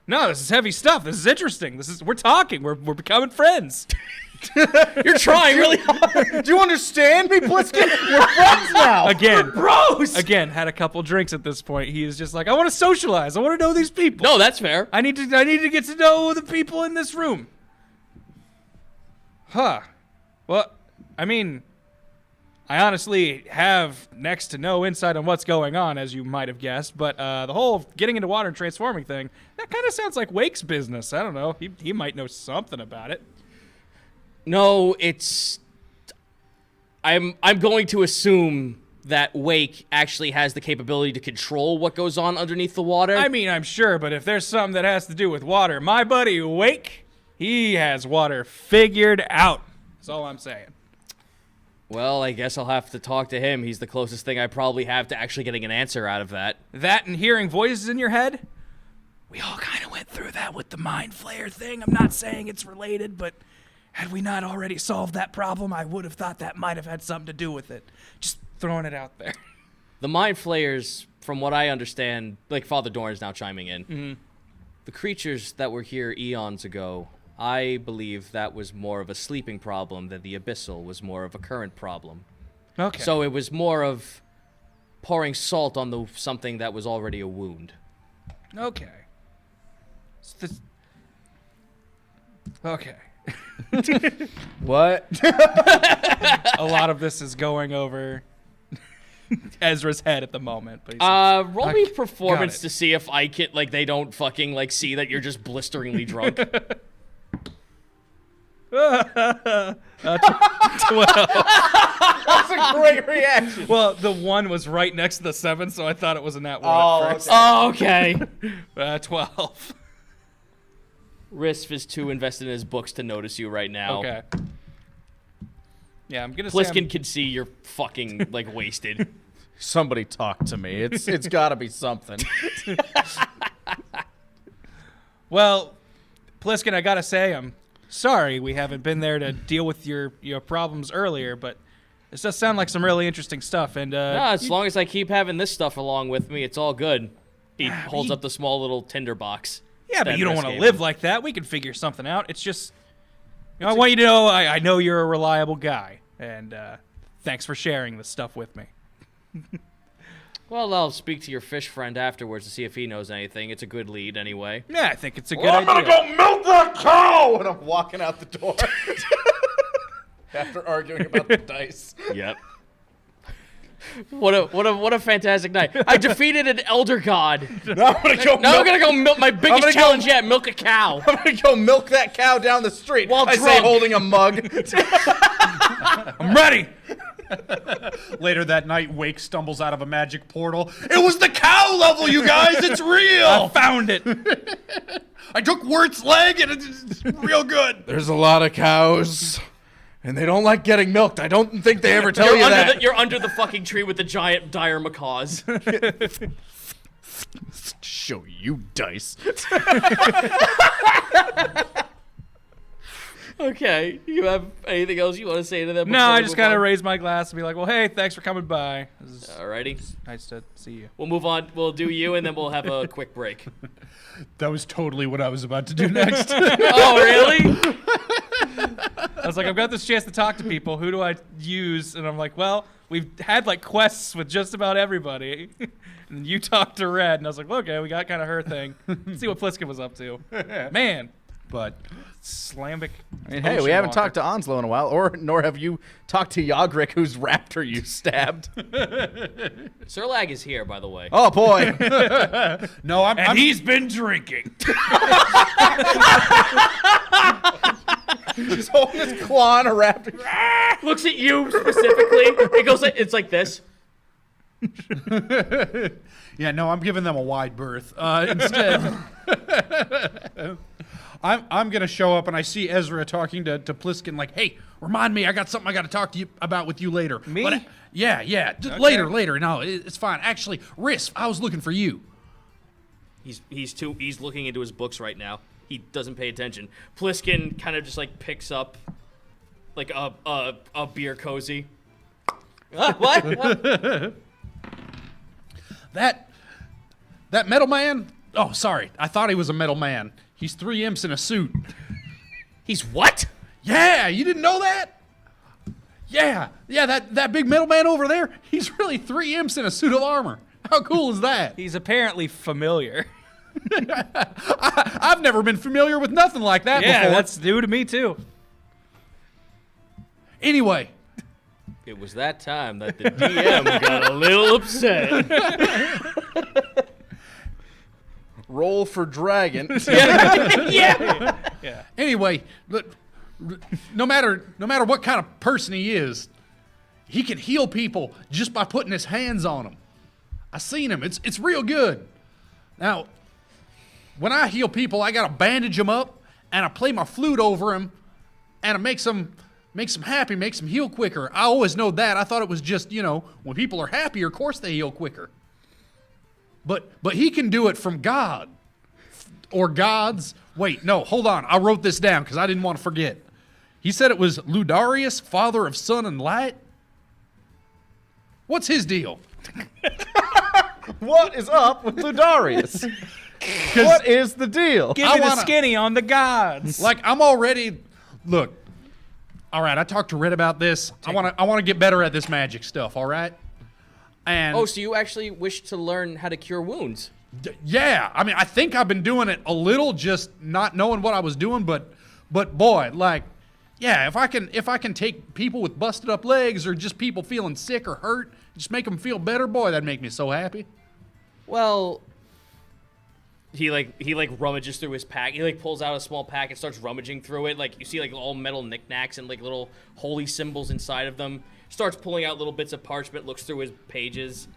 No, this is heavy stuff. This is interesting. We're talking. We're becoming friends. You're trying really hard. Do you understand me, Bliskin? We're friends now. Again, Bros! Again, had a couple drinks at this point. He is just like, I want to socialize. I want to know these people. No, that's fair. I need to get to know the people in this room. Huh. Well, I mean, I honestly have next to no insight on what's going on, as you might have guessed, but the whole getting into water and transforming thing, that kind of sounds like Wake's business. I don't know. He might know something about it. No, I'm going to assume that Wake actually has the capability to control what goes on underneath the water. I mean, I'm sure, but if there's something that has to do with water, my buddy Wake, he has water figured out. That's all I'm saying. Well, I guess I'll have to talk to him. He's the closest thing I probably have to actually getting an answer out of that. That and hearing voices in your head? We all kind of went through that with the Mind Flayer thing. I'm not saying it's related, but had we not already solved that problem, I would have thought that might have had something to do with it. Just throwing it out there. The Mind Flayers, from what I understand, like Father Dorn is now chiming in, the creatures that were here eons ago, I believe that was more of a sleeping problem than the Abyssal was more of a current problem. Okay. So it was more of pouring salt on something that was already a wound. Okay. Okay. What? A lot of this is going over Ezra's head at the moment. But roll me performance to see if I can, like, they don't fucking, like, see that you're just blisteringly drunk. 12. That's a great reaction. Well, the 1 was right next to the 7, so I thought it was a nat 1 at first. Oh, okay. 12. Risk is too invested in his books to notice you right now. Okay. Yeah, I'm gonna Bliskin can see you're fucking, like, wasted. Somebody talk to me. It's got to be something. Well, Pliskin, I gotta say, I'm sorry we haven't been there to deal with your problems earlier, but this does sound like some really interesting stuff. And as long as I keep having this stuff along with me, it's all good. He holds up the small little tinder box. Yeah, but you don't want to live like that. We can figure something out. It's just, I want you to know I know you're a reliable guy, and thanks for sharing this stuff with me. Well, I'll speak to your fish friend afterwards to see if he knows anything. It's a good lead anyway. Yeah, I think it's a good idea. I'm gonna go milk that cow! And I'm walking out the door. After arguing about the dice. Yep. What a fantastic night. I defeated an elder god. Now I'm gonna go milk my biggest challenge yet, milk a cow. I'm gonna go milk that cow down the street. While I drunk. say holding a mug. I'm ready. Later that night, Wake stumbles out of a magic portal. It was the cow level, you guys! It's real! I found it. I took Wirt's leg and it's real good. There's a lot of cows, and they don't like getting milked. I don't think they ever tell you that. You're under the fucking tree with the giant dire macaws. Show you dice. Okay, you have anything else you want to say to them? No, I just kind of raise my glass and be like, well, hey, thanks for coming by. Alrighty. Nice to see you. We'll move on. We'll do you, and then we'll have a quick break. That was totally what I was about to do next. Oh, really? I was like, I've got this chance to talk to people. Who do I use? And I'm like, well, we've had like quests with just about everybody. And you talked to Red, and I was like, well, okay, we got kind of her thing. Let's see what Pliskin was up to. Man. But Slambic. I mean, hey, we haven't talked to Onslow in a while, nor have you talked to Yogric, whose raptor you stabbed. Sirlag is here, by the way. Oh boy! no, I'm He's been drinking. He's holding his claw on a raptor. Looks at you specifically. It goes like it's like this. Yeah, no, I'm giving them a wide berth. Instead, I'm gonna show up and I see Ezra talking to Pliskin like, "Hey, remind me, I got something I got to talk to you about with you later." Me? But, yeah. Okay. Later. No, it's fine. Actually, Riff, I was looking for you. He's looking into his books right now. He doesn't pay attention. Pliskin kind of just like picks up like a beer cozy. What? That metal man. Oh, sorry. I thought he was a metal man. He's 3 imps in a suit. He's what? Yeah, you didn't know that? Yeah, that big metal man over there, he's really 3 imps in a suit of armor. How cool is that? He's apparently familiar. I've never been familiar with nothing like that Yeah, before. that's new to me too. Anyway, It was that time that the DM got a little upset. Roll for dragon. Yeah. anyway, no matter what kind of person he is, he can heal people just by putting his hands on them. I seen him. It's real good. Now, when I heal people, I gotta bandage them up, and I play my flute over them, and it makes them happy, makes them heal quicker. I always know that. I thought it was just, when people are happier, of course they heal quicker. But he can do it from God. Or gods. Wait, no, hold on. I wrote this down because I didn't want to forget. He said it was Ludarius, father of sun and light. What's his deal? What is up with Ludarius? What is the deal? Give me the skinny on the gods. Like, I'm already... Look. All right, I talked to Red about this. I want to get better at this magic stuff, all right? And Oh, so you actually wish to learn how to cure wounds? yeah, I mean, I think I've been doing it a little, just not knowing what I was doing, but boy, like, yeah, if I can take people with busted up legs or just people feeling sick or hurt, just make them feel better, boy, that'd make me so happy. Well, he rummages through his pack. He pulls out a small pack and starts rummaging through it. Like you see all metal knickknacks and little holy symbols inside of them. Starts pulling out little bits of parchment, looks through his pages.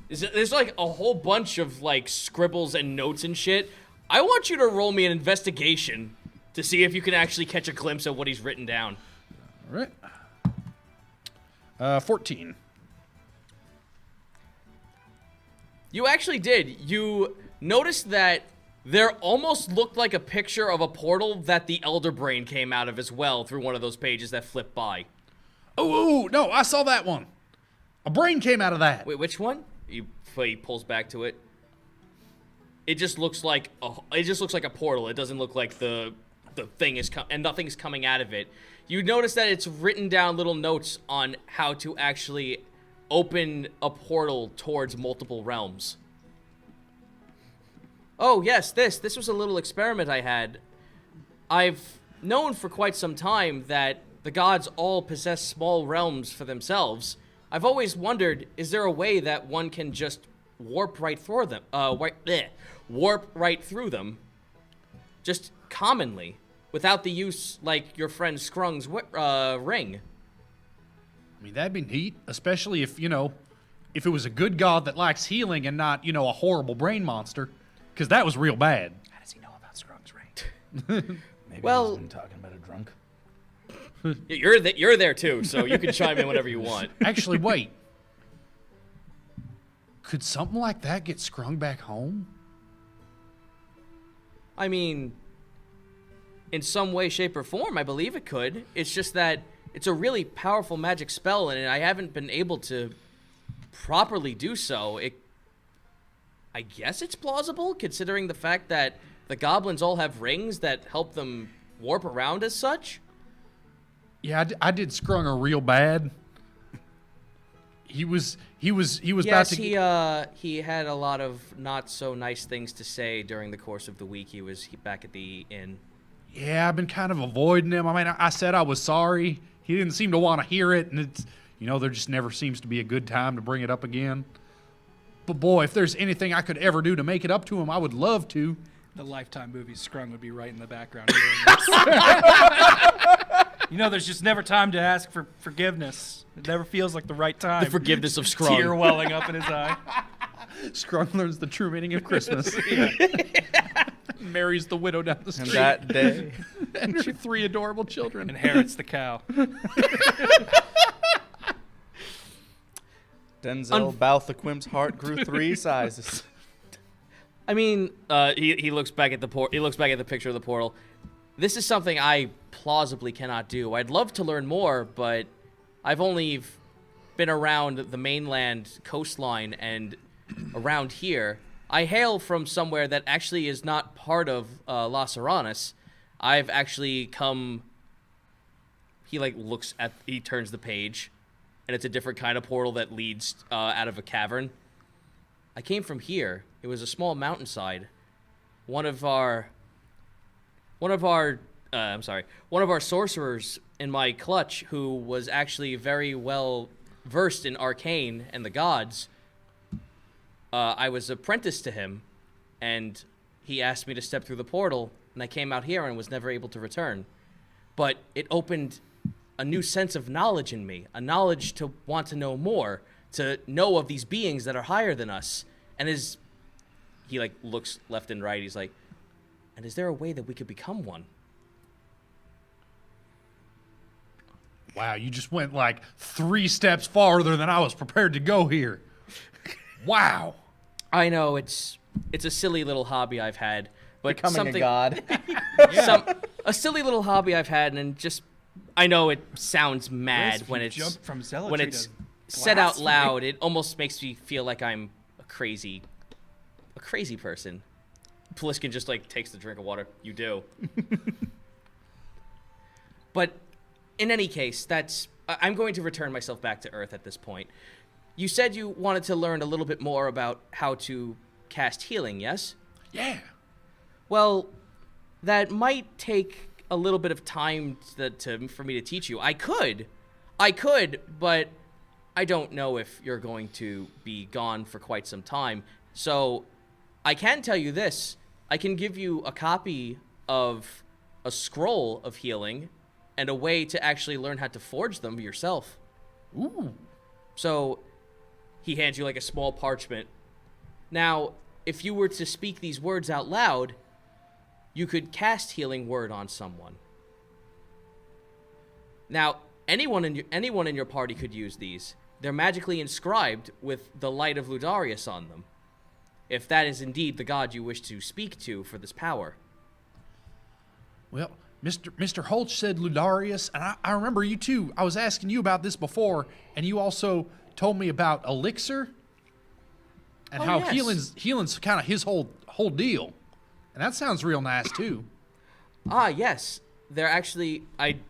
There's a whole bunch of scribbles and notes and shit. I want you to roll me an investigation to see if you can actually catch a glimpse of what he's written down. All right. 14. You actually did. You noticed that there almost looked like a picture of a portal that the Elder Brain came out of as well through one of those pages that flipped by. Oh, no, I saw that one. A brain came out of that. Wait, which one? He pulls back to it. It just looks like a portal. It doesn't look like the thing is and nothing's coming out of it. You notice that it's written down little notes on how to actually open a portal towards multiple realms. Oh, yes, this was a little experiment I had. I've known for quite some time that the gods all possess small realms for themselves. I've always wondered, is there a way that one can just warp right through them? Warp right through them, just commonly, without the use like your friend Scrung's ring. I mean, that'd be neat, especially if, if it was a good god that likes healing and not, a horrible brain monster. Because that was real bad. How does he know about Scrug's rank? Maybe Well- he's been talking about a drunk. You're there too, so you can chime in whenever you want. Actually, wait. Could something like that get Scrung back home? I mean, in some way, shape, or form, I believe it could. It's just that it's a really powerful magic spell, and I haven't been able to properly do so. I guess it's plausible, considering the fact that the goblins all have rings that help them warp around as such. Yeah, I did Scrung her real bad. He was about Yes, to. he had a lot of not so nice things to say during the course of the week. He was back at the inn. Yeah, I've been kind of avoiding him. I mean, I said I was sorry. He didn't seem to want to hear it, and it's, there just never seems to be a good time to bring it up again. But boy, if there's anything I could ever do to make it up to him, I would love to. The Lifetime movie Scrung would be right in the background. Hearing this. There's just never time to ask for forgiveness. It never feels like the right time. The forgiveness of Scrung. Tear welling up in his eye. Scrung learns the true meaning of Christmas. Marries the widow down the street. And that day. And her 3 adorable children. Inherits the cow. Denzel Balthaquim's heart grew 3 sizes. I mean, he looks back at he looks back at the picture of the portal. This is something I plausibly cannot do. I'd love to learn more, but I've only been around the mainland coastline and around here. I hail from somewhere that actually is not part of Las Aranas. I've actually come. He turns the page, and it's a different kind of portal that leads out of a cavern. I came from here. It was a small mountainside. One of our sorcerers in my clutch, who was actually very well versed in arcane and the gods. I was apprenticed to him, and he asked me to step through the portal, and I came out here and was never able to return. But it opened a new sense of knowledge in me, a knowledge to want to know more, to know of these beings that are higher than us. And he looks left and right. He's like, and is there a way that we could become one? Wow, you just went 3 steps farther than I was prepared to go here. Wow. I know it's a silly little hobby I've had, but Becoming something a god. a silly little hobby I've had, and just I know it sounds mad If when you it's jump from zealotry when it's to said out blasphemy. loud. It almost makes me feel like I'm a crazy person. Pliskin just takes the drink of water. You do. But in any case, I'm going to return myself back to Earth at this point. You said you wanted to learn a little bit more about how to cast healing, yes? Yeah. Well, that might take a little bit of time for me to teach you. I could, but I don't know if you're going to be gone for quite some time. So I can tell you this. I can give you a copy of a scroll of healing and a way to actually learn how to forge them yourself. Ooh. So he hands you a small parchment. Now, if you were to speak these words out loud, you could cast Healing Word on someone. Now, anyone in your party could use these. They're magically inscribed with the light of Ludarius on them, if that is indeed the god you wish to speak to for this power. Well, Mr. Holtz said Ludarius, and I remember you too. I was asking you about this before, and you also told me about elixir and how yes. healing's kind of his whole deal. And that sounds real nice too. Ah, yes. They're actually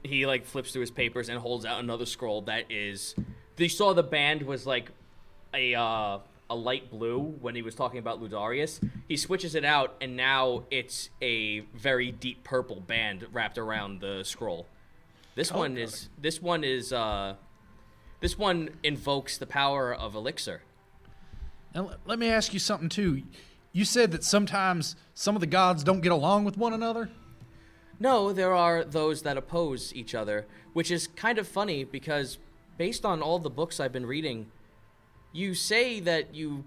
he flips through his papers and holds out another scroll that is. You saw the band was a light blue when he was talking about Ludarius. He switches it out, and now it's a very deep purple band wrapped around the scroll. This one invokes the power of elixir. Now, let me ask you something too. You said that sometimes some of the gods don't get along with one another? No, there are those that oppose each other, which is kind of funny because based on all the books I've been reading, you say that you,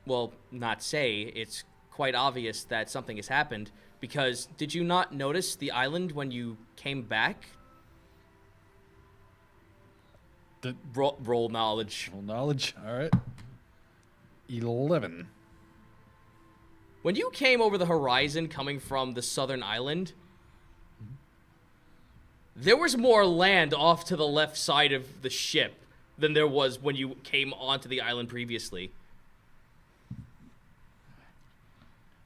well, not say, it's quite obvious that something has happened, because did you not notice the island when you came back? Roll knowledge. Roll knowledge. All right. 11. When you came over the horizon coming from the southern island, there was more land off to the left side of the ship than there was when you came onto the island previously.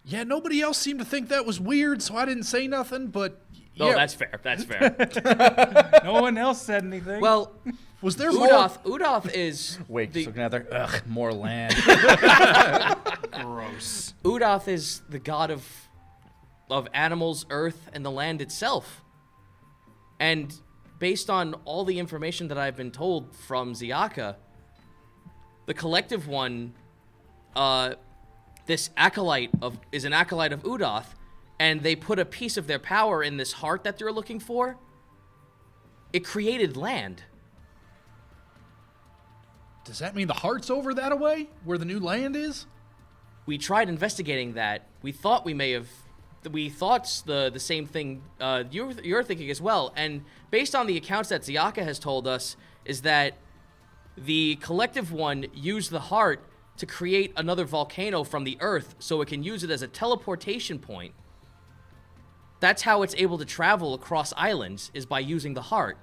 Yeah, nobody else seemed to think that was weird, so I didn't say nothing, but... Oh, yeah. that's fair. That's fair. No one else said anything. Well, Was there more... Udoth is... Wake, the- looking at there. Ugh, more land. Gross. Udoth is the god of animals, earth, and the land itself. And based on all the information that I've been told from Ziaka, the collective one, this acolyte is an acolyte of Udoth, and they put a piece of their power in this heart that they're looking for. It created land. Does that mean the heart's over that away, where the new land is? We tried investigating that. We thought the same thing you're thinking as well. And based on the accounts that Ziaka has told us, is that the collective one used the heart to create another volcano from the earth so it can use it as a teleportation point. That's how it's able to travel across islands, is by using the heart.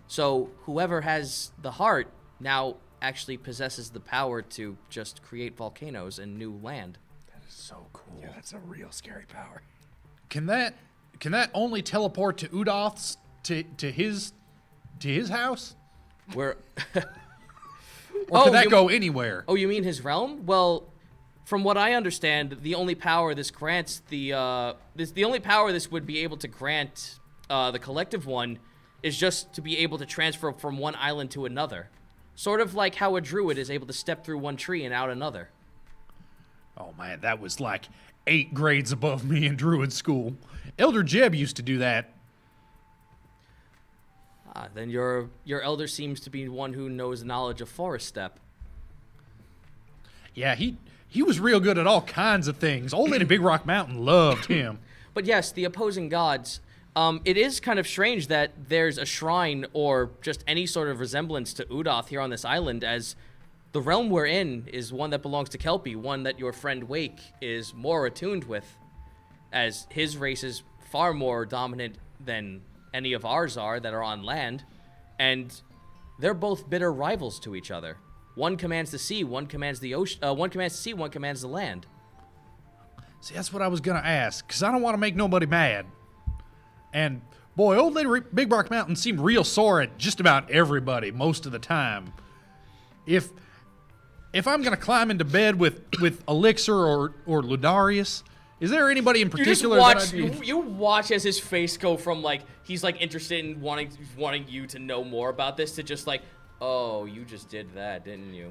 So whoever has the heart now actually possesses the power to just create volcanoes and new land. So cool. Yeah, that's a real scary power. Can that only teleport to Udoth's to his house? Where Or can that go anywhere? Oh, you mean his realm? Well, from what I understand, the only power this grants the only power this would be able to grant the collective one is just to be able to transfer from one island to another. Sort of like how a druid is able to step through one tree and out another. Oh man, that was like 8 grades above me in druid school. Elder Jeb used to do that. Then your elder seems to be one who knows knowledge of forest step. Yeah, he was real good at all kinds of things. Old Lady Big Rock Mountain loved him. But yes, the opposing gods. It is kind of strange that there's a shrine or just any sort of resemblance to Udoth here on this island, as the realm we're in is one that belongs to Kelpie, one that your friend Wake is more attuned with, as his race is far more dominant than any of ours are that are on land, and they're both bitter rivals to each other. One commands the sea, one commands the ocean. One commands the sea, one commands the land. See, that's what I was gonna ask, because I don't want to make nobody mad. And boy, Old Lady Big Rock Mountain seemed real sore at just about everybody most of the time. If I'm gonna climb into bed with Elixir or Ludarius, is there anybody in particular You watch as his face go from like he's like interested in wanting you to know more about this to just like, oh, you just did that, didn't you?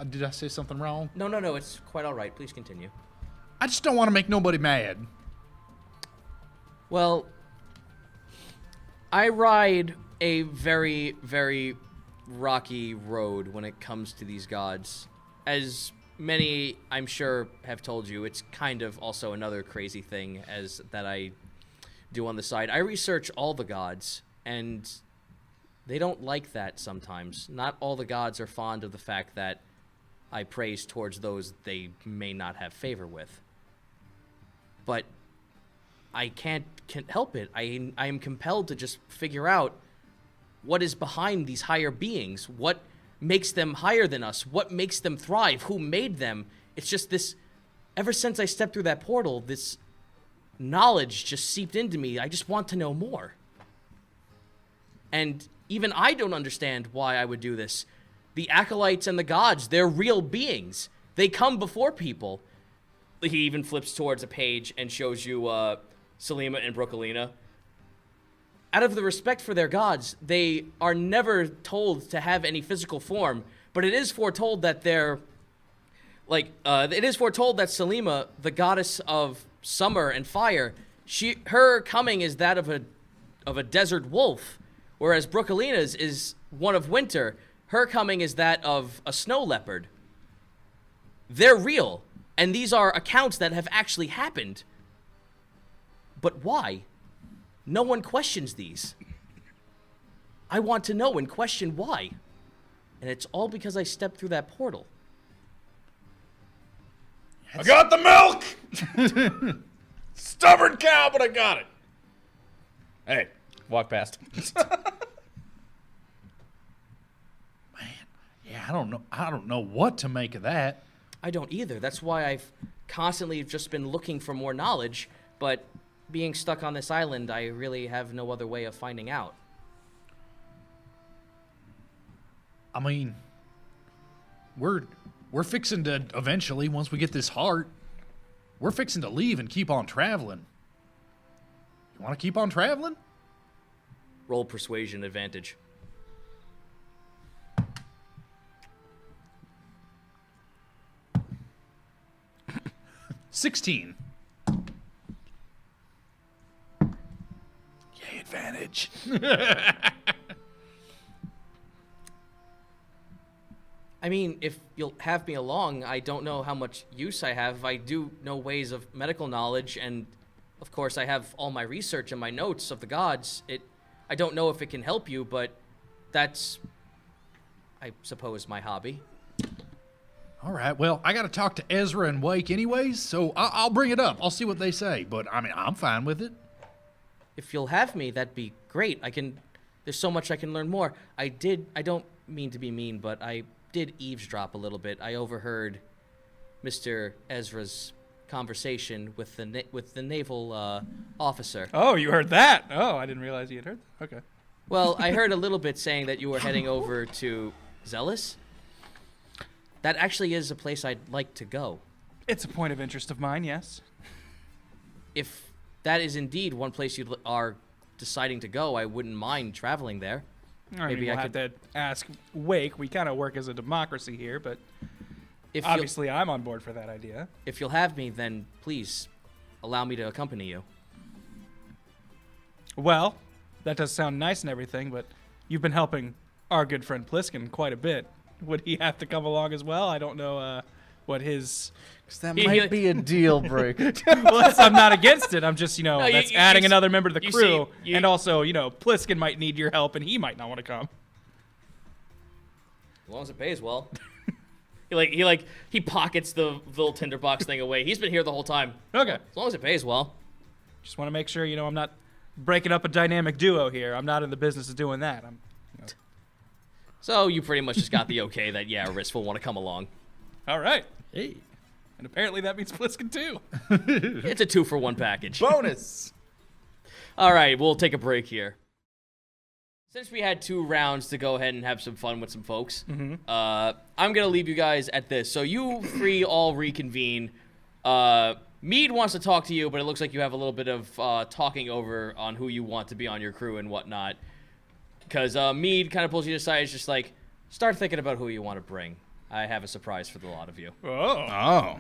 Did I say something wrong? No, it's quite all right. Please continue. I just don't want to make nobody mad. Well, I ride a very, very rocky road when it comes to these gods. As many, I'm sure, have told you, it's kind of also another crazy thing as that I do on the side. I research all the gods, and they don't like that sometimes. Not all the gods are fond of the fact that I praise towards those they may not have favor with. But I can't help it. I am compelled to just figure out what is behind these higher beings. What makes them higher than us? What makes them thrive? Who made them? It's just this, ever since I stepped through that portal, this knowledge just seeped into me. I just want to know more. And even I don't understand why I would do this. The acolytes and the gods, they're real beings. They come before people. He even flips towards a page and shows you Selima and Brooklina. Out of the respect for their gods, they are never told to have any physical form, but it is foretold that it is foretold that Selima, the goddess of summer and fire, her coming is that of of a desert wolf, whereas Brookelina's is one of winter. Her coming is that of a snow leopard. They're real, and these are accounts that have actually happened. But why? No one questions these. I want to know and question why. And it's all because I stepped through that portal. I got the milk! Stubborn cow, but I got it. Hey, walk past. Yeah, I don't know what to make of that. I don't either. That's why I've constantly just been looking for more knowledge, but being stuck on this island, I really have no other way of finding out. I mean, we're fixing to eventually, once we get this heart, we're fixing to leave and keep on traveling. You want to keep on traveling? Roll persuasion advantage. $16. Yay, advantage. I mean, if you'll have me along, I don't know how much use I have. I do know ways of medical knowledge, and of course I have all my research and my notes of the gods. I don't know if it can help you, but that's, I suppose, my hobby. All right, well, I got to talk to Ezra and Wake anyways, so I'll bring it up. I'll see what they say, but I mean, I'm fine with it. If you'll have me, that'd be great. There's so much I can learn more. I don't mean to be mean, but I did eavesdrop a little bit. I overheard Mr. Ezra's conversation with the naval officer. Oh, you heard that? Oh, I didn't realize you had heard that. Okay. Well, I heard a little bit saying that you were heading over to Zealous. That actually is a place I'd like to go. It's a point of interest of mine, yes. If that is indeed one place you are deciding to go, I wouldn't mind traveling there. I mean, we'll have to ask Wake. We kind of work as a democracy here, but obviously I'm on board for that idea. If you'll have me, then please allow me to accompany you. Well, that does sound nice and everything, but you've been helping our good friend Pliskin quite a bit. Would he have to come along as well? I don't know what his... That might be a deal breaker. Well, I'm not against it. I'm just, No, that's you adding see- another member of the you crew. see- and also, Pliskin might need your help, and he might not want to come. As long as it pays well. He pockets the little tinderbox thing away. He's been here the whole time. Okay. As long as it pays well. Just want to make sure, I'm not breaking up a dynamic duo here. I'm not in the business of doing that. So you pretty much just got the okay that, yeah, Riss will want to come along. All right. Hey. And apparently that means Pliskin too. It's a 2-for-1 package. Bonus. All right, we'll take a break here. Since we had 2 rounds to go ahead and have some fun with some folks, I'm going to leave you guys at this. So you 3 all reconvene. Mead wants to talk to you, but it looks like you have a little bit of talking over on who you want to be on your crew and whatnot. Because Mead kind of pulls you aside. It's just like, start thinking about who you want to bring. I have a surprise for the lot of you. Oh.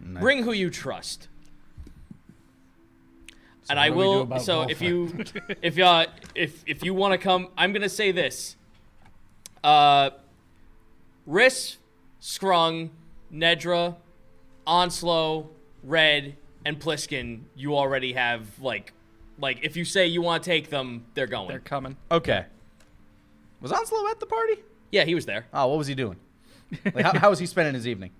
Nice. Bring who you trust. And what I do we do will. about So Golfer? if you want to come, I'm gonna say this. Riss, Scrung, Nedra, Onslow, Red, and Pliskin. You already have like if you say you want to take them, they're going. They're coming. Okay. Was Onslow at the party? Yeah, he was there. Oh, what was he doing? How was he spending his evening?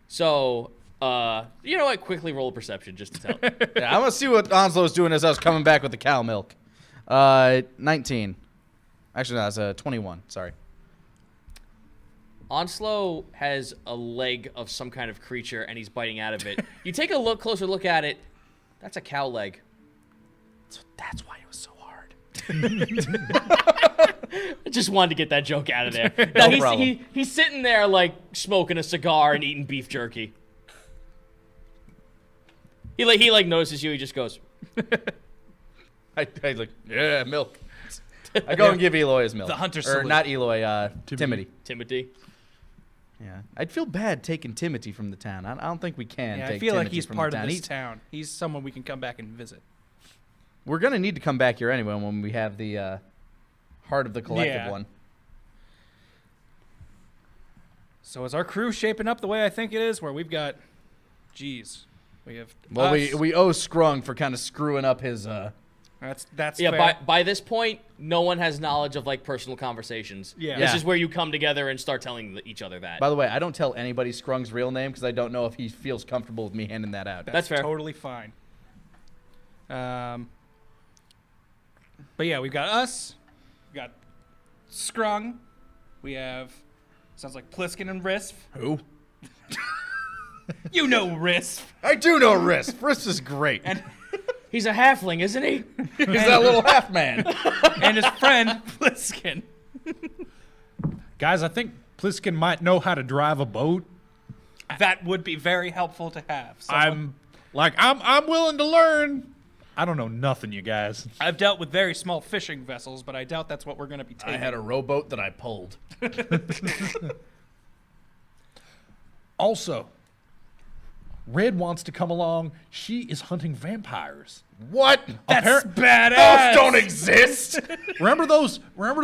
So, you know what? Quickly roll a perception just to tell. Yeah, I want to see what Onslow was doing as I was coming back with the cow milk. 19. Actually, no, that's 21. Sorry. Onslow has a leg of some kind of creature, and he's biting out of it. You take a closer look at it. That's a cow leg. So that's why it was so hard. I just wanted to get that joke out of there. No No, problem. he's sitting there like smoking a cigar and eating beef jerky. He notices you. He just goes. I like, yeah, milk. I go and give Eloy his milk. The hunter Or salute. not Eloy, Timothy. Timothy. Yeah. I'd feel bad taking Timothy from the town. I don't think we can Yeah, take I feel like Timothy he's from part the of town. this town. He's someone we can come back and visit. We're gonna need to come back here anyway when we have the Heart of the Collective one. So is our crew shaping up the way I think it is? Where we've got, geez, we have. Well, us. we owe Scrung for kind of screwing up his. That's Yeah, fair. by this point, no one has knowledge of like personal conversations. Yeah. This Yeah. is where you come together and start telling each other that. By the way, I don't tell anybody Scrung's real name because I don't know if he feels comfortable with me handing that out. That's fair. Totally fine. But yeah, we've got us. We got Scrung. We have sounds like Pliskin and Risp. Who? You know Risp. I do know Risp. Risp is great. And He's a halfling, isn't he? He's that little half man. and his friend Pliskin. Guys, I think Pliskin might know how to drive a boat. That would be very helpful to have. I'm willing to learn. I don't know nothing, you guys. I've dealt with very small fishing vessels, but I doubt that's what we're going to be taking. I had a rowboat that I pulled. Also, Red wants to come along. She is hunting vampires. What? That's badass. Those don't exist. Remember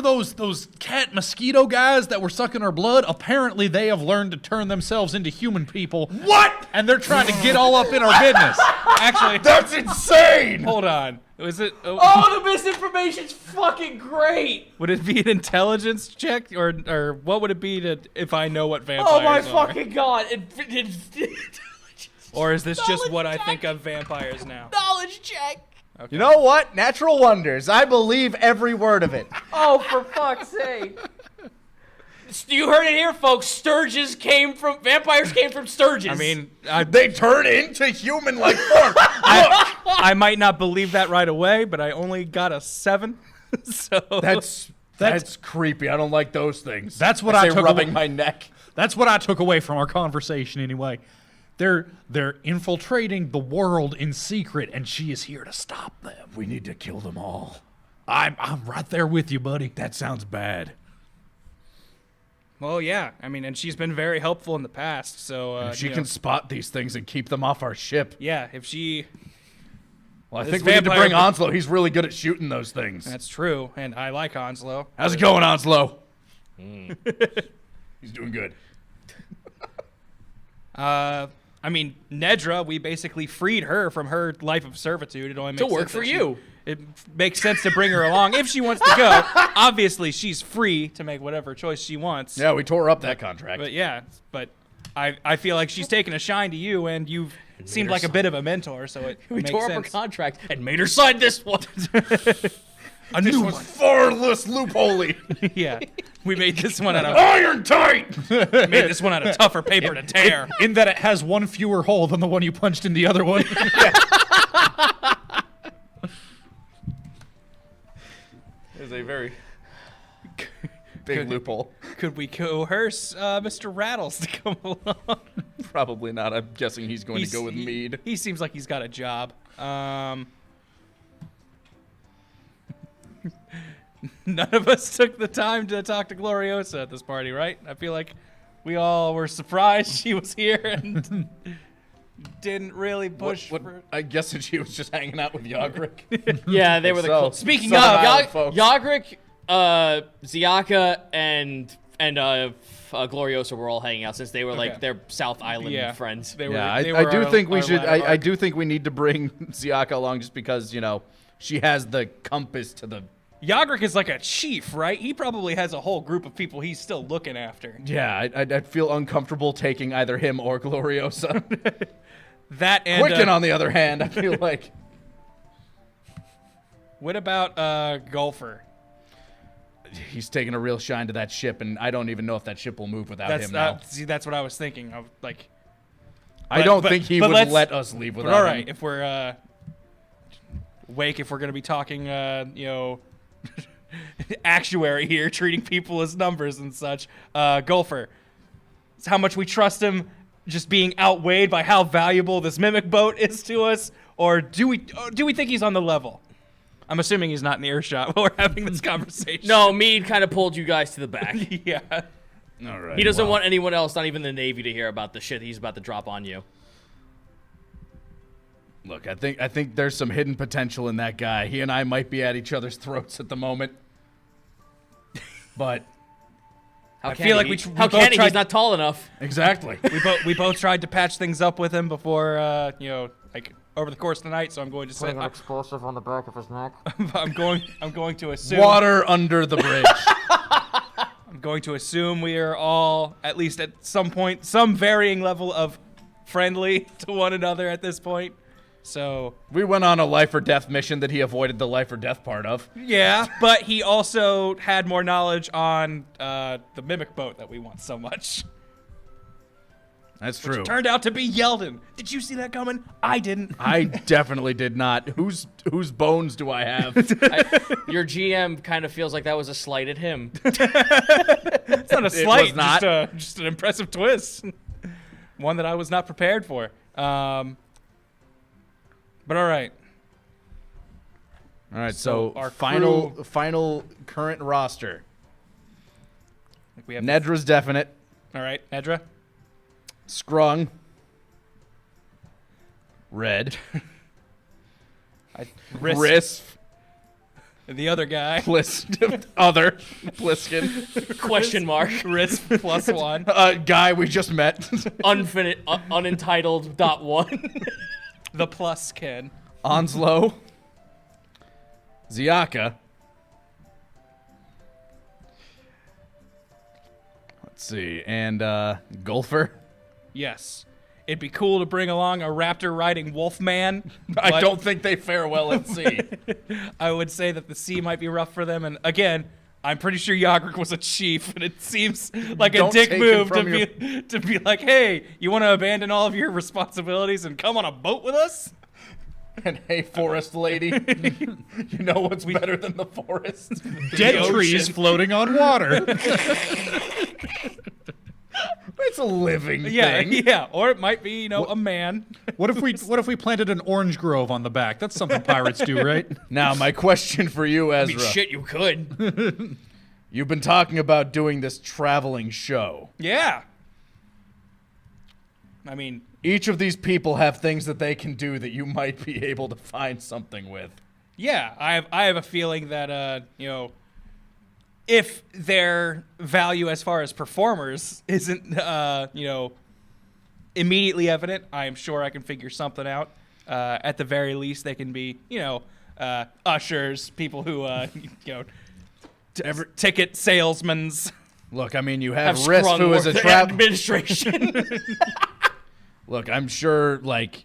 those cat mosquito guys that were sucking our blood? Apparently they have learned to turn themselves into human people. What? And they're trying to get all up in our business. Actually, That's insane. hold on. Was it? Oh, the misinformation's fucking great. Would it be an intelligence check, or what would it be to if I know what vampires Oh my are? fucking god. Or is this just Knowledge what I check. think of vampires now? Knowledge check. You know what? Natural wonders. I believe every word of it. Oh, for fuck's sake. You heard it here, folks. Vampires came from sturges. I mean, They turn into human-like form. I might not believe that right away, but I only got a 7. So That's creepy. I don't like those things. That's what I I say took rubbing away- my neck. That's what I took away from our conversation anyway. They're infiltrating the world in secret, and she is here to stop them. We need to kill them all. I'm right there with you, buddy. That sounds bad. well, yeah. I mean, and she's been very helpful in the past. So If she you can know, spot these things and keep them off our ship. yeah. If she, Well, I This think we need to vampire- bring Onslow. He's really good at shooting those things. that's true, and I like Onslow. How's it going, Onslow? He's doing good. I mean, Nedra, we basically freed her from her life of servitude. It only makes To work sense for that you. It makes sense to bring her along if she wants to go. Obviously, she's free to make whatever choice she wants. Yeah, we tore up that contract. But yeah, I feel like she's taken a shine to you, and you've seemed like a bit of a mentor, so it we makes tore up sense. her contract and made her sign this one. A new one. far less loopholey. Yeah, we made this one out of Iron tight. made this one out of tougher paper to tear. In that it has one fewer hole than the one you punched in the other one. Is a very big loophole. Could we coerce Mr. Rattles to come along? Probably not. I'm guessing he's going to go with Mead. He seems like he's got a job. None of us took the time to talk to Gloriosa at this party, right? I feel like we all were surprised she was here and didn't really push for... I guess that she was just hanging out with Yogric. Yeah, they were the. So, Speaking Southern of, Island folks. Yagric, Ziaka, and Gloriosa were all hanging out since they were like Okay. their South Island Yeah. friends. They were, Yeah, they I were do our- think we our should. ladder I arc. do think we need to bring Ziaka along just because, you know, she has the compass to the. Yagric is like a chief, right? He probably has a whole group of people he's still looking after. Yeah, I'd feel uncomfortable taking either him or Gloriosa. That and... Quicken, on the other hand, I feel like. what about Golfer? He's taking a real shine to that ship, and I don't even know if that ship will move without him now. See, that's what I was thinking. I was like... I don't but- think he but would let's- let us leave without But all right, him. if we're Wake, if we're gonna be talking, you know, actuary here, treating people as numbers and such, Golfer, it's how much we trust him, just being outweighed by how valuable this mimic boat is to us, or do we think he's on the level? I'm assuming he's not in earshot while we're having this conversation. No, Mead kind of pulled you guys to the back. yeah. All right. He doesn't want anyone else, not even the Navy, to hear about the shit he's about to drop on you. Look, I think there's some hidden potential in that guy. He and I might be at each other's throats at the moment. But How I can feel like he? we How both can he? tried- He's not tall enough. exactly. we both tried to patch things up with him before, like over the course of the night. So I'm going to say Putting an explosive on the back of his neck. I'm going to assume Water under the bridge. I'm going to assume we are all, at least at some point, some varying level of friendly to one another at this point. So, We went on a life or death mission that he avoided the life or death part of. yeah, but he also had more knowledge on the mimic boat that we want so much. That's true. Turned out to be Yeldon. Did you see that coming? I didn't. I definitely did not. Whose bones do I have? Your GM kind of feels like that was a slight at him. It's not a slight, was not. just an impressive twist. One that I was not prepared for. But all right. All right, So so our final current roster. We have Nedra's definite. all right, Nedra. Scrung. Red. Risk. The other guy. Other. Pliskin. Question mark. Risk +1. Guy we just met. Unentitled .1. The plus Ken. Onslow. Ziaka. Let's see. And Golfer. Yes. It'd be cool to bring along a raptor riding wolfman. I but don't think they fare well at sea. I would say that the sea might be rough for them. And again, I'm pretty sure Yagrik was a chief, and it seems like a Don't dick take move him to from to be like, hey, you want to abandon all of your responsibilities and come on a boat with us? And hey, forest lady, you know what's better than the forest? Dead trees floating on water. It's a living Yeah, thing. yeah. Or it might be, a man. What if we planted an orange grove on the back? That's something pirates do, right? Now, my question for you, I Ezra. mean, shit, you could. You've been talking about doing this traveling show. Yeah. I mean, Each of these people have things that they can do that you might be able to find something with. yeah. I have a feeling that if their value as far as performers isn't immediately evident, I am sure I can figure something out. At the very least, they can be ushers, people who ticket salesmen's. Look, I mean, you have Have Risk, sprung who is a work travel. administration. Look, I'm sure, like,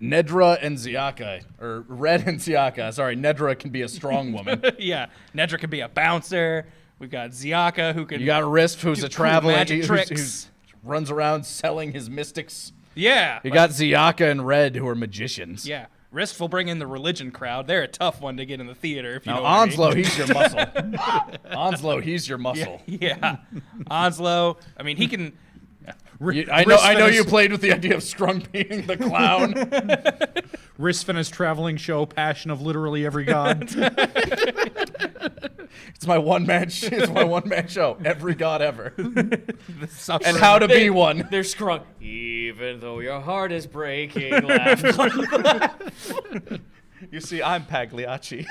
Nedra and Ziaka, or Red and Ziaka, sorry, Nedra can be a strong woman. Yeah, Nedra can be a bouncer. We've got Ziaka who can. You got Risk, who's do a cool traveler magic who tricks. runs around selling his mystics. Yeah. You got Ziaka and Red, who are magicians. Yeah. Risk will bring in the religion crowd. They're a tough one to get in the theater. If you know Now, what I mean. Onslow, he's your muscle. Onslow, he's your muscle. Yeah. Onslow. I mean, he can. I know you played with the idea of Strung being the clown. Risfina's traveling show, Passion of Literally Every God. It's my one-man show. Every god ever. Suffering. And how to be one. They're scrung. Even though your heart is breaking, laugh. You see, I'm Pagliacci.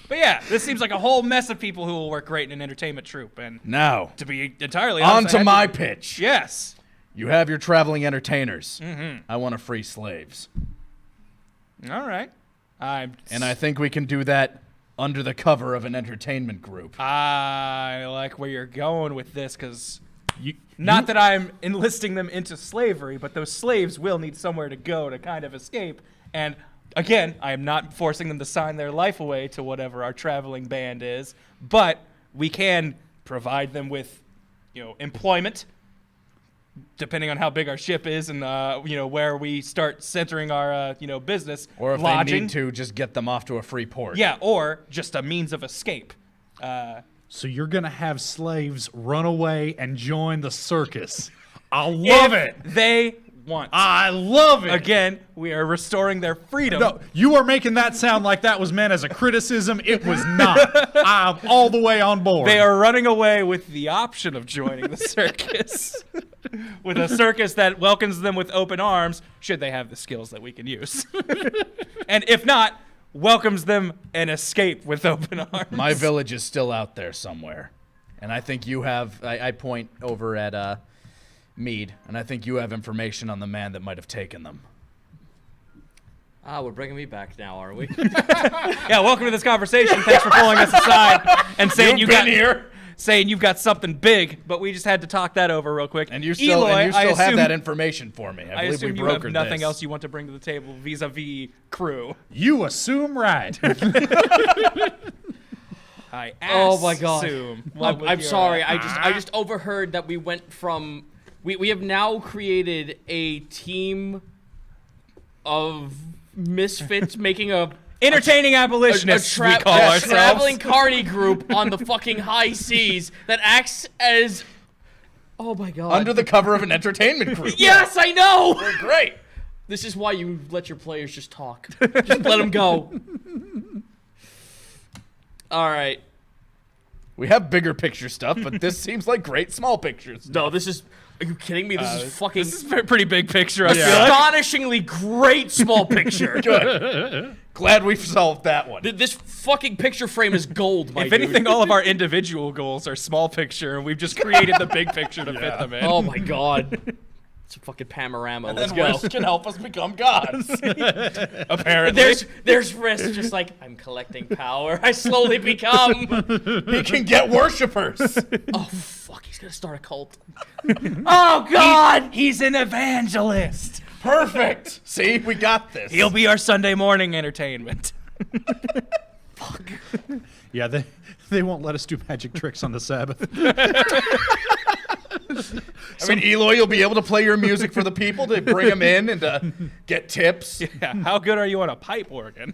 But yeah, this seems like a whole mess of people who will work great in an entertainment troupe. And Now, to be entirely on honest, to I had my pitch. Yes. You have your traveling entertainers. I want to free slaves. All right. And I think we can do that under the cover of an entertainment group. I like where you're going with this, because not that I'm enlisting them into slavery, but those slaves will need somewhere to go to kind of escape. And again, I am not forcing them to sign their life away to whatever our traveling band is, but we can provide them with, employment, depending on how big our ship is and where we start centering our business. Or if lodging. they need to, just get them off to a free port. Yeah, or just a means of escape. So you're going to have slaves run away and join the circus. I love it. They want. I love it. Again, we are restoring their freedom. No, you are making that sound like that was meant as a criticism. It was not. I'm all the way on board. They are running away with the option of joining the circus. with a circus that welcomes them with open arms, should they have the skills that we can use. And if not, welcomes them and escape with open arms. My village is still out there somewhere. And I think you have, I point over at Mead, and I think you have information on the man that might have taken them. Ah, we're bringing me back now, are we? Yeah, welcome to this conversation. Thanks for pulling us aside and saying saying you've got something big, but we just had to talk that over real quick. And you still, Eloy, have that information for me. I believe assume we you have brokered nothing this. else you want to bring to the table vis-a-vis crew. You assume right. I Oh my God. assume. I'm sorry. I just overheard that we went from we have now created a team of misfits making a entertaining abolitionists, we call ourselves. traveling carny group on the fucking high seas that acts as oh my God, Under the cover of an entertainment group. yes, I know. We're great. This is why you let your players just talk. Just let them go. All right. We have bigger picture stuff, but this seems like great small pictures. No, this is. Are you kidding me? This is fucking This is a pretty big picture, I feel like. astonishingly great small picture. Good. Glad we've solved that one. This fucking picture frame is gold, my If dude. anything, all of our individual goals are small picture, and we've just created the big picture to fit them in. Oh my God. It's a fucking panorama. Let's go. This can help us become gods. Apparently. There's risk, just like I'm collecting power. I slowly become. He can get worshippers. Oh fuck, he's gonna start a cult. Oh God. He's an evangelist. Perfect. See, we got this. He'll be our Sunday morning entertainment. Yeah, they won't let us do magic tricks on the Sabbath. I mean, Eloy, you'll be able to play your music for the people to bring them in and to get tips. Yeah, how good are you on a pipe organ?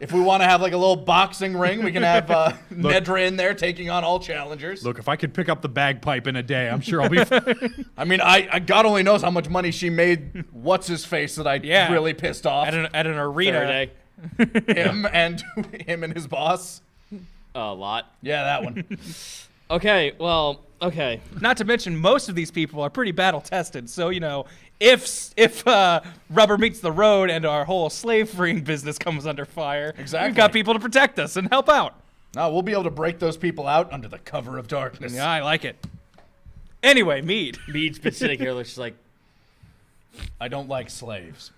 If we want to have like a little boxing ring, we can have Nedra in there taking on all challengers. Look, if I could pick up the bagpipe in a day, I'm sure I'll be fine. I mean, I God only knows how much money she made. What's his face that I really pissed off? At an arena. Faraday. Him and his boss. A lot. Yeah, that one. Okay, well, okay. Not to mention, most of these people are pretty battle tested. So, you know, if rubber meets the road and our whole slave freeing business comes under fire, Exactly. we've got people to protect us and help out. No, we'll be able to break those people out under the cover of darkness. Yeah, I like it. Anyway, Mead. Mead's been sitting here just like, I don't like slavers.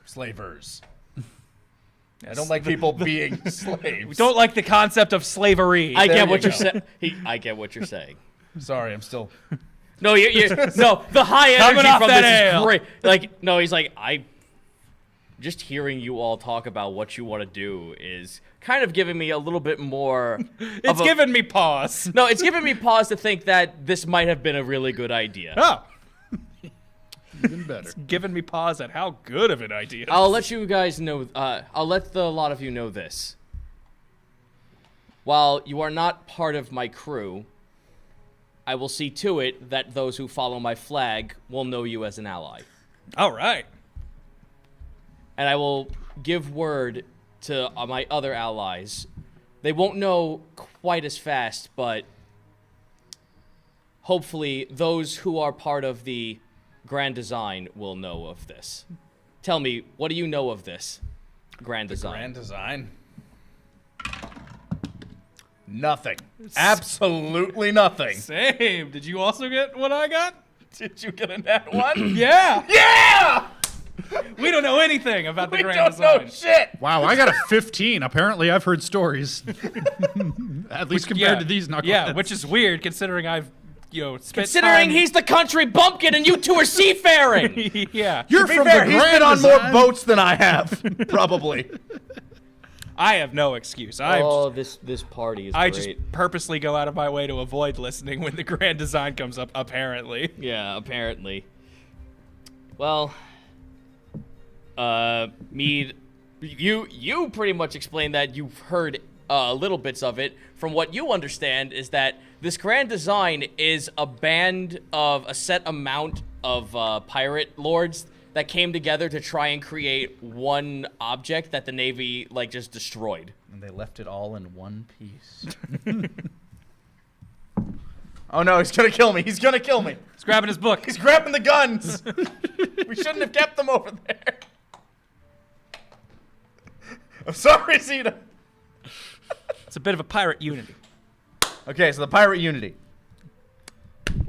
I don't like people being slaves. We don't like the concept of slavery. I There get you what you're go. saying. I get what you're saying. Sorry, I'm still. No, no. The high Coming energy off from that this ale. is great. Like, no, he's like, just hearing you all talk about what you want to do is kind of giving me a little bit more. It's giving me pause. No, it's giving me pause to think that this might have been a really good idea. Oh, Even better. giving me pause at how good of an idea. I'll let you guys know. I'll let the lot of you know this. While you are not part of my crew, I will see to it that those who follow my flag will know you as an ally. All right. And I will give word to my other allies. They won't know quite as fast, but hopefully those who are part of the grand design will know of this. Tell me, what do you know of this grand design? Grand design. Nothing. Absolutely nothing. Same. Did you also get what I got? Did you get a nat one? Yeah. Yeah! We don't know anything about the We grand don't design. know shit. Wow, I got a 15. Apparently, I've heard stories. At least compared to these knuckleheads. Yeah, which is weird considering I've, spent Considering time... he's the country bumpkin and you two are seafaring! Yeah. You're To be from fair, the he's Grand been on Design. more boats than I have, probably. I have no excuse. Oh, this party is I great. just purposely go out of my way to avoid listening when the grand design comes up, apparently. Yeah, apparently. Well, Mead, you pretty much explained that you've heard little bits of it. From what you understand is that this grand design is a band of a set amount of pirate lords that came together to try and create one object that the Navy, just destroyed. And they left it all in one piece. Oh no, he's gonna kill me. He's gonna kill me. He's grabbing his book. He's grabbing the guns. We shouldn't have kept them over there. I'm sorry, Zeta. It's a bit of a pirate unity. Okay, so the pirate unity.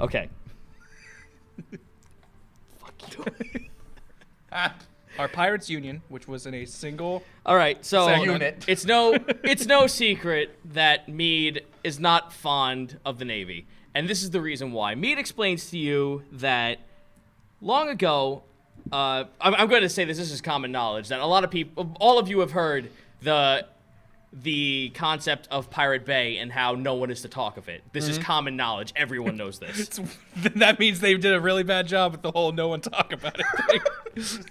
Okay. Our pirates union, which was in a single. All right, so Unit. it's no secret that Mead is not fond of the Navy, and this is the reason why. Mead explains to you that long ago, I'm going to say this is common knowledge that a lot of people, all of you have heard the concept of Pirate Bay and how no one is to talk of it. This is common knowledge. Everyone knows this. That means they did a really bad job with the whole no one talk about it thing.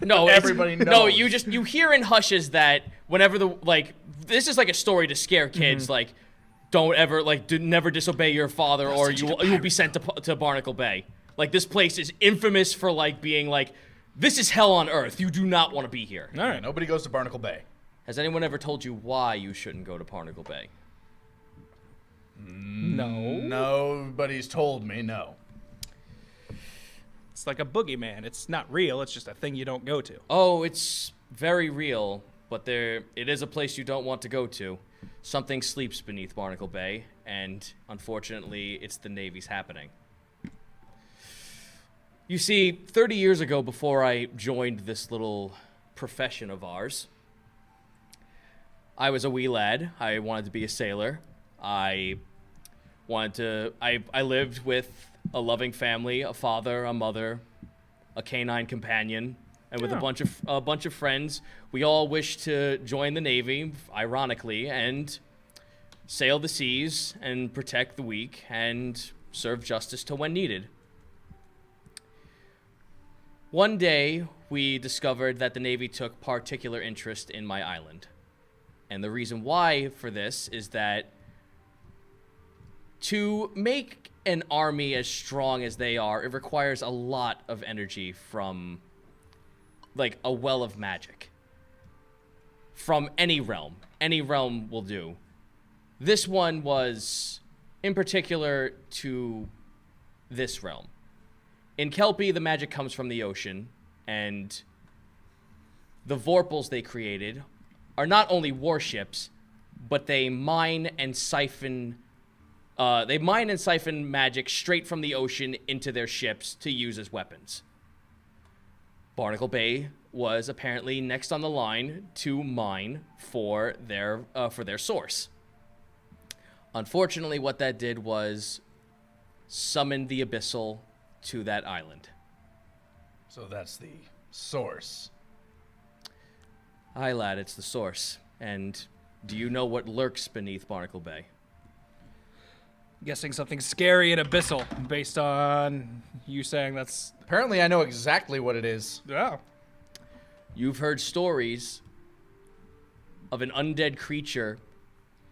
No, Everybody knows. No, you hear in hushes that whenever this is like a story to scare kids, like don't ever never disobey your father or you will be sent to Barnacle Bay. Like this place is infamous for being this is hell on earth. You do not want to be here. All right. Nobody goes to Barnacle Bay. Has anyone ever told you why you shouldn't go to Barnacle Bay? No. Nobody's told me no. It's like a boogeyman. It's not real. It's just a thing you don't go to. Oh, it's very real, but it is a place you don't want to go to. Something sleeps beneath Barnacle Bay, and unfortunately, it's the Navy's happening. You see, 30 years ago, before I joined this little profession of ours, I was a wee lad. I wanted to be a sailor. I lived with a loving family, a father, a mother, a canine companion, and with a bunch of friends. We all wished to join the Navy, ironically, and sail the seas and protect the weak and serve justice to when needed. One day, we discovered that the Navy took particular interest in my island. And the reason why for this is that to make an army as strong as they are, it requires a lot of energy from, a well of magic. From any realm. Any realm will do. This one was, in particular, to this realm. In Kelpie, the magic comes from the ocean, and the Vorpals they created are not only warships, but they mine and siphon magic straight from the ocean into their ships to use as weapons. Barnacle Bay was apparently next on the line to mine for their source. Unfortunately, what that did was summon the Abyssal to that island. So that's the source. Aye, lad, it's the source. And do you know what lurks beneath Barnacle Bay? Guessing something scary and abyssal based on you saying that's. Apparently, I know exactly what it is. Yeah. You've heard stories of an undead creature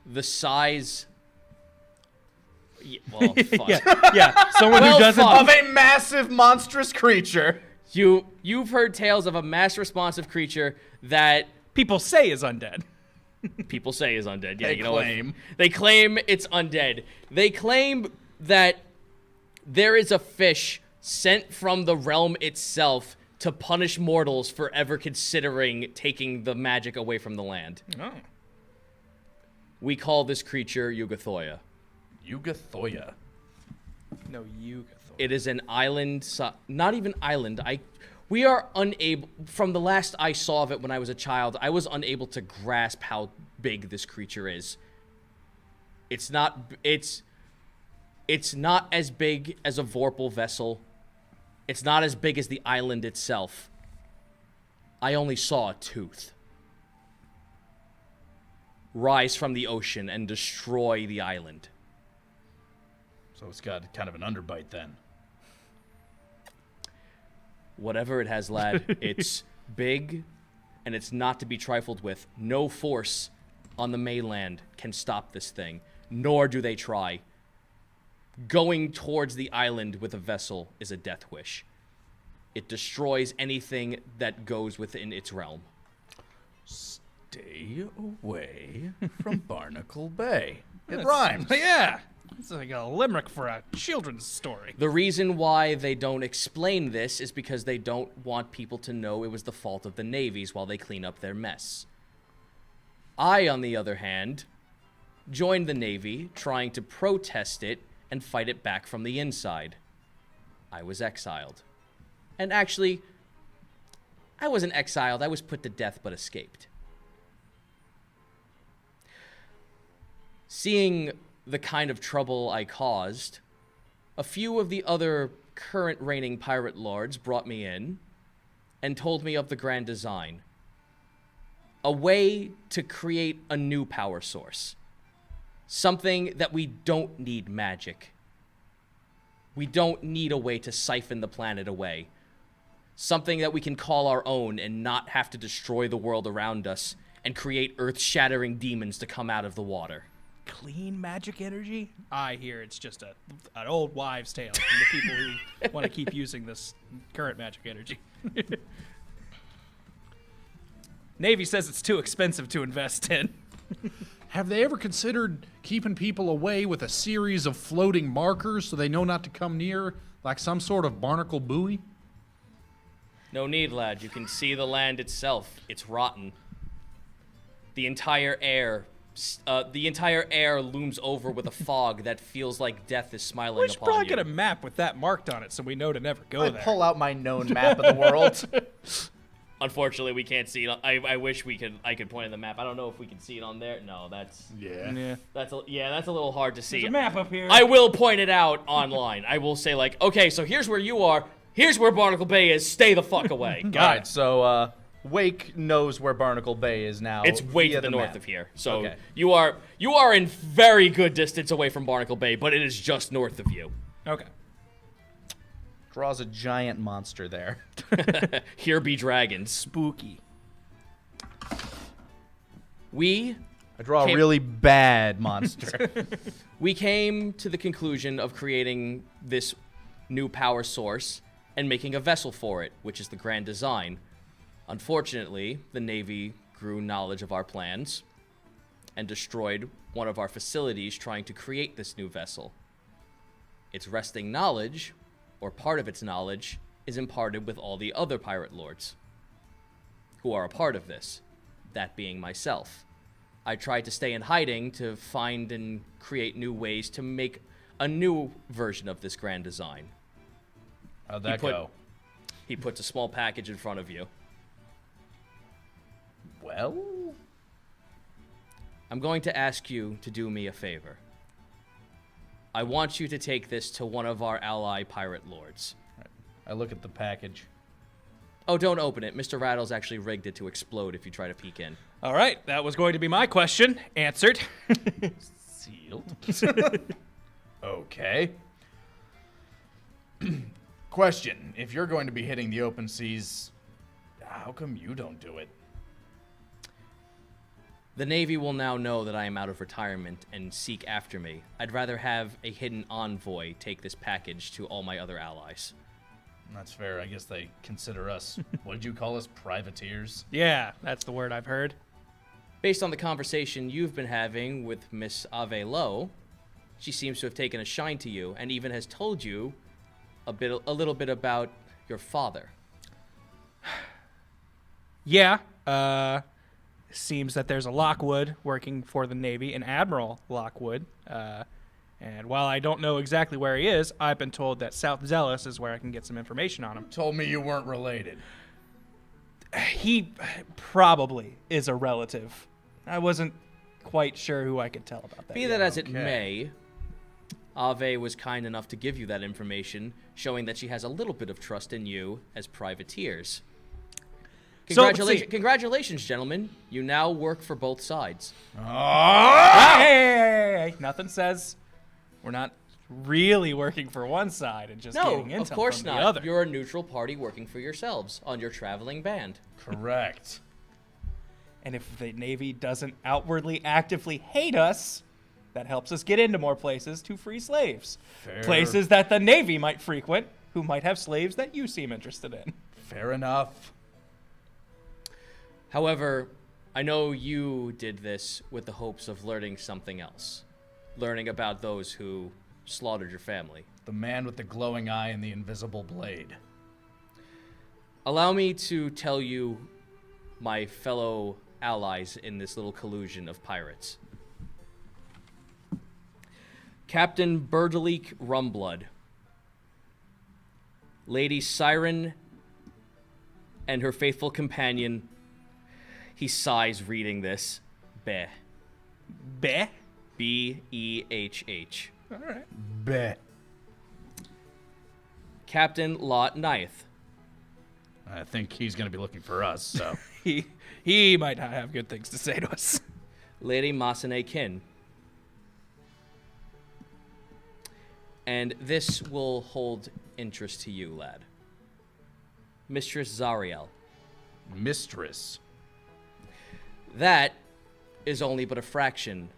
the size. Well, fuck. Yeah. Someone Well, who doesn't. fuck. Of a massive, monstrous creature. You've heard tales of a mass responsive creature that People say is undead. people say is undead. Yeah, They you know what? claim. They claim it's undead. They claim that there is a fish sent from the realm itself to punish mortals for ever considering taking the magic away from the land. Oh. We call this creature Yugathoya. Yugathoya. No, you. It is an island, not even island. We are unable, from the last I saw of it when I was a child, I was unable to grasp how big this creature is. It's not as big as a Vorpal vessel. It's not as big as the island itself. I only saw a tooth rise from the ocean and destroy the island. So it's got kind of an underbite then. Whatever it has, lad, it's big, and it's not to be trifled with. No force on the mainland can stop this thing, nor do they try. Going towards the island with a vessel is a death wish. It destroys anything that goes within its realm. Stay away from Barnacle Bay. It rhymes. Yeah. It's like a limerick for a children's story. The reason why they don't explain this is because they don't want people to know it was the fault of the navies while they clean up their mess. I, on the other hand, joined the Navy trying to protest it and fight it back from the inside. I was exiled. And actually, I wasn't exiled. I was put to death but escaped. Seeing the kind of trouble I caused, a few of the other current reigning pirate lords brought me in and told me of the grand design. A way to create a new power source. Something that we don't need magic. We don't need a way to siphon the planet away. Something that we can call our own and not have to destroy the world around us and create earth-shattering demons to come out of the water. Clean magic energy? I hear it's just an old wives' tale from the people who want to keep using this current magic energy. Navy says it's too expensive to invest in. Have they ever considered keeping people away with a series of floating markers so they know not to come near, like some sort of barnacle buoy? No need, lad. You can see the land itself. It's rotten. The entire air looms over with a fog that feels like death is smiling We should upon probably you. get a map with that marked on it so we know to never go I there. pull out my known map of the world. Unfortunately, we can't see it. I wish I could point in the map. I don't know if we can see it on there. No, that's Yeah. that's a little hard to see. There's a map up here. I will point it out online. I will say like, okay, so here's where you are. Here's where Barnacle Bay is. Stay the fuck away. All right, so Wake knows where Barnacle Bay is now. It's way via to the north map. of here. So Okay. you are in very good distance away from Barnacle Bay, but it is just north of you. Okay. Draws a giant monster there. Here be dragons. Spooky. We I draw a Came- really bad monster. we came to the conclusion of creating this new power source and making a vessel for it, which is the grand design. Unfortunately, the Navy grew knowledge of our plans and destroyed one of our facilities trying to create this new vessel. Its resting knowledge, or part of its knowledge, is imparted with all the other pirate lords who are a part of this, that being myself. I tried to stay in hiding to find and create new ways to make a new version of this grand design. How'd that go? He puts a small package in front of you. Well, I'm going to ask you to do me a favor. I want you to take this to one of our ally pirate lords. I look at the package. Oh, don't open it. Mr. Rattles actually rigged it to explode if you try to peek in. All right, that was going to be my question. Answered. Sealed. Okay. Question. If you're going to be hitting the open seas, how come you don't do it? The Navy will now know that I am out of retirement and seek after me. I'd rather have a hidden envoy take this package to all my other allies. That's fair. I guess they consider us, what did you call us, privateers? Yeah, that's the word I've heard. Based on the conversation you've been having with Miss Ave Lowe, she seems to have taken a shine to you and even has told you a little bit about your father. Yeah, seems that there's a Lockwood working for the Navy, an Admiral Lockwood. And while I don't know exactly where he is, I've been told that South Zealous is where I can get some information on him. Told me you weren't related. He probably is a relative. I wasn't quite sure who I could tell about that. Be that as it may, Ave was kind enough to give you that information, showing that she has a little bit of trust in you as privateers. So, let's see. Congratulations, gentlemen. You now work for both sides. Hey, nothing says we're not really working for one side and just No, getting intel of course from not. the other. You're a neutral party working for yourselves on your traveling band. Correct. And if the Navy doesn't outwardly actively hate us, that helps us get into more places to free slaves. Fair. Places that the Navy might frequent, who might have slaves that you seem interested in. Fair enough. However, I know you did this with the hopes of learning something else. learning about those who slaughtered your family. The man with the glowing eye and the invisible blade. Allow me to tell you, my fellow allies in this little collusion of pirates. Captain Berdalik Rumblood, Lady Siren, and her faithful companion. He sighs reading this. Beh. Beh? B-E-H-H. All right. Bet. Captain Lot Ninth. I think he's going to be looking for us, so. He might not have good things to say to us. Lady Masane Kin. And this will hold interest to you, lad. Mistress Zariel. Mistress. That is only but a fraction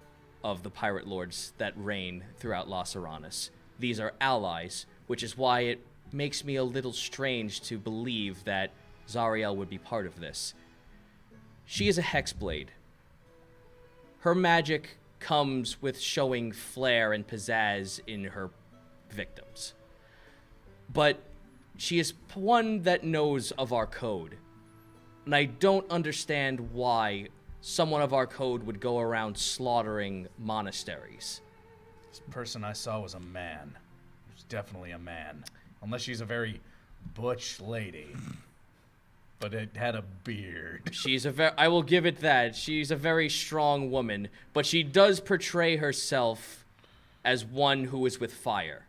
of the pirate lords that reign throughout Las Aranas. These are allies, which is why it makes me a little strange to believe that Zariel would be part of this. She is a hexblade. Her magic comes with showing flair and pizzazz in her victims. But she is one that knows of our code. And I don't understand why someone of our code would go around slaughtering monasteries. This person I saw was a man. He was definitely a man. Unless she's a very butch lady. But it had a beard. I will give it that. She's a very strong woman, but she does portray herself as one who is with fire.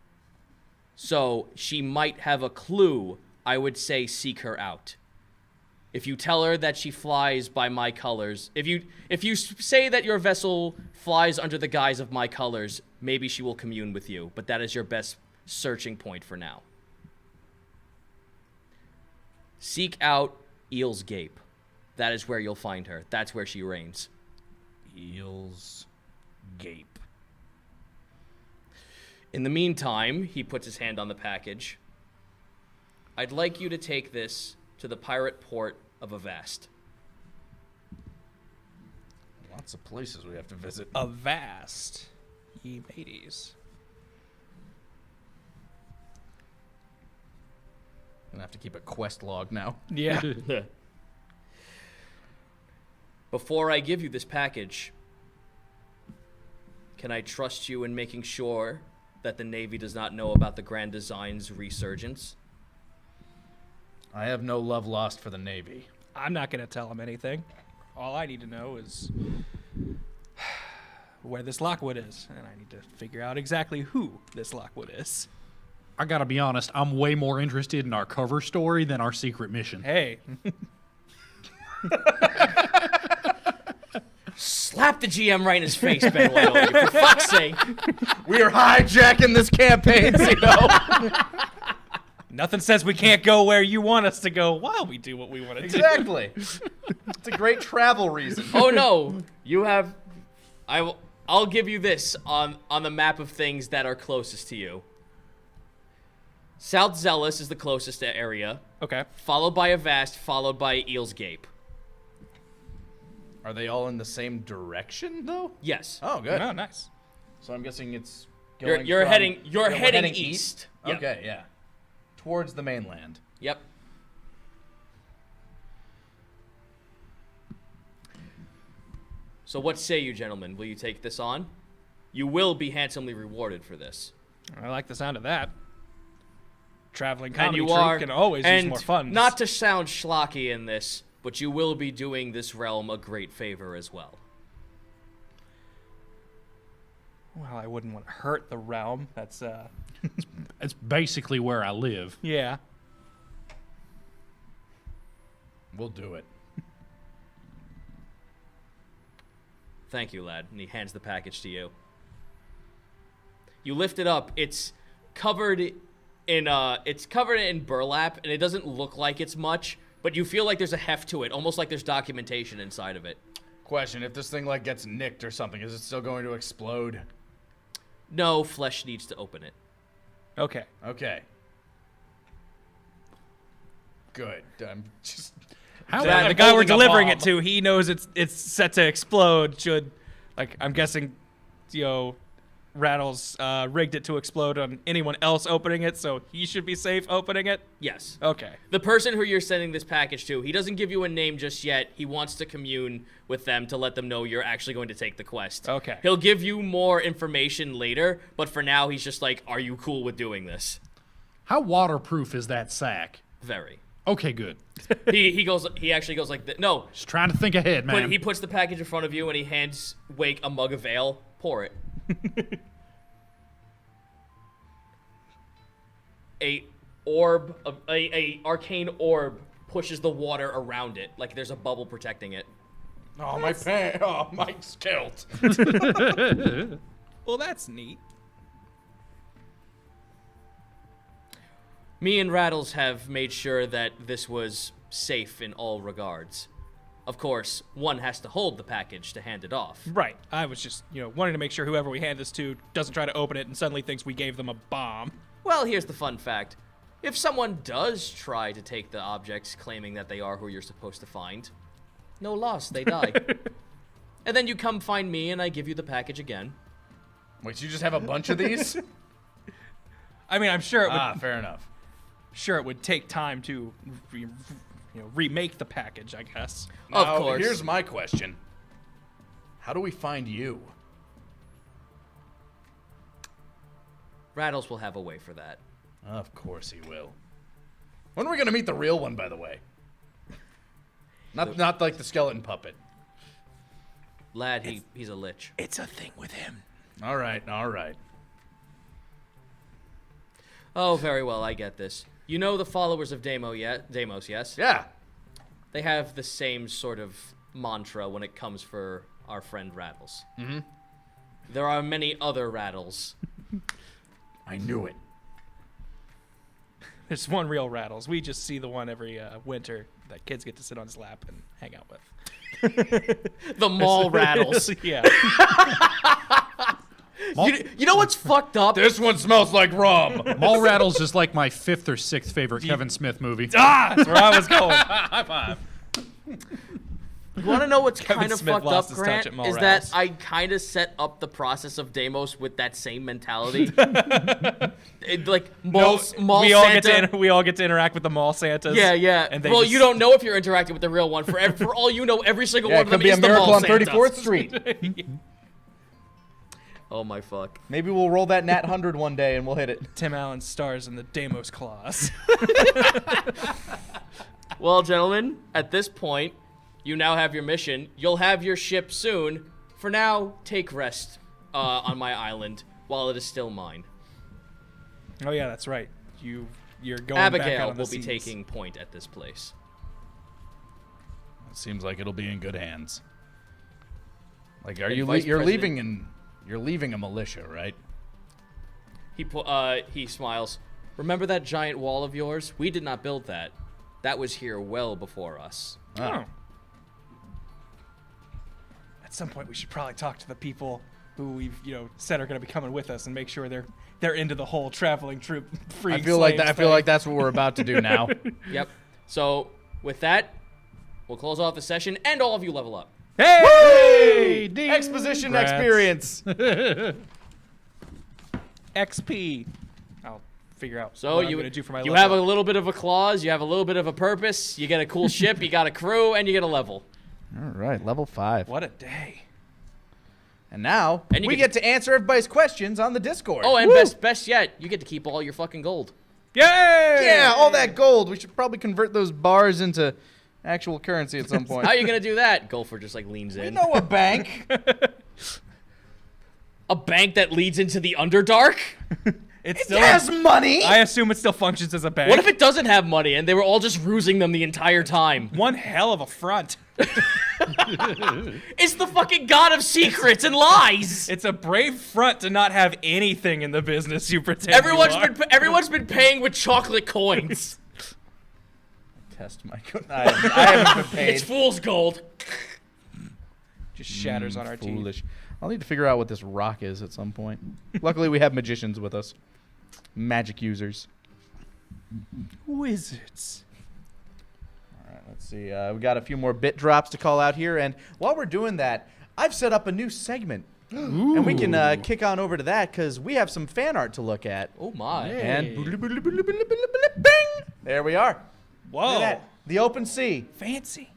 So she might have a clue. I would say seek her out. If you tell her that she flies by my colors, if you say that your vessel flies under the guise of my colors, maybe she will commune with you, but that is your best searching point for now. Seek out Eel's Gape. That is where you'll find her. That's where she reigns. Eel's Gape. In the meantime, he puts his hand on the package. I'd like you to take this to the pirate port of Avast. Lots of places we have to visit. Avast. Ye mateys. Gonna have to keep a quest log now. Yeah. Before I give you this package, can I trust you in making sure that the Navy does not know about the Grand Design's resurgence? I have no love lost for the Navy. I'm not going to tell him anything. All I need to know is where this Lockwood is, and I need to figure out exactly who this Lockwood is. I gotta be honest, I'm way more interested in our cover story than our secret mission. Hey. Slap the GM right in his face, Ben Whaley, for fuck's sake. We are hijacking this campaign, Nothing says we can't go where you want us to go while we do what we want to do. Exactly. It's a great travel reason. Oh no, you have. I'll give you this on the map of things that are closest to you. South Zealous is the closest area, Okay. followed by Avast, followed by Eel's Gape. Are they all in the same direction, though? Yes. Oh, good. Oh, nice. So I'm guessing it's You're going you're from- heading we're heading east. Yep. Okay, yeah. Towards the mainland. Yep. So what say you, gentlemen? Will you take this on? You will be handsomely rewarded for this. I like the sound of that. Traveling And comedy you troupe are can always use and more funds. not to sound schlocky in this, but you will be doing this realm a great favor as well. Well, I wouldn't want to hurt the realm. That's It's basically where I live. yeah. We'll do it. Thank you, lad. And he hands the package to you. You lift it up. It's covered in burlap, and it doesn't look like it's much, but you feel like there's a heft to it, almost like there's documentation inside of it. Question, if this thing, like, gets nicked or something, is it still going to explode? No, flesh needs to open it. Okay. Okay. Good. I'm just... How So the guy we're delivering it to, he knows it's set to explode. I'm guessing, Rattles rigged it to explode on anyone else opening it, so he should be safe opening it? Yes. Okay. The person who you're sending this package to, he doesn't give you a name just yet. He wants to commune with them to let them know you're actually going to take the quest. Okay. He'll give you more information later, but for now, he's just like, are you cool with doing this? How waterproof is that sack? Very. Okay, good. He actually goes like this. No, Just trying to think ahead, man. but he puts the package in front of you and he hands Wake a mug of ale. Pour it. a arcane orb pushes the water around it, like there's a bubble protecting it. Oh, my pants. Oh, my skelt. Well, that's neat. Me and Rattles have made sure that this was safe in all regards. Of course, one has to hold the package to hand it off. Right. I was just, wanting to make sure whoever we hand this to doesn't try to open it and suddenly thinks we gave them a bomb. Well, here's the fun fact. If someone does try to take the objects claiming that they are who you're supposed to find, no loss, they die. And then you come find me and I give you the package again. Wait, you just have a bunch of these? I mean, I'm sure it would, Fair enough. sure it would take time to remake the package, I guess. Of Now, course. Here's my question. How do we find you? Rattles will have a way for that. Of course he will. When are we going to meet the real one, by the way? Not like the skeleton puppet. Lad, he's a lich. It's a thing with him. All right. Oh, very well, I get this. You know the followers of Deimos, yes? Yeah. They have the same sort of mantra when it comes for our friend Rattles. Mm-hmm. There are many other Rattles. I knew it. There's one real Rattles. We just see the one every winter that kids get to sit on his lap and hang out with. The mall Rattles. Yeah. You know what's fucked up? This one smells like rum. Mall Rattles is like my 5th or 6th favorite Kevin Smith movie. That's where I was going. High five. You want to know what's Kevin kind of Smith fucked lost up, his touch Grant? at Mall Is Rattles. that I kind of set up the process of Deimos with that same mentality. Like mall we all Santa. we all get to interact with the mall Santas. Yeah. And they Well, just- you don't know if you're interacting with the real one. For all you know, every single Yeah, one it of them could be a is the miracle mall on Santa. 34th Street. Oh my fuck. Maybe we'll roll that nat 100 one day and we'll hit it. Tim Allen stars in the Deimos Clause. Well, gentlemen, at this point, you now have your mission. You'll have your ship soon. For now, take rest on my island while it is still mine. Oh yeah, that's right. You're going back out Abigail on the will be seas. taking point at this place. It seems like it'll be in good hands. Like, are And you Vice you're President- you're leaving a militia, right? He smiles. Remember that giant wall of yours? We did not build that. That was here well before us. Oh. At some point, we should probably talk to the people who we've said are going to be coming with us and make sure they're into the whole traveling troop free. I feel like that's what we're about to do now. Yep. So with that, we'll close off the session, and all of you level up. Hey! Exposition Congrats. experience. XP. I'll figure out So what I'm you going to do for my you level have a up. little bit of a clause, you have a little bit of a purpose, you get a cool ship, you got a crew, and you get a level. All right, level 5. What a day. And now And you we get get to answer everybody's questions on the Discord. Oh, and Woo! best yet, you get to keep all your fucking gold. Yay! Yeah, all that gold. We should probably convert those bars into actual currency at some point. How are you gonna do that? Gopher just like leans We in. know a bank. A bank that leads into the Underdark? It's It still. has money. I assume it still functions as a bank. What if it doesn't have money and they were all just rusing them the entire time? One hell of a front. It's the fucking god of secrets and lies. It's a brave front to not have anything in the business you pretend you are. Everyone's been paying with chocolate coins. Test my. I haven't been paid. It's fool's gold. Just shatters on our teeth. Foolish. I'll need to figure out what this rock is at some point. Luckily, we have magicians with us. Magic users. Wizards. All right, let's see. We got a few more bit drops to call out here. And while we're doing that, I've set up a new segment And we can kick on over to that because we have some fan art to look at. Oh my. And bing! There we are. Look at Whoa. that. The open sea. Fancy.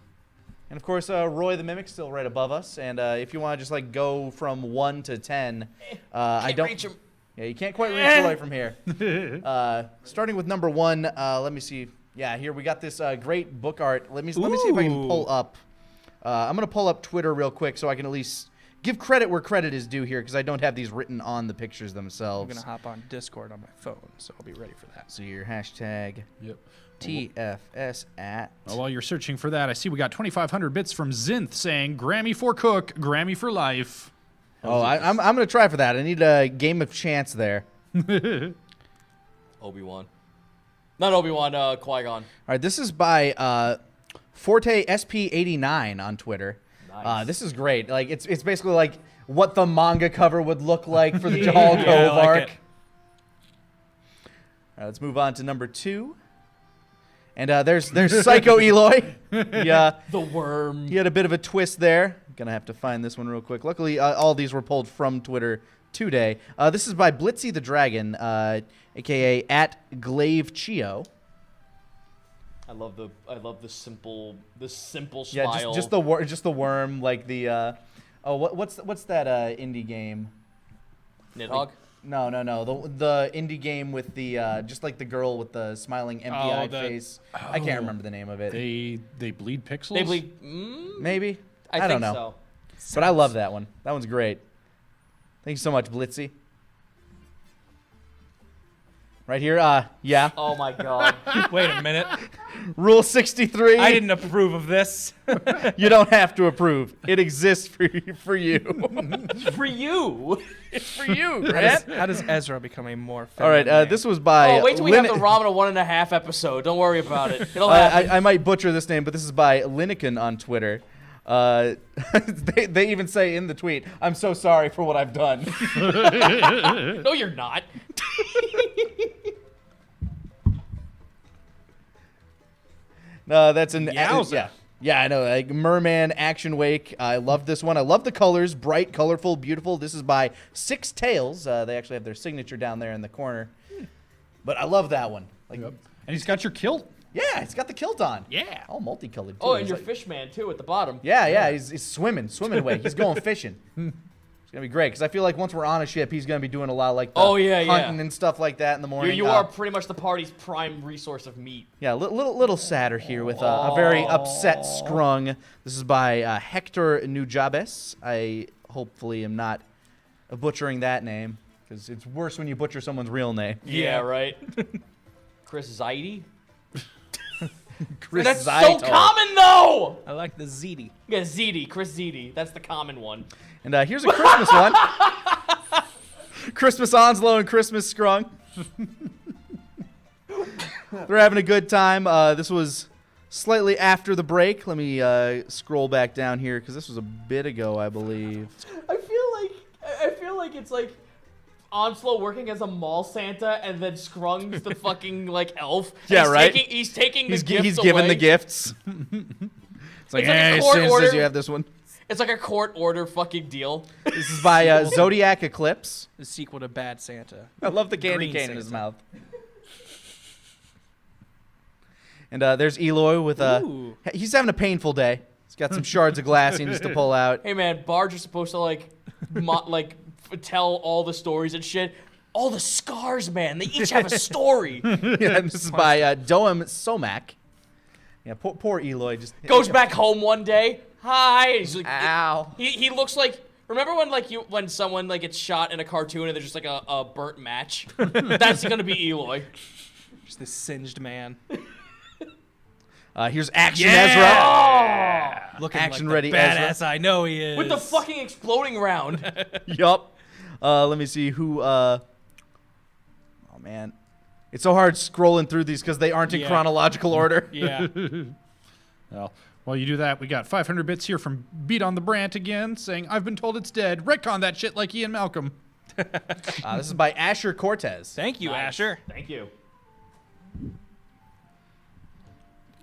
And of course, Roy the Mimic still right above us. And if you want to just like go from 1 to 10, I don't. reach him. Yeah, you can't quite reach Roy from here. Starting with number 1, let me see. Yeah, here we got this great book art. Let me see if I can pull up. I'm gonna pull up Twitter real quick so I can at least give credit where credit is due here because I don't have these written on the pictures I'm themselves. gonna hop on Discord on my phone, so I'll be ready for that. So your hashtag Yep. TFS at. While you're searching for that, I see we got 2,500 bits from Zinth saying Grammy for Cook, Grammy for life. Oh, I'm gonna try for that. I need a game of chance there. Obi-Wan. Not Obi-Wan, Qui-Gon. All right, this is by Forte SP89 on Twitter. Nice. This is great. Like it's basically like what the manga cover would look like for the Jahal Yeah, Cove I like arc. it. All right, let's move on to number 2. And there's Psycho Eloy. Yeah, The worm. he had a bit of a twist there. Gonna have to find this one real quick. Luckily, all these were pulled from Twitter today. This is by Blitzy the Dragon, aka at Glaive Chio. I love the simple smile. Yeah, just the worm, like the what's that indie game? Nidhogg. No, the indie game with the just like the girl with the smiling empty-eyed face. I can't remember the name of it. They bleed pixels? They believe. Maybe I don't think know, so. but I love that one. That one's great. Thank you so much, Blitzy. Right here, yeah. Oh my god. Wait a minute. Rule 63. I didn't approve of this. You don't have to approve. It exists for you. For you. For you, Grant. How does Ezra become a more All right, feminine man? this was by. Oh, wait till we have the Ramen 1.5 episode. Don't worry about it. It'll happen. I might butcher this name, but this is by Liniken on Twitter. They even say in the tweet, "I'm so sorry for what I've done." No, you're not. No, that's an Yowza. yeah. I know. Like Merman Action Wake. I love this one. I love the colors, bright, colorful, beautiful. This is by Six Tails. They actually have their signature down there in the corner. But I love that one. Like, And he's got your kilt. yeah, it's got the kilt on. Yeah. All multicolored. Too. Oh, and It's your like- fish man too at the bottom. Yeah, he's swimming away. He's going fishing. It's gonna be great because I feel like once we're on a ship, he's gonna be doing a lot like the hunting and stuff like that in the morning. You are pretty much the party's prime resource of meat. Yeah, little sadder here with a very upset Scrung. This is by Hector Nujabes. I hopefully am not butchering that name because it's worse when you butcher someone's real name. Yeah, right. Chris Zaidi. Chris That's so Zaito. common though. I like the ZD. Yeah, Ziti, Chris Ziti. That's the common one. And here's a Christmas one. Christmas Onslow and Christmas Scrung. They're having a good time. This was slightly after the break. Let me scroll back down here because this was a bit ago, I believe. I feel like it's like Onslow working as a mall Santa and then Scrung's the fucking like elf. Yeah, right. He's taking He's the gifts giving away. the gifts. It's like, It's like a hey, court Sin order. says you have this one. It's like a court order fucking deal. This is by Zodiac Eclipse. The sequel to Bad Santa. I love the candy Green cane in his Santa. mouth. And there's Eloy with Ooh. he's having a painful day. He's got some shards of glass he needs to pull out. Hey man, Barge is supposed to like tell all the stories and shit. All the scars, man. They each have a story. Yeah, and this is by Doem Somak. Yeah, poor Eloy just Goes back home one day. Hi. He's like, Ow. He looks like. Remember when someone like gets shot in a cartoon and there's just like a burnt match? That's gonna be Eloy. Just this singed man. Here's Action Ezra. Looking Action like ready the badass I know he is. With the fucking exploding round. Yup. Let me see who. Oh man, it's so hard scrolling through these because they aren't in Yeah. chronological order. Yeah. Well, while you do that, we got 500 bits here from Beat on the Brant again, saying, I've been told it's dead. Retcon that shit like Ian Malcolm. This is by Asher Cortez. Thank you, Nice. Asher. Thank you.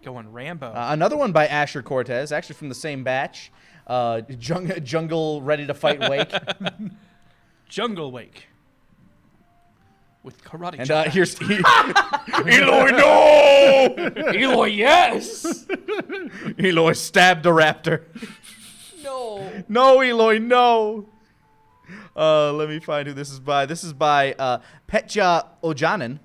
Going Rambo. Another one by Asher Cortez, actually from the same batch. Jungle Ready to Fight Wake. Jungle Wake. With karate And chop. here's Eloy, no! Eloy, yes. Eloy stabbed a raptor. No. No, Eloy, no. Let me find who this is by. This is by Petja Ojanen.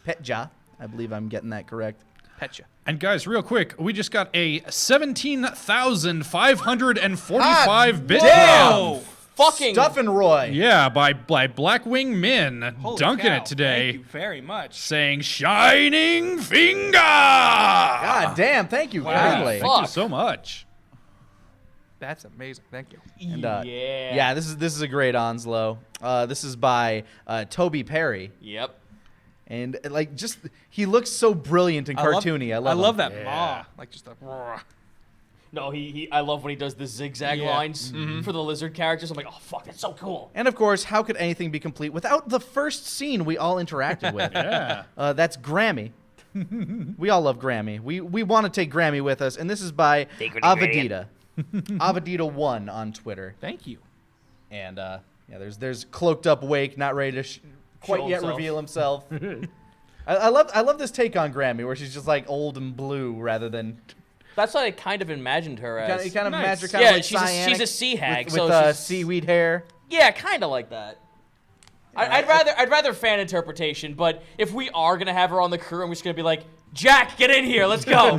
Petja. I believe I'm getting that correct. Petcha. And guys, real quick, we just got a 17,545 bit Whoa! Fucking. Stuffin' Roy. Yeah, by Blackwing Min, Holy dunking cow. it today, Thank you very much. saying "Shining Finger." God damn, thank you Wow. kindly. Thank you Fuck. so much. That's amazing. Thank you. And, Yeah. this is a great Onslow. This is by Toby Perry. Yep. And like just he looks so brilliant and cartoony. I love him. that maw. Like just a No, I love when he does the zigzag Yeah. lines for the lizard characters. I'm like, oh fuck, that's so cool. And of course, how could anything be complete without the first scene we all interacted with? Yeah. That's Grammy. We all love Grammy. We want to take Grammy with us, and this is by Take what you Avadita. Avadita1 on Twitter. Thank you. And yeah, there's cloaked up Wake, not ready to quite Show yet himself. reveal himself. I love this take on Grammy, where she's just like old and blue rather than That's what I kind of imagined her as. you kind of Nice. imagine her kind Yeah, of like she's cyanic a sea hag, with so she's seaweed hair. Yeah, kind of like that. I'd rather fan interpretation, but if we are gonna have her on the crew, I'm just gonna be like, Jack, get in here, let's go.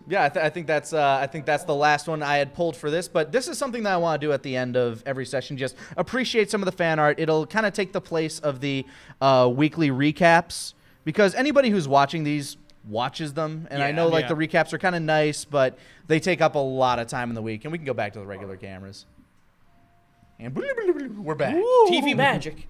Yeah, I think that's the last one I had pulled for this. But this is something that I want to do at the end of every session. Just appreciate some of the fan art. It'll kind of take the place of the weekly recaps because anybody who's watching these watches them, and I know like the recaps are kind of nice, but they take up a lot of time in the week, and we can go back to the regular cameras. And we're back. TV magic.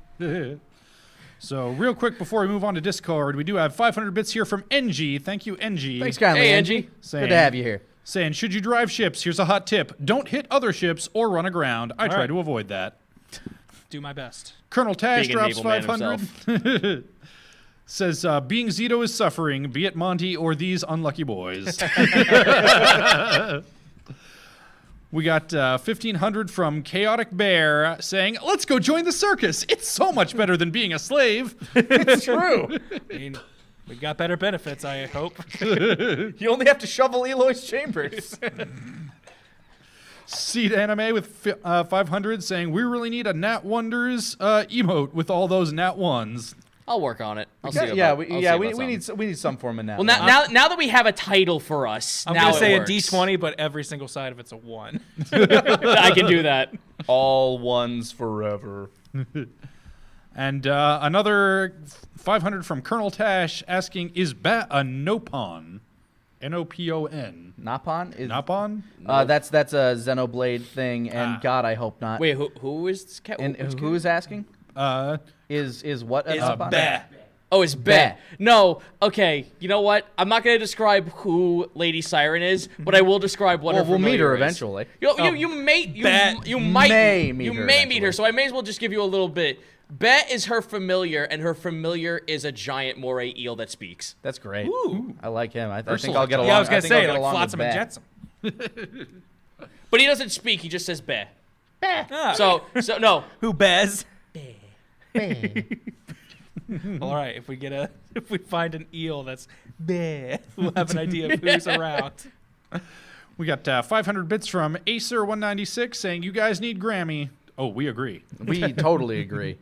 So real quick before we move on to Discord, we do have 500 bits here from NG. Thank you, NG. Thanks kindly, Hey, Angie. Angie. Good to have you here. Saying, should you drive ships? Here's a hot tip: don't hit other ships or run aground. I try right. to avoid that. Do my best. Colonel Tash Being a drops naval man 500. Says, being Zito is suffering, be it Monty or these unlucky boys. We got 1,500 from Chaotic Bear saying, let's go join the circus. It's so much better than being a slave. It's true. I mean, we got better benefits, I hope. You only have to shovel Eloy's chambers. Seed Anime with 500 saying, we really need a Nat Wonders emote with all those Nat Ones. I'll work on it. I'll see about, Yeah, I'll we see about need something. we need some form of that. Well, now that we have a title for us, I'm now going to say it a works. D20, but every single side of it's a 1. I can do that. all ones forever. And another 500 from Colonel Tash asking, is Bat a Nopon? N-O-P-O-N. Napon is Nopon? that's a Xenoblade thing, and God, I hope not. Wait, who is this cat? and which who is asking? Is what? It's Napon? Bat. Oh, it's Bat. Bet. No, okay. You know what? I'm not going to describe who Lady Siren is, but I will describe what Well, her we'll meet her familiar is. eventually. You may meet her, eventually. so I may as well just give you a little bit. Bet is her familiar, and her familiar is a giant moray eel that speaks. That's great. I like him. I think Ursula. I'll get along. Yeah, I was going think to I'll say, get like along Flotsam with and Bat. Jetsam. But he doesn't speak, he just says Bet. Ah, So no. who bez? All right, if we find an eel that's bleh, we'll have an idea of who's around. We got 500 bits from Acer196 saying, you guys need Grammy. Oh, we agree. We totally agree.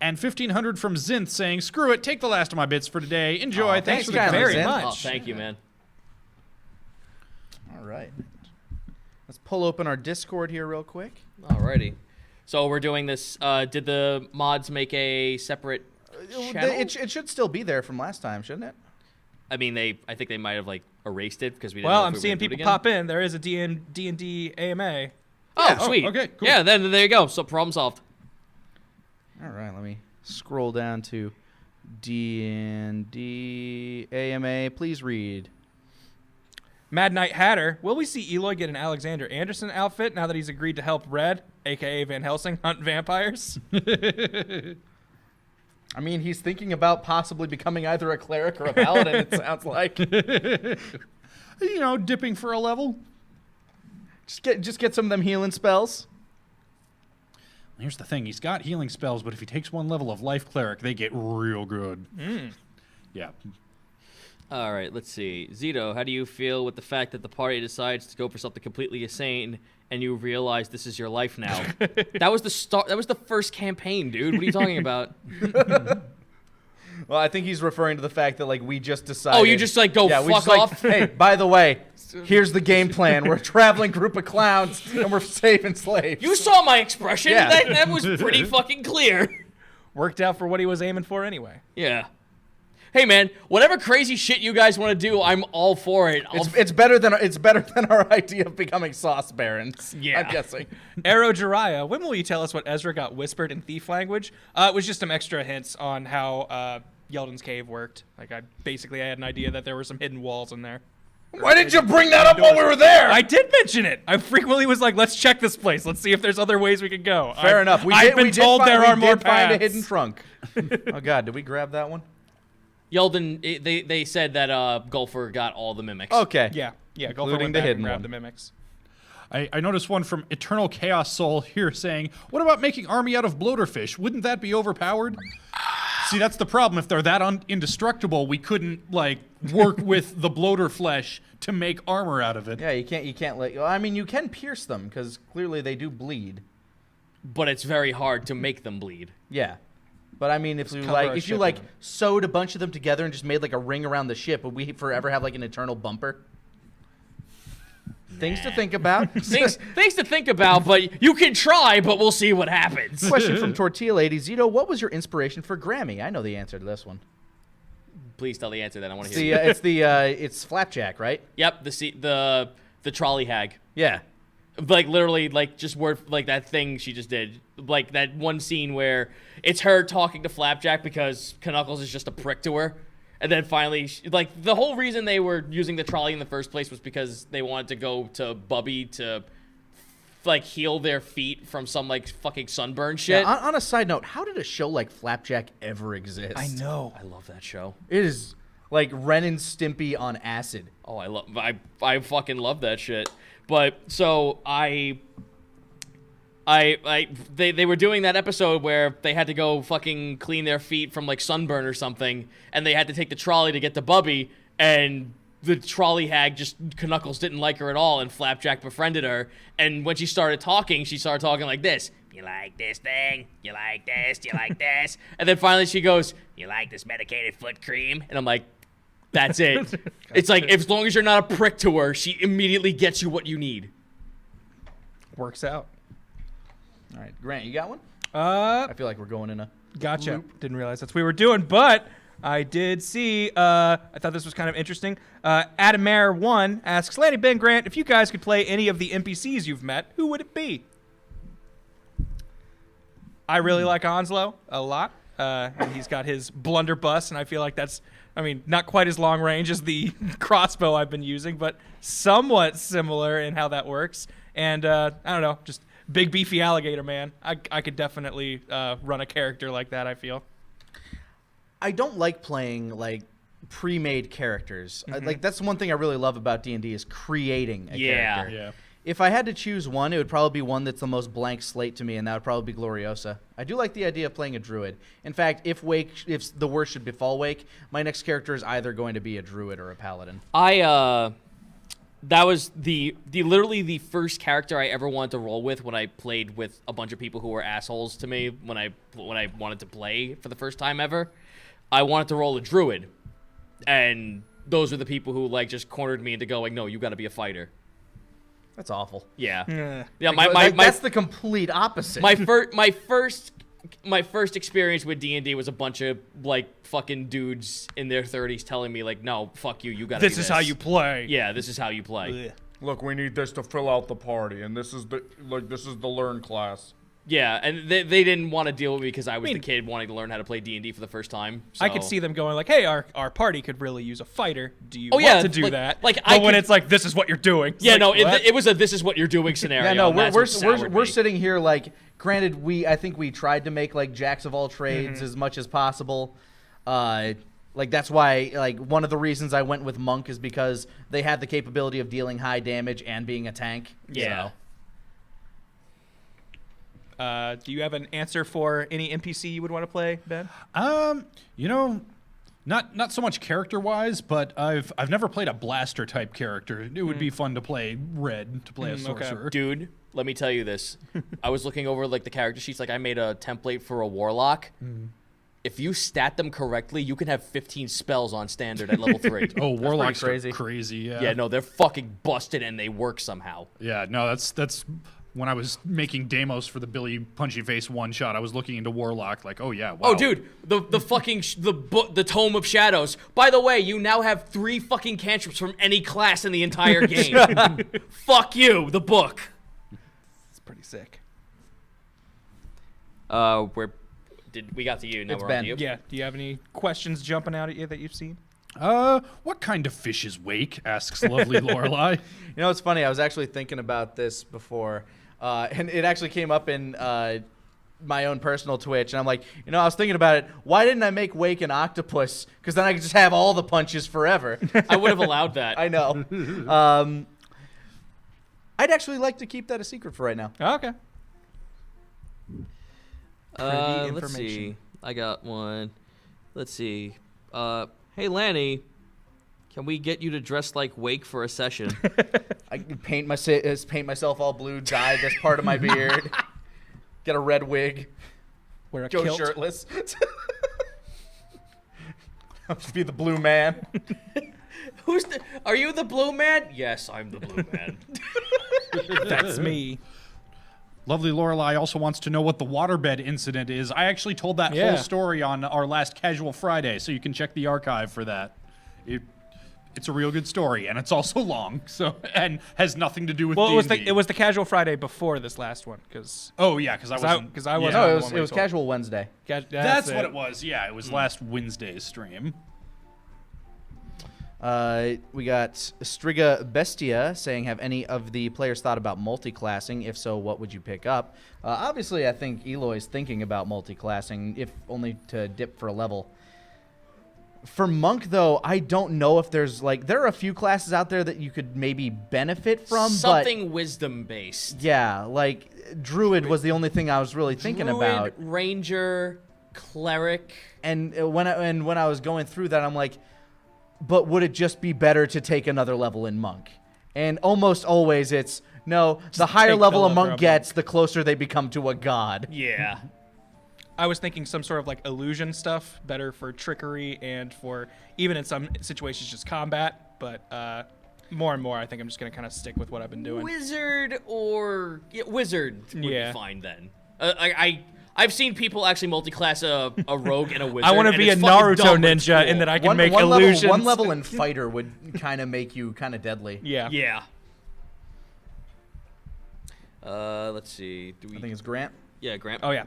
And 1,500 from Zinth saying, screw it, take the last of my bits for today. Enjoy. Thanks for the kindly, very Zen. much. Oh, thank you, man. All right. Let's pull open our Discord here real quick. Alrighty. So we're doing this. Did the mods make a separate channel? It should still be there from last time, shouldn't it? I mean, I think they might have like erased it because we didn't Well, know if I'm we were seeing gonna do it people again. pop in. There is a D&D AMA. Oh, sweet. okay, cool. Yeah, then there you go. So problem solved. All right, let me scroll down to D&D AMA. Please read. Mad Knight Hatter. Will we see Eloy get an Alexander Anderson outfit now that he's agreed to help Red, a.k.a. Van Helsing, hunt vampires? I mean, he's thinking about possibly becoming either a cleric or a paladin, it sounds like. You know, dipping for a level. Just get some of them healing spells. Here's the thing. He's got healing spells, but if he takes one level of life cleric, they get real good. Yeah. All right, let's see. Zito, how do you feel with the fact that the party decides to go for something completely insane and you realize this is your life now? That was the start. That was the first campaign, dude. What are you talking about? Well, I think he's referring to the fact that, like, we just decided. Oh, you just, like, go we fuck just, off? Hey, by the way, here's the game plan. We're a traveling group of clowns, and we're saving slaves. You saw my expression. Yeah. That was pretty fucking clear. Worked out for what he was aiming for anyway. Yeah. Hey, man, whatever crazy shit you guys want to do, I'm all for it. It's better than our idea of becoming sauce barons. Yeah. I'm guessing. Arrow Jiraiya, when will you tell us what Ezra got whispered in thief language? It was just some extra hints on how Yeldon's cave worked. Like, I had an idea that there were some hidden walls in there. Why did you bring that up while we were there? I did mention it. I frequently was like, let's check this place. Let's see if there's other ways we could go. Fair enough. I've been told there are more paths. Find a hidden trunk. Oh, God, did we grab that one? Yeldon, they said that Gulfer got all the mimics. Okay. Yeah, Gulfer Including went the back hidden and grabbed one. the mimics. I noticed one from Eternal Chaos Soul here saying, what about making army out of bloaterfish? Wouldn't that be overpowered? See, that's the problem. If they're that indestructible, we couldn't, like, work with the bloater flesh to make armor out of it. Yeah, you can't let. I mean, you can pierce them because clearly they do bleed. But it's very hard to make them bleed. Yeah, but I mean, if you cover our like ship in it. sewed a bunch of them together and just made like a ring around the ship, would we forever have like an eternal bumper? Things to think about. Things to think about, but you can try, but we'll see what happens. Question from Tortilla Lady. Zito, what was your inspiration for Grammy? I know the answer to this one. Please tell the answer that I want to hear. It's Flapjack, right? Yep, the trolley hag. Yeah. Like literally, like just word like that thing she just did, like that one scene where it's her talking to Flapjack because Knuckles is just a prick to her, and then finally, like the whole reason they were using the trolley in the first place was because they wanted to go to Bubby to like heal their feet from some like fucking sunburn shit. Yeah, on a side note, how did a show like Flapjack ever exist? I know. I love that show. It is like Ren and Stimpy on acid. Oh, I fucking love that shit. But so they were doing that episode where they had to go fucking clean their feet from like sunburn or something, and they had to take the trolley to get to Bubby, and the trolley hag Knuckles didn't like her at all, and Flapjack befriended her, and when she started talking like this. You like this thing? You like this? You like this? And then finally she goes, You like this medicated foot cream? and I'm like, that's it. It's like, as long as you're not a prick to her, she immediately gets you what you need. Works out. All right, Grant, you got one? Uh, I feel like we're going in a. Gotcha. Didn't realize that's what we were doing, but I did see. I thought this was kind of interesting. Adamare1 asks, Lanny, Ben, Grant, if you guys could play any of the NPCs you've met, who would it be? I really like Onslow a lot. And he's got his blunderbuss, and I feel like that's, I mean, not quite as long range as the crossbow I've been using, but somewhat similar in how that works. And I don't know, just big beefy alligator man. I could definitely run a character like that, I feel. I don't like playing like pre-made characters. Like that's one thing I really love about D&D is creating a character. Yeah. If I had to choose one, it would probably be one that's the most blank slate to me, and that would probably be Gloriosa. I do like the idea of playing a druid. In fact, if the worst should befall Wake, my next character is either going to be a druid or a paladin. That was the literally the first character I ever wanted to roll with when I played with a bunch of people who were assholes to me when I wanted to play for the first time ever. I wanted to roll a druid, and those were the people who like just cornered me into going, no, you got to be a fighter. That's awful. Yeah. Like, that's the complete opposite. My first experience with D&D was a bunch of like fucking dudes in their 30s telling me like, no, fuck you, you gotta. This is how you play. Yeah, this is how you play. Look, we need this to fill out the party, and this is the learn class. Yeah, and they didn't want to deal with me because I was the kid wanting to learn how to play D&D for the first time. So. I could see them going like, "Hey, our party could really use a fighter. Do you yeah, want to do like- that?" like, but when it's like, "This is what you're doing," it's Yeah, like, no, what? it was a this is what you're doing scenario. Yeah, no, and that's what soured we're me. sitting here like, granted, I think we tried to make like jacks of all trades as much as possible. Like that's why like one of the reasons I went with monk is because they have the capability of dealing high damage and being a tank. Yeah. So. Do you have an answer for any NPC you would want to play, Ben? You know, not so much character-wise, but I've never played a blaster type character. It would be fun to play red, to play a sorcerer. Dude, let me tell you this. I was looking over like the character sheets. Like I made a template for a warlock. If you stat them correctly, you can have 15 spells on standard at level 3. Oh, warlocks crazy. are crazy. Yeah. Yeah, no, they're fucking busted and they work somehow. Yeah, no, that's when I was making demos for the Billy Punchy Face one shot. I was looking into warlock, like, oh yeah, wow. Oh, dude, the fucking the Tome of Shadows. By the way, you now have 3 fucking cantrips from any class in the entire game. Fuck you, the book. It's pretty sick. We got to you. Now It's we're Ben. on to you. Yeah. Do you have any questions jumping out at you that you've seen? What kind of fish is Wake? Asks lovely Lorelei. You know, it's funny. I was actually thinking about this before, and it actually came up in my own personal Twitch. And I'm like, you know, I was thinking about it. Why didn't I make Wake an octopus? Because then I could just have all the punches forever. I would have allowed that. I know. I'd actually like to keep that a secret for right now. Oh, okay. Privy Let's information. see. I got one. Let's see. Hey, Lanny, can we get you to dress like Wake for a session? I can paint myself all blue, dye this part of my beard, get a red wig, Wear a go kilt. shirtless. I'll just be the blue man. Are you the blue man? Yes, I'm the blue man. That's me. Lovely Lorelei also wants to know what the waterbed incident is. I actually told that Yeah. whole story on our last Casual Friday, so you can check the archive for that. It's a real good story, and it's also long, so and has nothing to do with Well, D&D. it was the casual Friday before this last one, because Oh yeah, because I wasn't. I wasn't. No, on it the was one where you told. Casual Wednesday. That's what it was. Yeah, it was last Wednesday's stream. We got Striga Bestia saying, have any of the players thought about multi-classing? If so, what would you pick up? Obviously, I think Eloy's thinking about multi-classing, if only to dip for a level. For Monk, though, I don't know if there's, like, there are a few classes out there that you could maybe benefit from, Something wisdom-based. but yeah, like, Druid was the only thing I was really thinking Druid, about. Ranger, Cleric. And when I was going through that, I'm like, but would it just be better to take another level in Monk? And almost always it's, no, the higher take the level a level monk up. gets, the closer they become to a god. Yeah. I was thinking some sort of like illusion stuff, better for trickery and for even in some situations just combat. But more and more, I think I'm just gonna kind of stick with what I've been doing. Wizard Wizard would Yeah. be fine then. I've seen people actually multi-class a rogue and a wizard. I want to and be a it's fucking Naruto dumb, but it's ninja cool. in that I can make illusions. One level in fighter would kind of make you kind of deadly. Yeah. Yeah. Let's see. I think it's Grant. Yeah, Grant. Oh yeah.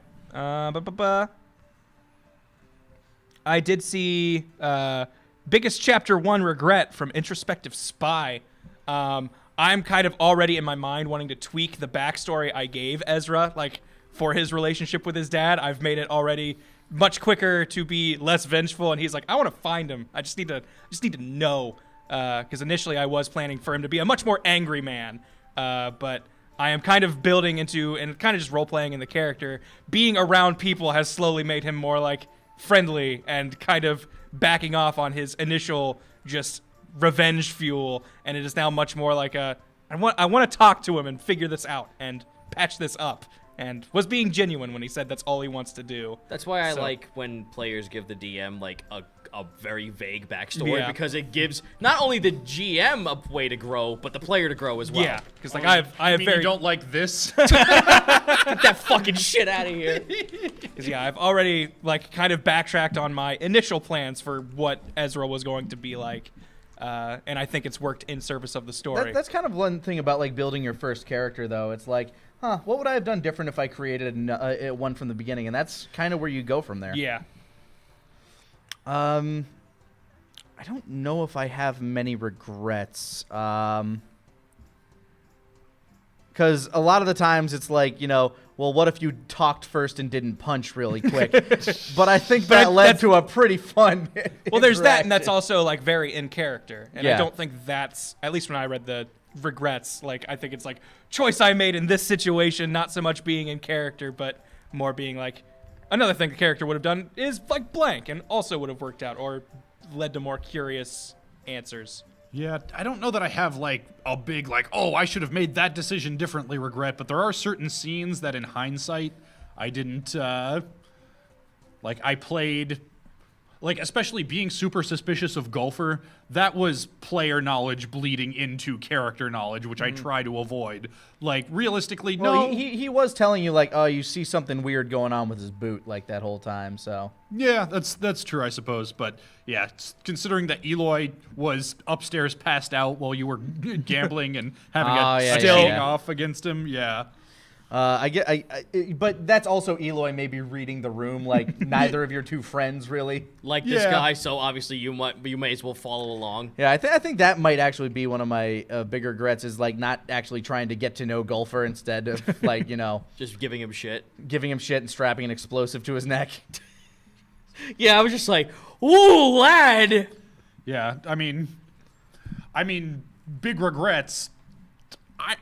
I did see biggest chapter 1 regret from Introspective Spy. I'm kind of already in my mind wanting to tweak the backstory I gave Ezra, like for his relationship with his dad. I've made it already much quicker to be less vengeful, and he's like, I want to find him. I just need to know, because initially I was planning for him to be a much more angry man, but I am kind of building into and kind of just role playing in the character. Being around people has slowly made him more like friendly and kind of backing off on his initial just revenge fuel, and it is now much more like I want to talk to him and figure this out and patch this up, and was being genuine when he said that's all he wants to do. That's why I So- like when players give the DM like a very vague backstory, Yeah. because it gives not only the GM a way to grow, but the player to grow as well. Yeah, because like I have You very don't like this? Get that fucking shit out of here. Because yeah, I've already like kind of backtracked on my initial plans for what Ezra was going to be like, and I think it's worked in service of the story. That's kind of one thing about like building your first character, though. It's like what would I have done different if I created one from the beginning? And that's kind of where you go from there. Yeah. I don't know if I have many regrets. Because a lot of the times it's like, well, what if you talked first and didn't punch really quick? But I think that led to a pretty fun. Well, there's that, and that's also like very in character. And Yeah. I don't think that's, at least when I read the regrets, like I think it's like choice I made in this situation, not so much being in character, but more being like another thing the character would have done is like blank and also would have worked out or led to more curious answers. Yeah, I don't know that I have like a big I should have made that decision differently regret, but there are certain scenes that in hindsight I didn't I played especially being super suspicious of Golfer, that was player knowledge bleeding into character knowledge, which I try to avoid. Like realistically, Well, no. he was telling you like, oh, you see something weird going on with his boot like that whole time. So Yeah, that's true, I suppose. But yeah, considering that Eloy was upstairs passed out while you were gambling and having a standing off against him, yeah. But that's also Eloy maybe reading the room like neither of your two friends really like this guy. So obviously you may as well follow along. Yeah, I think that might actually be one of my bigger regrets is like not actually trying to get to know Golfer instead of like just giving him shit and strapping an explosive to his neck. Yeah, I was just like, ooh, lad. Yeah, I mean, big regrets.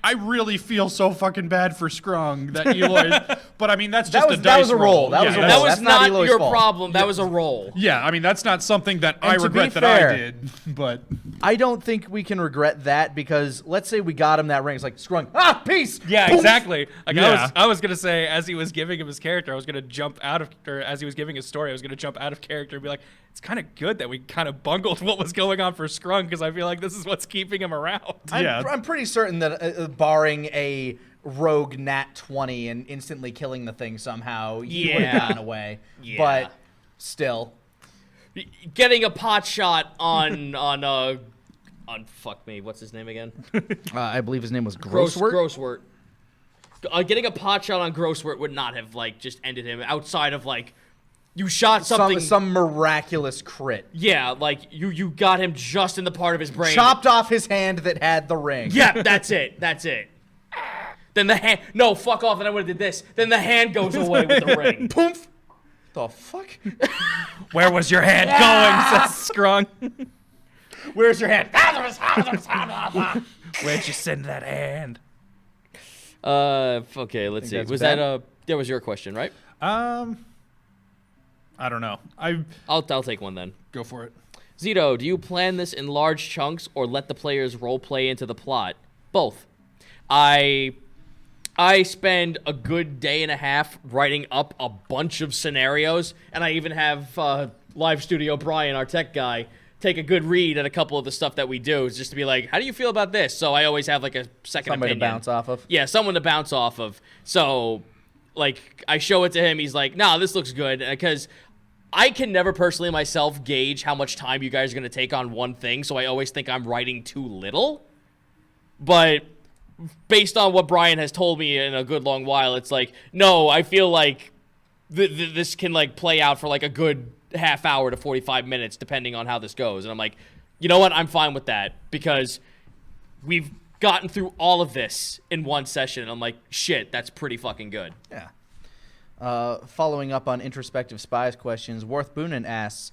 I really feel so fucking bad for Scrung that Eloy, but I mean that's just a dice that was a roll. roll. That was a roll. That was That's not not Eloy's your fault. problem. That was a roll. Yeah, I mean that's not something that I And to be regret that fair, I did, but I don't think we can regret that because let's say we got him that ring. It's like Scrung, peace. Yeah, Poof. exactly. Like Yeah. I was gonna say as he was giving him his character, I was gonna jump out of, or as he was giving his story, I was gonna jump out of character and be like, it's kind of good that we kind of bungled what was going on for Scrung because I feel like this is what's keeping him around. I'm pretty certain that barring a rogue nat 20 and instantly killing the thing somehow, he would have gotten away. Yeah. But still. Getting a pot shot on fuck me, what's his name again? I believe his name was Grosswort. Grosswort. Getting a pot shot on Grosswort would not have just ended him outside of you shot something. Some miraculous crit. Yeah, you got him just in the part of his brain. Chopped off his hand that had the ring. Yeah, that's it. Then the hand. No, fuck off. And I would have did this. Then the hand goes away with the ring. Poof. The fuck? Where was your hand going? Says Scrung. Where's your hand? Where'd you send that hand? Okay, let's see. that's Was Ben? that was your question, right? I don't know. I'll take one then. Go for it. Zito, do you plan this in large chunks or let the players role play into the plot? Both. I spend a good day and a half writing up a bunch of scenarios, and I even have Live Studio Brian, our tech guy, take a good read at a couple of the stuff that we do, just to be like, how do you feel about this? So I always have a second Somebody opinion. to bounce off of. Yeah, someone to bounce off of. So, I show it to him. He's like, nah, this looks good. Because I can never personally myself gauge how much time you guys are going to take on one thing. So I always think I'm writing too little. But based on what Brian has told me in a good long while, it's like, no, I feel like this can play out for a good half hour to 45 minutes, depending on how this goes. And I'm like, you know what? I'm fine with that because we've gotten through all of this in one session. And I'm like, shit, that's pretty fucking good. Yeah. Following up on introspective spies questions, Worth Boonin asks,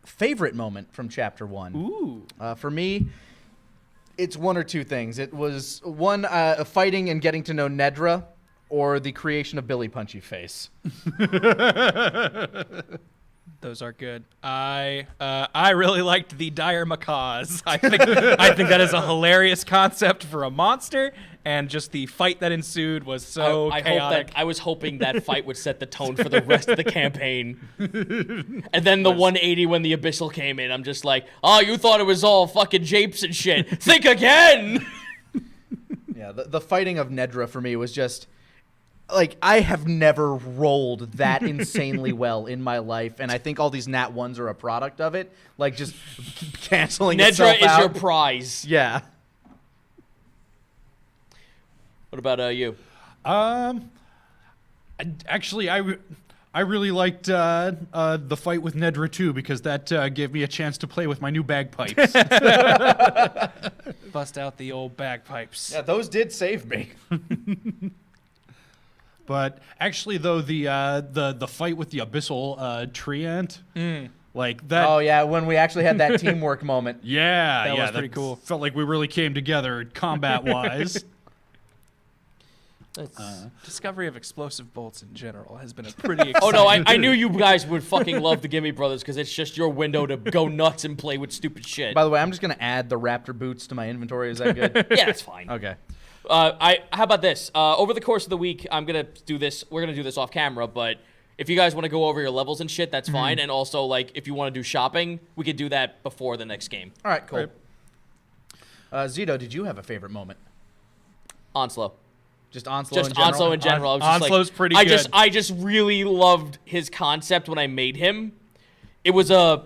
favorite moment from Chapter 1? Ooh. For me, it's one or two things. It was one, fighting and getting to know Nedra, or the creation of Billy Punchy Face. Those are good. I really liked the dire macaws. I think that is a hilarious concept for a monster, and just the fight that ensued was so chaotic. I was hoping that fight would set the tone for the rest of the campaign. And then the 180 when the Abyssal came in, I'm just like, oh, you thought it was all fucking japes and shit. Think again! Yeah, the fighting of Nedra for me was just... I have never rolled that insanely well in my life, and I think all these nat 1s are a product of it. Just canceling itself Nedra is out. your prize. Yeah. What about you? Actually, I really liked the fight with Nedra too, because that gave me a chance to play with my new bagpipes. Bust out the old bagpipes. Yeah, those did save me. But actually, though, the fight with the abyssal tree ant, like that. Oh yeah, when we actually had that teamwork moment. Yeah, That yeah, was pretty cool. Felt like we really came together combat-wise. Discovery of explosive bolts in general has been a pretty Oh exciting. no, I knew you guys would fucking love the Gimme Brothers because it's just your window to go nuts and play with stupid shit. By the way, I'm just gonna add the raptor boots to my inventory. Is that good? Yeah, that's fine. Okay. How about this? Over the course of the week, I'm gonna do this. We're gonna do this off camera, but if you guys want to go over your levels and shit, that's fine. And also, like, if you want to do shopping, we could do that before the next game. All right, cool. Zito, did you have a favorite moment? Onslow. Just Onslow Just in general? Onslow in general. I was just Onslow's like, pretty I good. I just really loved his concept when I made him. It was a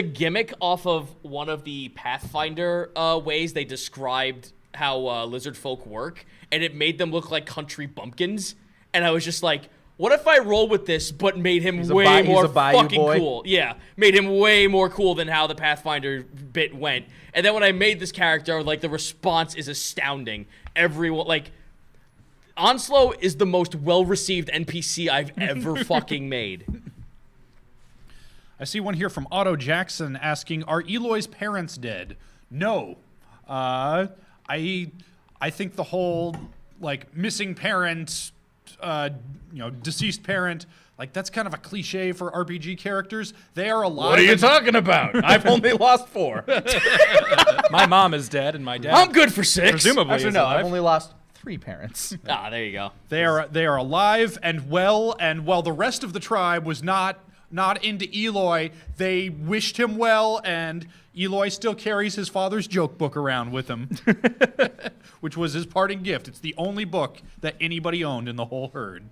gimmick off of one of the Pathfinder ways they described how lizard folk work, and it made them look like country bumpkins. And I was just like, what if I roll with this, but made him way more fucking cool? Yeah, made him way more cool than how the Pathfinder bit went. And then when I made this character, like, the response is astounding. Everyone, like, Onslow is the most well-received NPC I've ever fucking made. I see one here from Otto Jackson asking, "Are Eloy's parents dead?" No. I think the whole like missing parent, deceased parent, like that's kind of a cliche for RPG characters. They are alive. What are you talking about? I've only lost 4. My mom is dead, and my dad. I'm good for 6. presumably Actually, is no, alive. I've only lost 3 parents. Ah, there you go. They are alive and well, and while the rest of the tribe was not into Eloy, they wished him well, and Eloy still carries his father's joke book around with him, which was his parting gift. It's the only book that anybody owned in the whole herd.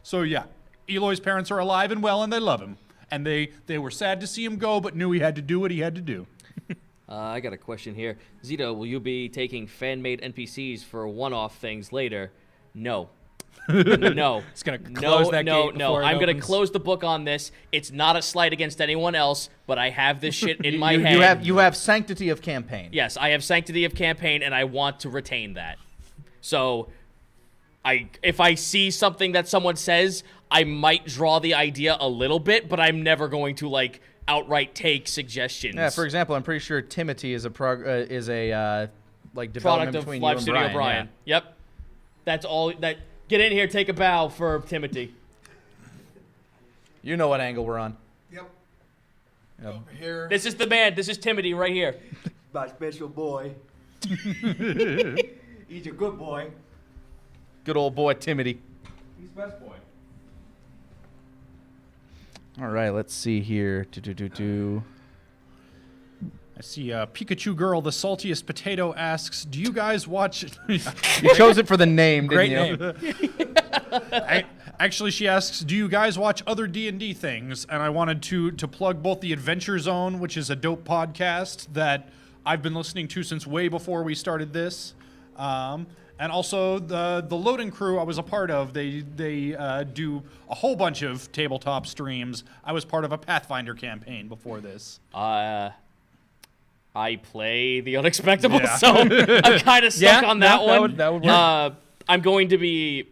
So yeah, Eloy's parents are alive and well, and they love him, and they were sad to see him go, but knew he had to do what he had to do. I got a question here. Zito, will you be taking fan-made NPCs for one-off things later? No. No. It's gonna close that gate before it I'm gonna opens. close the book on this. It's not a slight against anyone else, but I have this shit in my head. You have sanctity of campaign. Yes, I have sanctity of campaign, and I want to retain that. So, if I see something that someone says, I might draw the idea a little bit, but I'm never going to like outright take suggestions. Yeah, for example, I'm pretty sure Timothy is a like development Product of between Live you and Studio Brian. Brian. Yep. That's all. Get in here, take a bow for Timothy. Yeah. You know what angle we're on. Yep. Over here, This is the man. This is Timothy right here. my special boy. He's a good boy. Good old boy Timothy. He's best boy. All right, let's see here. I see Pikachu Girl, the saltiest potato, asks, "Do you guys watch?" You chose it for the name, didn't Great you? name. Actually, she asks, "Do you guys watch other D&D things?" And I wanted to plug both the Adventure Zone, which is a dope podcast that I've been listening to since way before we started this, and also the Loading Crew I was a part of. They do a whole bunch of tabletop streams. I was part of a Pathfinder campaign before this. I play the unexpected, Yeah. so I'm kind of stuck Yeah, on that no, one. that would work. I'm going to be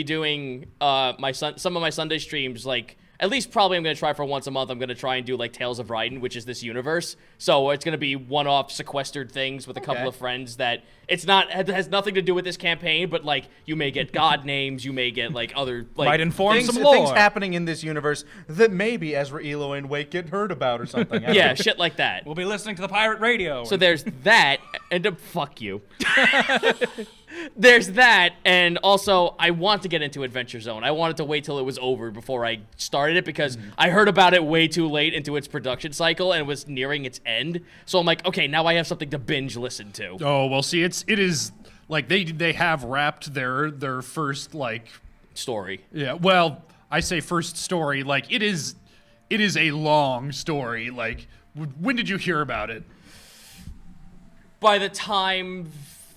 doing some of my Sunday streams, like at least probably I'm going to try for once a month. I'm going to try and do like Tales of Raiden, which is this universe. So it's going to be one-off sequestered things with a couple of friends that it has nothing to do with this campaign, but like you may get god names, you may get like other like Might inform Things some lore. happening in this universe that maybe Ezra, Eloy, and Wake get heard about or something. yeah, shit like that. We'll be listening to the pirate radio. So there's that, and fuck you. There's that, and also I want to get into Adventure Zone. I wanted to wait till it was over before I started it because I heard about it way too late into its production cycle and was nearing its end. So I'm like, okay, now I have something to binge listen to. Oh well, see, it is like they have wrapped their first like Story. yeah. Well, I say first story like it is a long story. Like when did you hear about it? By the time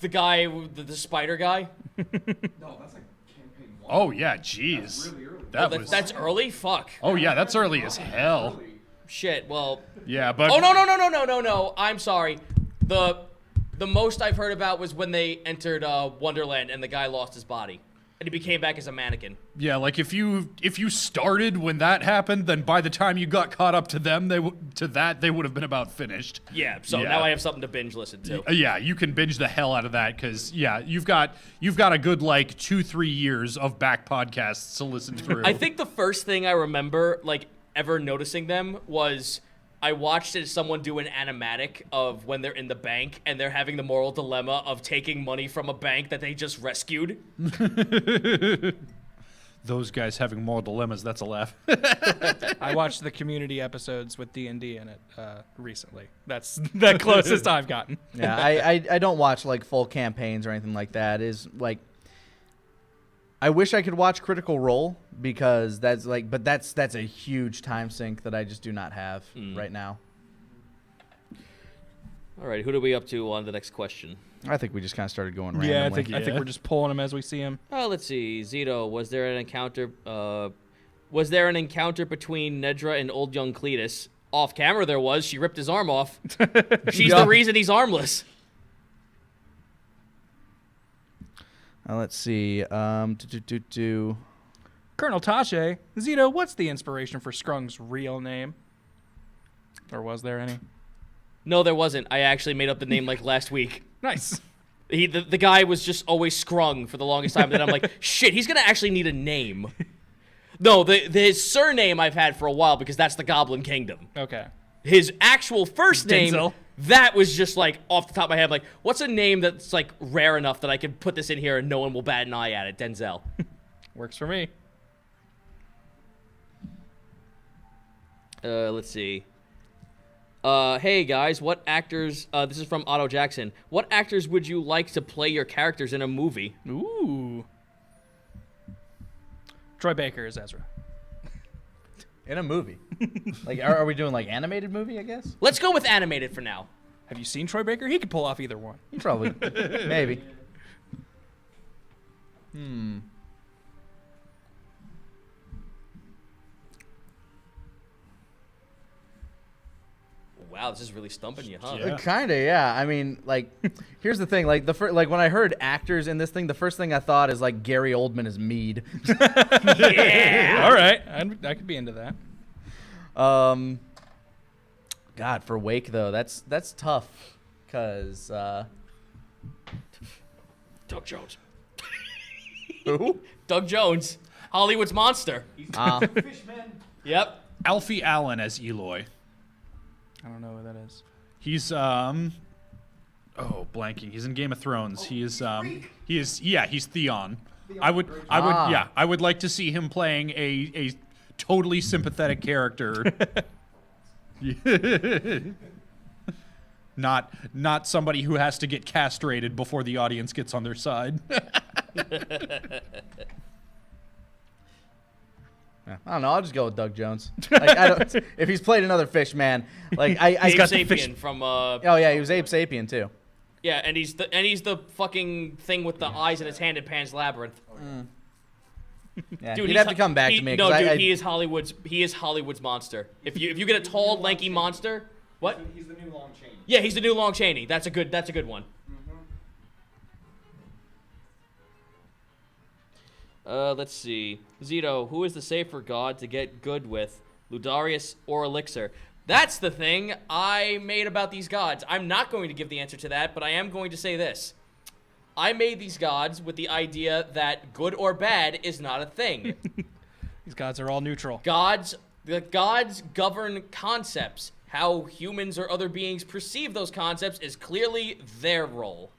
the guy, the spider guy. No, that's like campaign 1. Oh yeah, jeez. Really early. That's early. Fuck. Oh yeah, that's early as hell. Shit. Well. Yeah, but Oh no! I'm sorry. The most I've heard about was when they entered Wonderland and the guy lost his body, and he became back as a mannequin. yeah, like if you started when that happened, then by the time you got caught up to them, they would have been about finished. Yeah. So Yeah. now I have something to binge listen to. Yeah, you can binge the hell out of that because yeah, you've got a good like 2-3 years of back podcasts to listen through. I think the first thing I remember, like, ever noticing them was I watched someone do an animatic of when they're in the bank and they're having the moral dilemma of taking money from a bank that they just rescued. those guys having more dilemmas. That's a laugh. I watched the community episodes with D&D in it recently. That's the closest I've gotten. Yeah, I don't watch like full campaigns or anything like that. Is like I wish I could watch Critical Role because that's a huge time sink that I just do not have right now. All right, who are we up to on the next question? I think we just kind of started going randomly. Yeah, I think we're just pulling them as we see them. Oh, let's see. Zito, was there an encounter? Was there an encounter between Nedra and old young Cletus? Off camera, there was. She ripped his arm off. She's the reason he's armless. Let's see. Colonel Tashe, Zito, what's the inspiration for Scrung's real name? Or was there any? No, there wasn't. I actually made up the name like last week. Nice. The guy was just always Scrung for the longest time. Then I'm like, shit, he's gonna actually need a name. No, his surname I've had for a while because that's the Goblin Kingdom. Okay. His actual first name, Denzel. that was just like off the top of my head, like, what's a name that's like rare enough that I can put this in here and no one will bat an eye at it? Denzel. Works for me. Let's see. Hey guys, what actors, this is from Otto Jackson, what actors would you like to play your characters in a movie? Ooh. Troy Baker is Ezra. In a movie. Like, are we doing like animated movie? I guess. Let's go with animated for now. Have you seen Troy Baker? He could pull off either one. Probably. Maybe. Wow, this is really stumping you, huh? Yeah. Kinda, yeah. I mean, like, here's the thing. Like, like when I heard actors in this thing, the first thing I thought is like Gary Oldman as Mead. Yeah! All right. I could be into that. God, for Wake though, that's tough, cause Doug Jones. who? Doug Jones. Hollywood's monster. Fishman. Yep. Alfie Allen as Eloy. I don't know who that is. He's blanking. He's in Game of Thrones. He's Theon. I would like to see him playing a totally sympathetic character. Not somebody who has to get castrated before the audience gets on their side. I don't know. I'll just go with Doug Jones. Like, I don't. If he's played another fish, man, like Abe got the Sapien fish. from Oh yeah, he was Abe Sapien too. yeah, and he's the fucking thing with the eyes in his hand in Pan's Labyrinth. Yeah, Dude, he'd have to come back to me. 'Cause he is Hollywood's monster. If you get a tall, lanky monster, what? He's the new Long Chain. Yeah, he's the new Long Chaney. That's a good one. Let's see. Zito, who is the safer god to get good with, Ludarius or Elixir? That's the thing I made about these gods. I'm not going to give the answer to that, but I am going to say this. I made these gods with the idea that good or bad is not a thing. These gods are all neutral. The gods govern concepts. How humans or other beings perceive those concepts is clearly their role.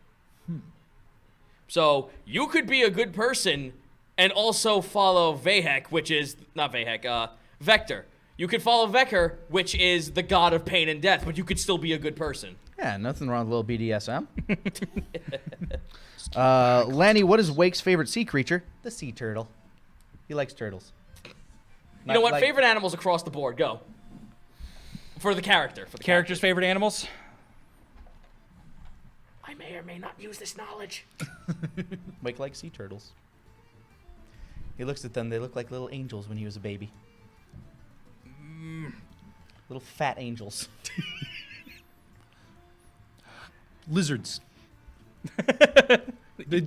So you could be a good person and also follow Vehek, which is not Vehek, Vector. You could follow Vecker, which is the god of pain and death, but you could still be a good person. Yeah, nothing wrong with a little BDSM. Lanny, what is Wake's favorite sea creature? The sea turtle. He likes turtles. You know what? Favorite animals across the board. Go. For the character. Characters' favorite animals? I may or may not use this knowledge. Wake likes sea turtles. He looks at them. They look like little angels when he was a baby. Little fat angels. Lizards.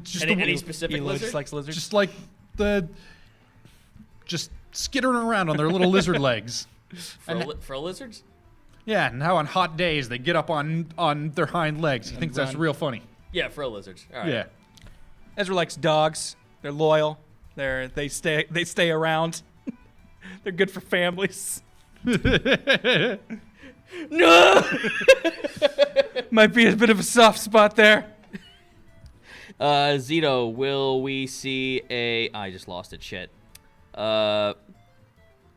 Just Any specific Eloy lizard? just likes lizards. just like just skittering around on their little lizard legs. For lizards? Yeah, and how on hot days they get up on their hind legs. He thinks that's run. real funny. Yeah, for lizards. All right. Yeah. Ezra likes dogs. They're loyal. They stay around. They're good for families. No! Might be a bit of a soft spot there. Zito, will we see a... I just lost it, shit.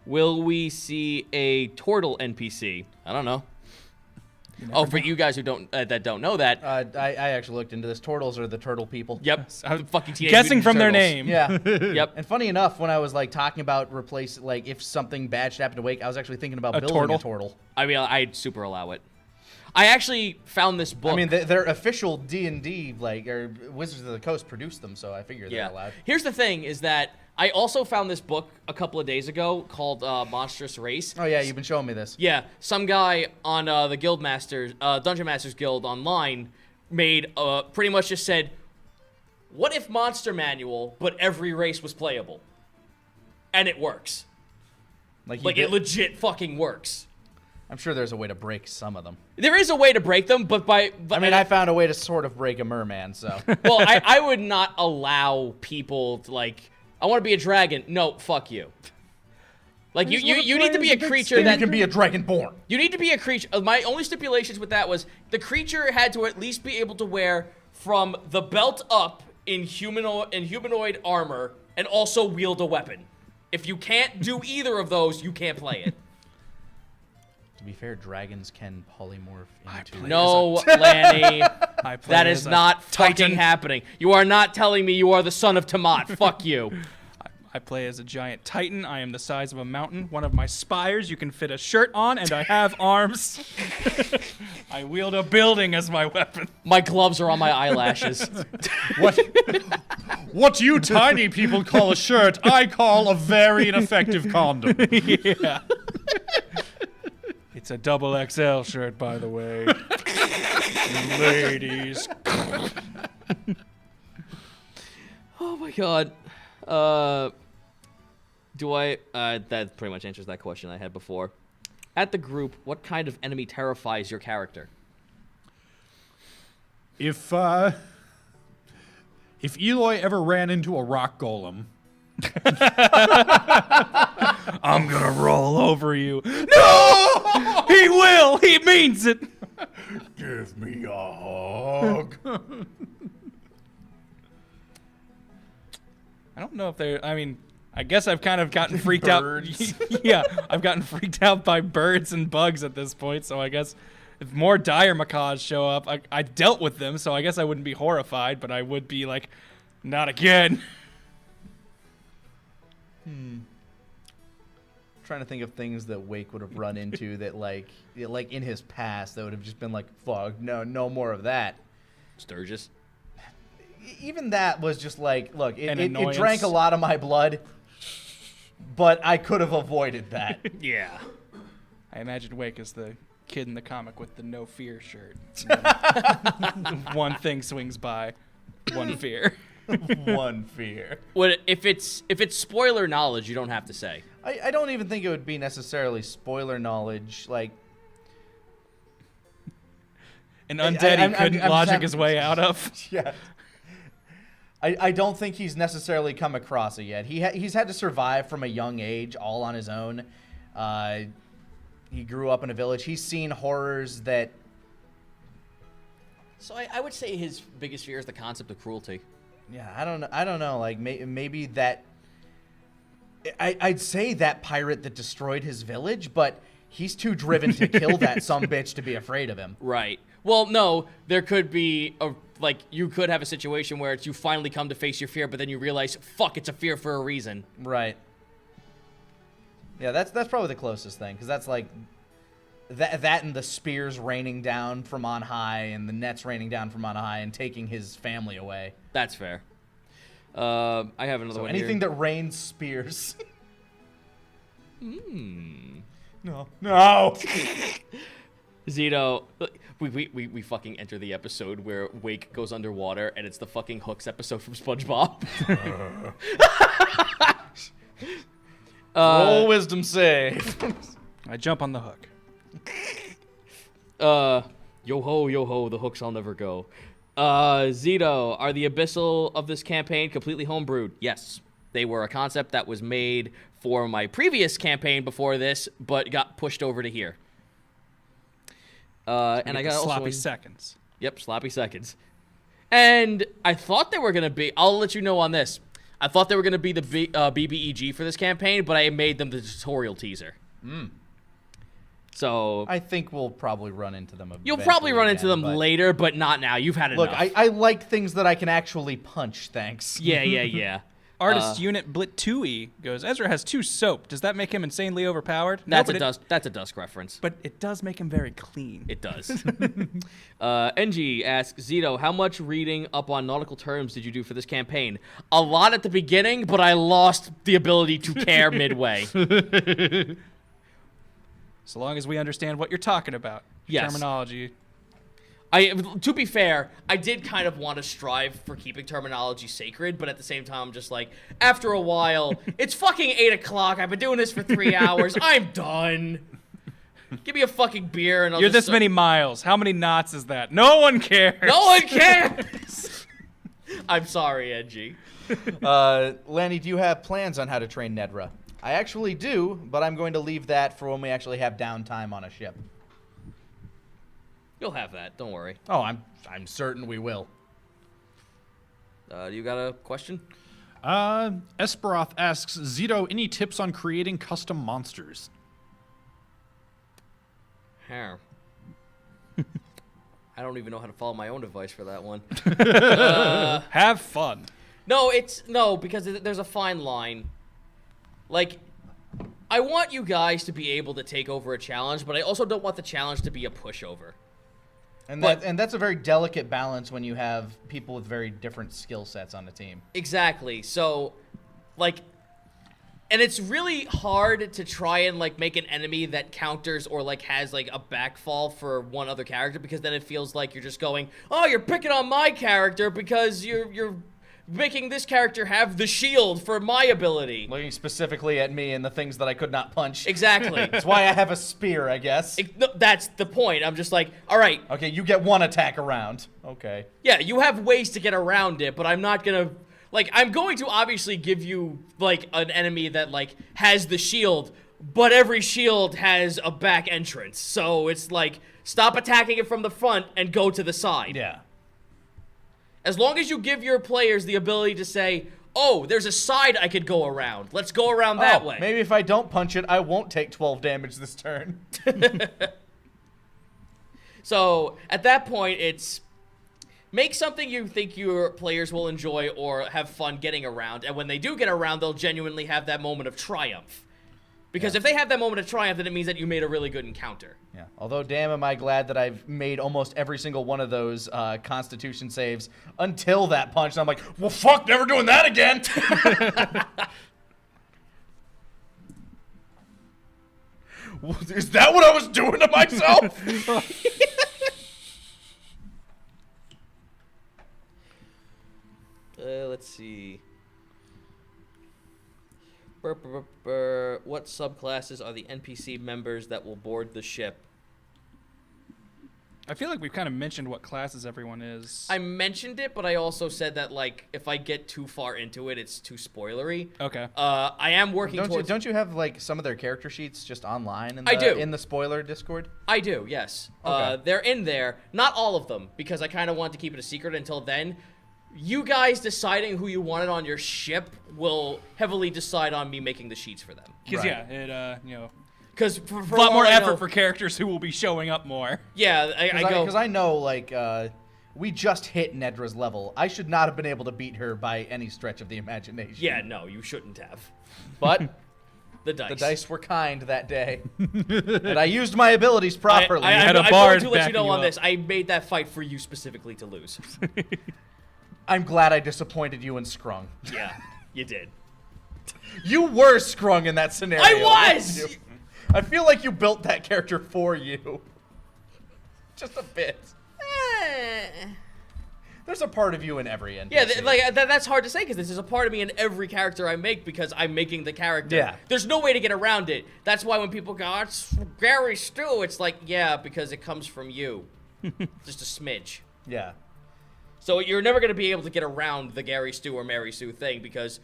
Will we see a turtle NPC? I don't know. Oh, for you guys who don't that don't know that. I actually looked into this. Turtles are the turtle people. Yep. I'm Fucking Teenage guessing Mutant from their Turtles. name. Yeah. Yep. And funny enough, when I was like talking about if something bad should happen to Wake, I was actually thinking about building turtle? a turtle. I mean, I'd super allow it. I actually found this book. I mean, their official D&D or Wizards of the Coast produced them, so I figure they're allowed. Here's the thing: is that I also found this book a couple of days ago called Monstrous Race. Oh yeah, you've been showing me this. Yeah, some guy on the Dungeon Masters Guild online made pretty much just said, "What if Monster Manual, but every race was playable?" And it works. Like it legit fucking works. I'm sure there's a way to break some of them. There is a way to break them, but I found a way to sort of break a merman, so. well, I would not allow people to I want to be a dragon. No, fuck you. Like you need to be a creature Then that you can be a dragonborn. You need to be a creature. My only stipulations with that was the creature had to at least be able to wear from the belt up in humanoid armor and also wield a weapon. If you can't do either of those, you can't play it. To be fair, dragons can polymorph into... No, Lanny. I play That as is a not fucking Titan. happening. You are not telling me you are the son of Tiamat. Fuck you. I play as a giant titan. I am the size of a mountain. One of my spires you can fit a shirt on, and I have arms. I wield a building as my weapon. My gloves are on my eyelashes. What you tiny people call a shirt, I call a very ineffective condom. Yeah. It's a double XL shirt, by the way. Ladies. Oh my god. That pretty much answers that question I had before. At the group, what kind of enemy terrifies your character? If Eloy ever ran into a rock golem, I'm gonna roll over you. No! He will! He means it! give me a hug. I don't know if they're. I mean, I guess I've kind of gotten freaked out. Yeah, I've gotten freaked out by birds and bugs at this point, so I guess if more dire macaws show up, I dealt with them, so I guess I wouldn't be horrified, but I would be like, not again. Trying to think of things that Wake would have run into that like in his past that would have just been like, fuck, no more of that. Sturgis. Even that was just like, look, it annoyance. drank a lot of my blood, but I could have avoided that. Yeah. I imagine Wake as the kid in the comic with the no fear shirt. One thing swings by, one fear. One fear. If it's spoiler knowledge, you don't have to say. I don't even think it would be necessarily spoiler knowledge. Like, An undead he couldn't logic I'm- his way out of. yeah. I don't think he's necessarily come across it yet. He's had to survive from a young age, all on his own. He grew up in a village. He's seen horrors that. So I would say his biggest fear is the concept of cruelty. Yeah, I don't know. Like maybe that. I'd say that pirate that destroyed his village, but he's too driven to kill that sumbitch to be afraid of him. Right. Well, no, there could be you could have a situation where you finally come to face your fear, but then you realize, fuck, it's a fear for a reason. Right. Yeah, that's probably the closest thing, because that's like that and the spears raining down from on high and the nets raining down from on high and taking his family away. That's fair. I have another So one anything here. that rains spears. No. No. Zito, we fucking enter the episode where Wake goes underwater and it's the fucking Hooks episode from SpongeBob. Roll wisdom save. I jump on the hook. Yo ho, the hooks I'll never go. Zito, are the Abyssal of this campaign completely homebrewed? Yes. They were a concept that was made for my previous campaign before this, but got pushed over to here. And I got also sloppy seconds. Yep, sloppy seconds. And I thought they were going to be, I'll let you know on this. I thought they were going to be the BBEG for this campaign, but I made them the tutorial teaser. So I think we'll probably run into them. you'll probably run into them but later, but not now. You've had Look, enough. I like things that I can actually punch. Thanks. Yeah. Artist Unit Blit2E goes, Ezra has 2 soap. Does that make him insanely overpowered? That's No, a but Dusk. That's a Dusk reference. But it does make him very clean. It does. NG asks, Zito, how much reading up on nautical terms did you do for this campaign? A lot at the beginning, but I lost the ability to care midway. So long as we understand what you're talking about. Yes. Terminology. To be fair, I did kind of want to strive for keeping terminology sacred, but at the same time, I'm just like, after a while, it's fucking 8 o'clock. I've been doing this for 3 hours. I'm done. Give me a fucking beer and I'll You're just this many miles. How many knots is that? No one cares. No one cares. I'm sorry, NG. Lanny, do you have plans on how to train Nedra? I actually do, but I'm going to leave that for when we actually have downtime on a ship. You'll have that. Don't worry. Oh, I'm certain we will. You got a question? Esperoth asks, Zito, any tips on creating custom monsters? Here. I don't even know how to follow my own advice for that one. Have fun. No, because there's a fine line. Like, I want you guys to be able to take over a challenge, but I also don't want the challenge to be a pushover. And that's a very delicate balance when you have people with very different skill sets on the team. Exactly. So, like, and it's really hard to try and, like, make an enemy that counters or, like, has, like, a backfall for one other character, because then it feels like you're just going, oh, you're picking on my character because you're making this character have the shield for my ability. Looking specifically at me and the things that I could not punch. Exactly. That's why I have a spear, I guess. No, that's the point. I'm just like, all right. Okay, you get one attack around. Okay. Yeah, you have ways to get around it, but I'm not gonna, like, I'm going to obviously give you, like, an enemy that, like, has the shield, but every shield has a back entrance. So it's like, stop attacking it from the front and go to the side. Yeah. As long as you give your players the ability to say, oh, there's a side I could go around. Let's go around that way. Maybe if I don't punch it, I won't take 12 damage this turn. So, at that point, it's make something you think your players will enjoy or have fun getting around, and when they do get around, they'll genuinely have that moment of triumph. Because if they have that moment of triumph, then it means that you made a really good encounter. Yeah. Although, damn, am I glad that I've made almost every single one of those Constitution saves until that punch. And I'm like, well, fuck, never doing that again. Is that what I was doing to myself? Let's see. What subclasses are the NPC members that will board the ship? I feel like we've kind of mentioned what classes everyone is. I mentioned it, but I also said that, like, if I get too far into it, it's too spoilery. Okay. I am working towards... Don't you have, like, some of their character sheets just online in the, I do. in the spoiler Discord? I do, yes. Okay. They're in there. Not all of them, because I kind of want to keep it a secret until then. You guys deciding who you wanted on your ship will heavily decide on me making the sheets for them. Because, Right. yeah, it, Because for a lot all more I effort know- for characters who will be showing up more. Yeah, I go... Because I know, like, we just hit Nedra's level. I should not have been able to beat her by any stretch of the imagination. Yeah, no, you shouldn't have. But The dice. The dice were kind that day. And I used my abilities properly. had a I'm bard going to let you backing know you on up. this. I made that fight for you specifically to lose. I'm glad I disappointed you and Scrung. Yeah, you did. You were Scrung in that scenario. I was! weren't you? I feel like you built that character for you. Just a bit. There's a part of you in every NPC. Yeah, that's hard to say because this is a part of me in every character I make because I'm making the character. Yeah. There's no way to get around it. That's why when people go, oh, it's Gary Stu, it's like, yeah, because it comes from you. Just a smidge. Yeah. So you're never going to be able to get around the Gary Stu or Mary Sue thing because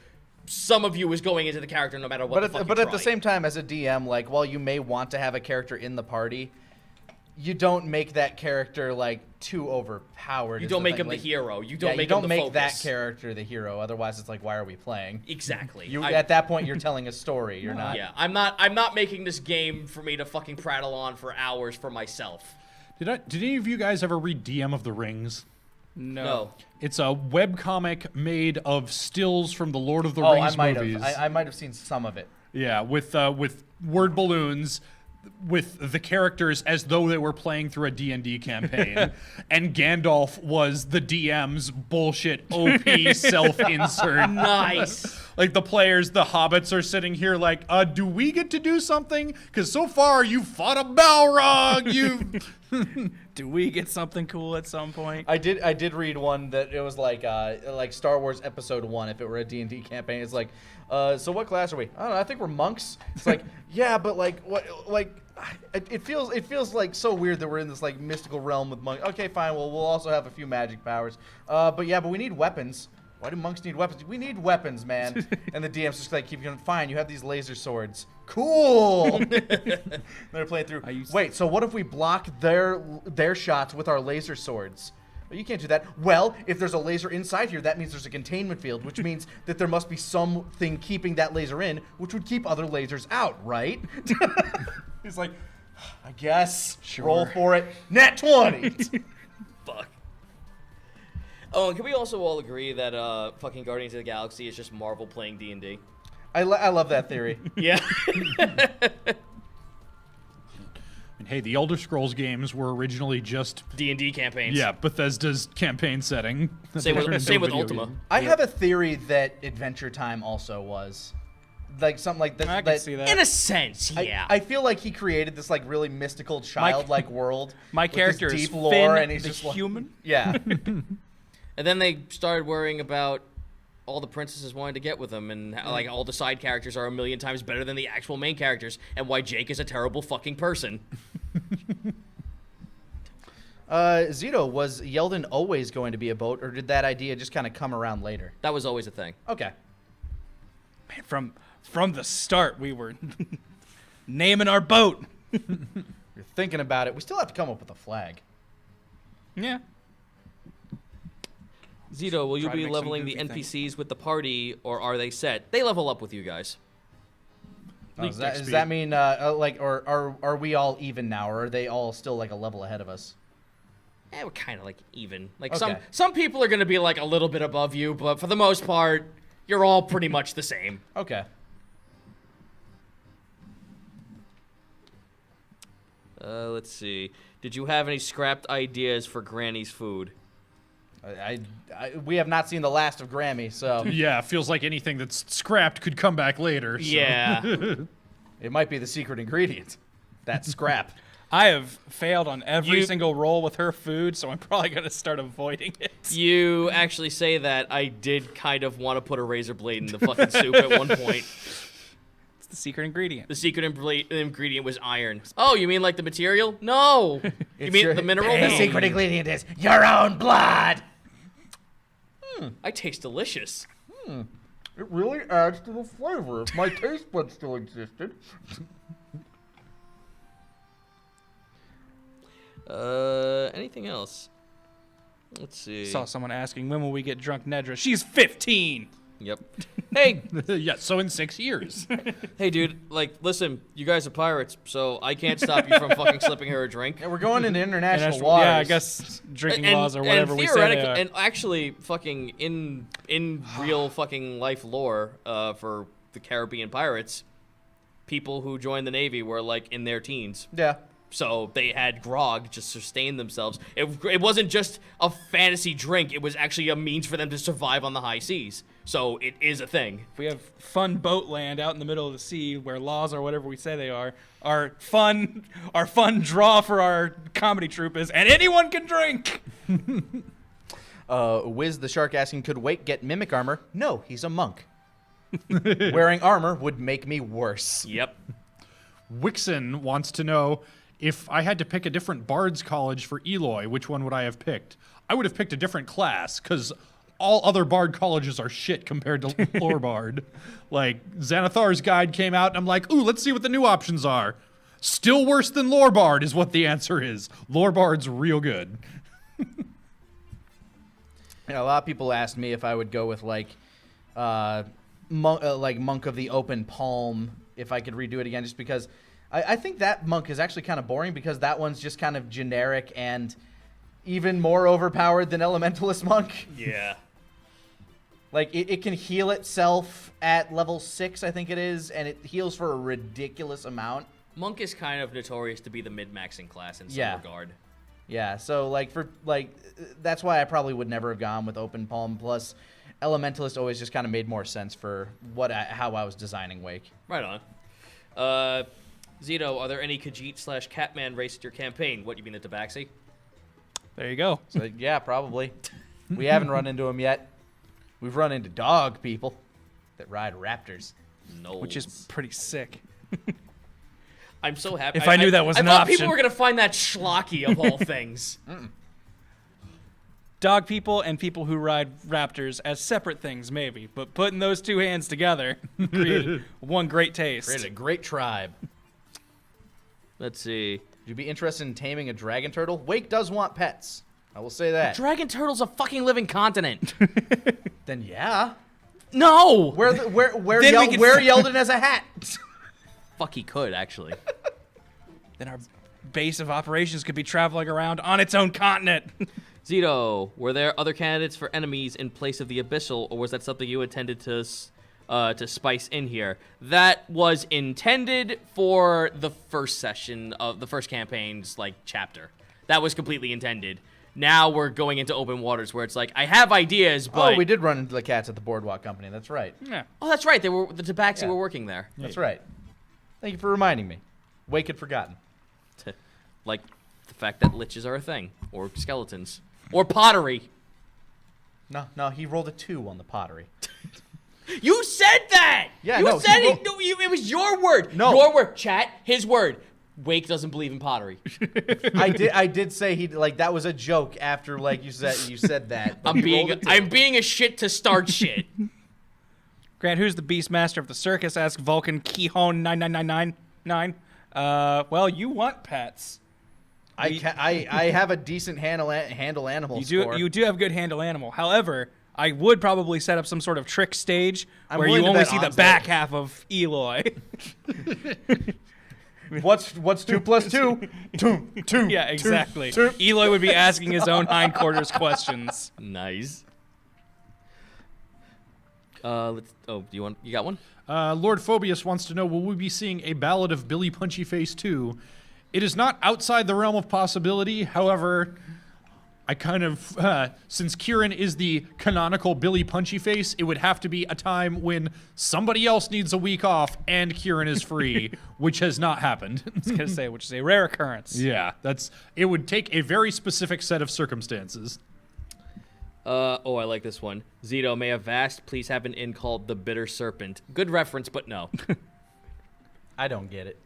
some of you is going into the character no matter what the fuck you But at the try. same time, as a DM, like, while you may want to have a character in the party, you don't make that character, like, too overpowered. You is don't the make thing. him like, the hero. You yeah, don't make you him don't the make focus. that character the hero. Otherwise, it's like, why are we playing? Exactly. At that point, you're telling a story. You're not. Yeah, I'm not making this game for me to fucking prattle on for hours for myself. Did any of you guys ever read DM of the Rings? No. It's a webcomic made of stills from the Lord of the Oh, Rings I might movies. have. I might have seen some of it. Yeah, with word balloons, with the characters as though they were playing through a D&D campaign, and Gandalf was the DM's bullshit OP self-insert. Nice. Like the players, the hobbits are sitting here like, do we get to do something? Because so far you fought a Balrog, you... Do we get something cool at some point? I did read one that it was like Star Wars Episode 1. If it were a D&D campaign, it's like, so what class are we? I don't know. I think we're monks. It's like, yeah, but like what? Like, it feels like so weird that we're in this like mystical realm with monks. Okay, fine. Well, we'll also have a few magic powers. But we need weapons. Why do monks need weapons? We need weapons, man. And the DM's just like keep going. Fine, you have these laser swords. Cool. They're playing through. Wait, so what if we block their shots with our laser swords? Well, you can't do that. Well, if there's a laser inside here, that means there's a containment field, which means that there must be something keeping that laser in, which would keep other lasers out, right? He's like, I guess. Sure. Roll for it. Nat 20. Fuck. Oh, and can we also all agree that fucking Guardians of the Galaxy is just Marvel playing D&D? I love that theory. Yeah. And hey, the Elder Scrolls games were originally just D&D campaigns. yeah, Bethesda's campaign setting. Same with Video Ultima. game. I have a theory that Adventure Time also was. Like something like this. I can see that. In a sense, I, yeah. I feel like he created this like really mystical, childlike world. My with this character is deep lore, Finn, and he's the just like, human. yeah. And then they started worrying about all the princesses wanting to get with him, and how, like all the side characters are a million times better than the actual main characters, and why Jake is a terrible fucking person. Zito, was Yeldon always going to be a boat, or did that idea just kind of come around later? That was always a thing. Okay. Man, from the start, we were naming our boat. You're thinking about it. We still have to come up with a flag. Yeah. Zito, will you Try to be make some leveling the goofy NPCs with the party, or are they set? They level up with you guys. Does that mean are we all even now, or are they all still like a level ahead of us? We're kind of like even. Like Okay. some people are going to be like a little bit above you, but for the most part, you're all pretty much the same. Okay. Let's see. Did you have any scrapped ideas for Granny's food? We have not seen the last of Grammy, so Yeah, feels like anything that's scrapped could come back later. So. Yeah. it might be the secret ingredient. That scrap. I have failed on every You- single roll with her food, so I'm probably going to start avoiding it. You actually say that. I did kind of want to put a razor blade in the fucking soup at one point. It's the secret ingredient. The secret ingredient was iron. Oh, you mean like the material? No. You mean the mineral? The No. secret ingredient is your own blood. I taste delicious. It really adds to the flavor. If my taste buds still existed. Anything else? Let's see. Saw someone asking, when will we get drunk Nedra? She's 15. Yep. Hey, Yeah, so in 6 years. hey, dude. Like, listen, you guys are pirates, so I can't stop you from fucking slipping her a drink. Yeah, we're going into international International- waters. Yeah, I guess drinking laws or whatever we say they theoretically- are. And actually, fucking in real fucking life lore for the Caribbean pirates, people who joined the Navy were like in their teens. Yeah. So they had grog just to sustain themselves. It wasn't just a fantasy drink. It was actually a means for them to survive on the high seas. So it is a thing. If we have fun boat land out in the middle of the sea where laws or whatever we say they are, our fun draw for our comedy troupe is, and anyone can drink. Wiz the Shark asking, could Wake get mimic armor? No, he's a monk. Wearing armor would make me worse. Yep. Wixon wants to know, if I had to pick a different Bard's college for Eloy, which one would I have picked? I would have picked a different class, because all other Bard colleges are shit compared to Lore Bard. Like, Xanathar's guide came out, and I'm like, ooh, let's see what the new options are. Still worse than Lore Bard is what the answer is. Lore Bard's real good. A lot of people asked me if I would go with, like Monk of the Open Palm, if I could redo it again, just because I think that monk is actually kind of boring, because that one's just kind of generic and even more overpowered than Elementalist Monk. Yeah. Like, it can heal itself at level 6, I think it is, and it heals for a ridiculous amount. Monk is kind of notorious to be the mid-maxing class in some regard. Yeah, so, that's why I probably would never have gone with Open Palm, plus Elementalist always just kind of made more sense for how I was designing Wake. Right on. Zito, are there any Khajiit/Catman race at your campaign? What, you mean the Tabaxi? There you go. So, yeah, probably. We haven't run into them yet. We've run into dog people that ride raptors. No. Which is pretty sick. I'm so happy. If I knew that was an I thought option. people were going to find that schlocky of all things. Dog people and people who ride raptors as separate things, maybe. But putting those two hands together created one great taste. Created a great tribe. Let's see. Would you be interested in taming a dragon turtle? Wake does want pets. I will say that. Dragon turtle's a fucking living continent. Then yeah. No! Wear Yeldon as a hat. Fuck, he could, actually. Then our base of operations could be traveling around on its own continent. Zito, were there other candidates for enemies in place of the Abyssal, or was that something you intended to spice in here? That was intended for the first session of the first campaign's chapter. That was completely intended. Now we're going into open waters where it's like, I have ideas, but... Oh, we did run into the cats at the Boardwalk Company. That's right. Yeah. Oh, that's right. The Tabaxi were working there. That's right. Thank you for reminding me. Wake had forgotten. Like the fact that liches are a thing, or skeletons, or pottery. No, he rolled a 2 on the pottery. You said that! Yeah, you no, said he it. It was your word. No. Your word. Chat, his word. Wake doesn't believe in pottery. I did say that was a joke after you said that. I'm being a shit to start shit. Grant, who's the beast master of the circus? Ask Vulcan Keyhone 99999. Well, you want pets. I have a decent handle animal score. You do have good handle animal. However, I would probably set up some sort of trick stage I'm where you willing to only bet see the Onslaught. back half of Eloy. What's 2 plus 2? 2. Yeah, exactly. 2. Eloy would be asking his own hindquarters questions. Nice. You got one? Lord Phobius wants to know, will we be seeing a Ballad of Billy Punchy Face 2? It is not outside the realm of possibility. However, I kind of, since Kieran is the canonical Billy Punchy Face, it would have to be a time when somebody else needs a week off and Kieran is free, which has not happened. I was going to say, which is a rare occurrence. Yeah, it would take a very specific set of circumstances. I like this one. Zito, may a vast please have an inn called the Bitter Serpent. Good reference, but no. I don't get it.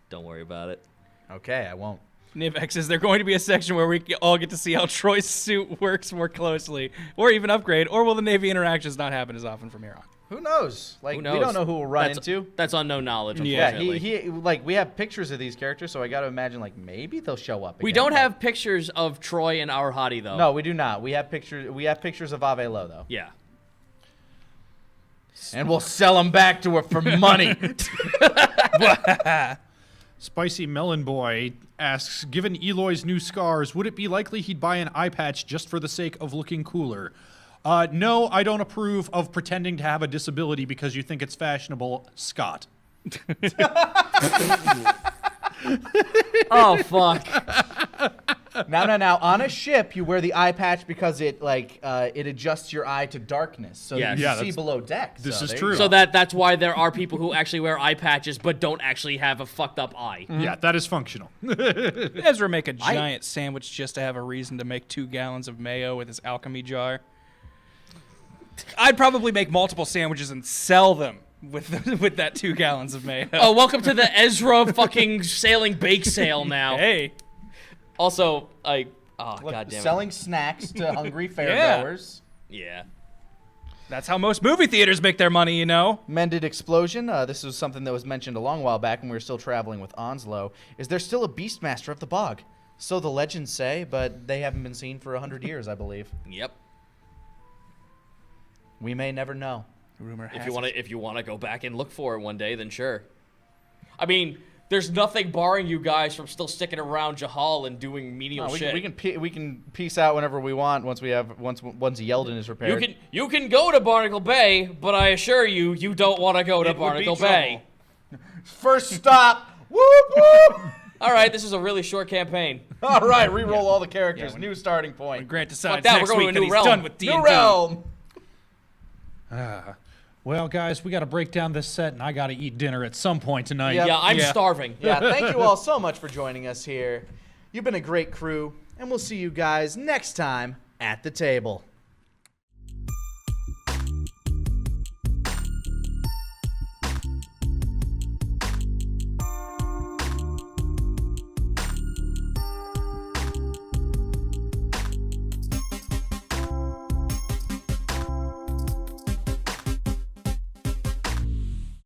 Don't worry about it. Okay, I won't. Nivex, is there going to be a section where we all get to see how Troy's suit works more closely, or even upgrade, or will the Navy interactions not happen as often from here on? Who knows? Who knows? We don't know who we'll run into. That's unknown knowledge, Yeah, unfortunately. We have pictures of these characters, so I got to imagine maybe they'll show up. We again, don't but- have pictures of Troy and our hottie though. No, we do not. We have pictures. We have pictures of Avelo though. Yeah. And we'll sell them back to her for money. Spicy Melon Boy asks, given Eloy's new scars, would it be likely he'd buy an eye patch just for the sake of looking cooler? No, I don't approve of pretending to have a disability because you think it's fashionable, Scott. Oh fuck. Now, on a ship, you wear the eye patch because it it adjusts your eye to darkness, so Yes. that you Yeah, see that's- below deck. this So is there true. you So go. that's why there are people who actually wear eye patches but don't actually have a fucked up eye. Yeah, that is functional. Ezra make a giant sandwich just to have a reason to make 2 gallons of mayo with his alchemy jar. I'd probably make multiple sandwiches and sell them with that 2 gallons of mayo. Oh, welcome to the Ezra fucking sailing bake sale now. Hey. Also, oh Look, goddamn it. selling snacks to hungry Yeah. fairgoers. Yeah. That's how most movie theaters make their money, you know? Mended explosion. This was something that was mentioned a long while back when we were still traveling with Onslow. Is there still a Beastmaster of the Bog? So the legends say, but they haven't been seen for 100 years, I believe. Yep. We may never know. Rumor has If you want to go back and look for it one day, then sure. I mean, there's nothing barring you guys from still sticking around Jahal and doing menial No, shit. we can peace out whenever we want once Yeldon is repaired. You can go to Barnacle Bay, but I assure you, you don't want to go to Barnacle Bay. First stop. Whoop whoop. All right, this is a really short campaign. All right, re-roll all the characters. New starting when point. Grant decides that, next we're going week to a that new he's realm. done with D&D. New realm. Well, guys, we got to break down this set, and I got to eat dinner at some point tonight. Yep. Yeah, I'm Yeah. starving. Yeah, thank you all so much for joining us here. You've been a great crew, and we'll see you guys next time at the table.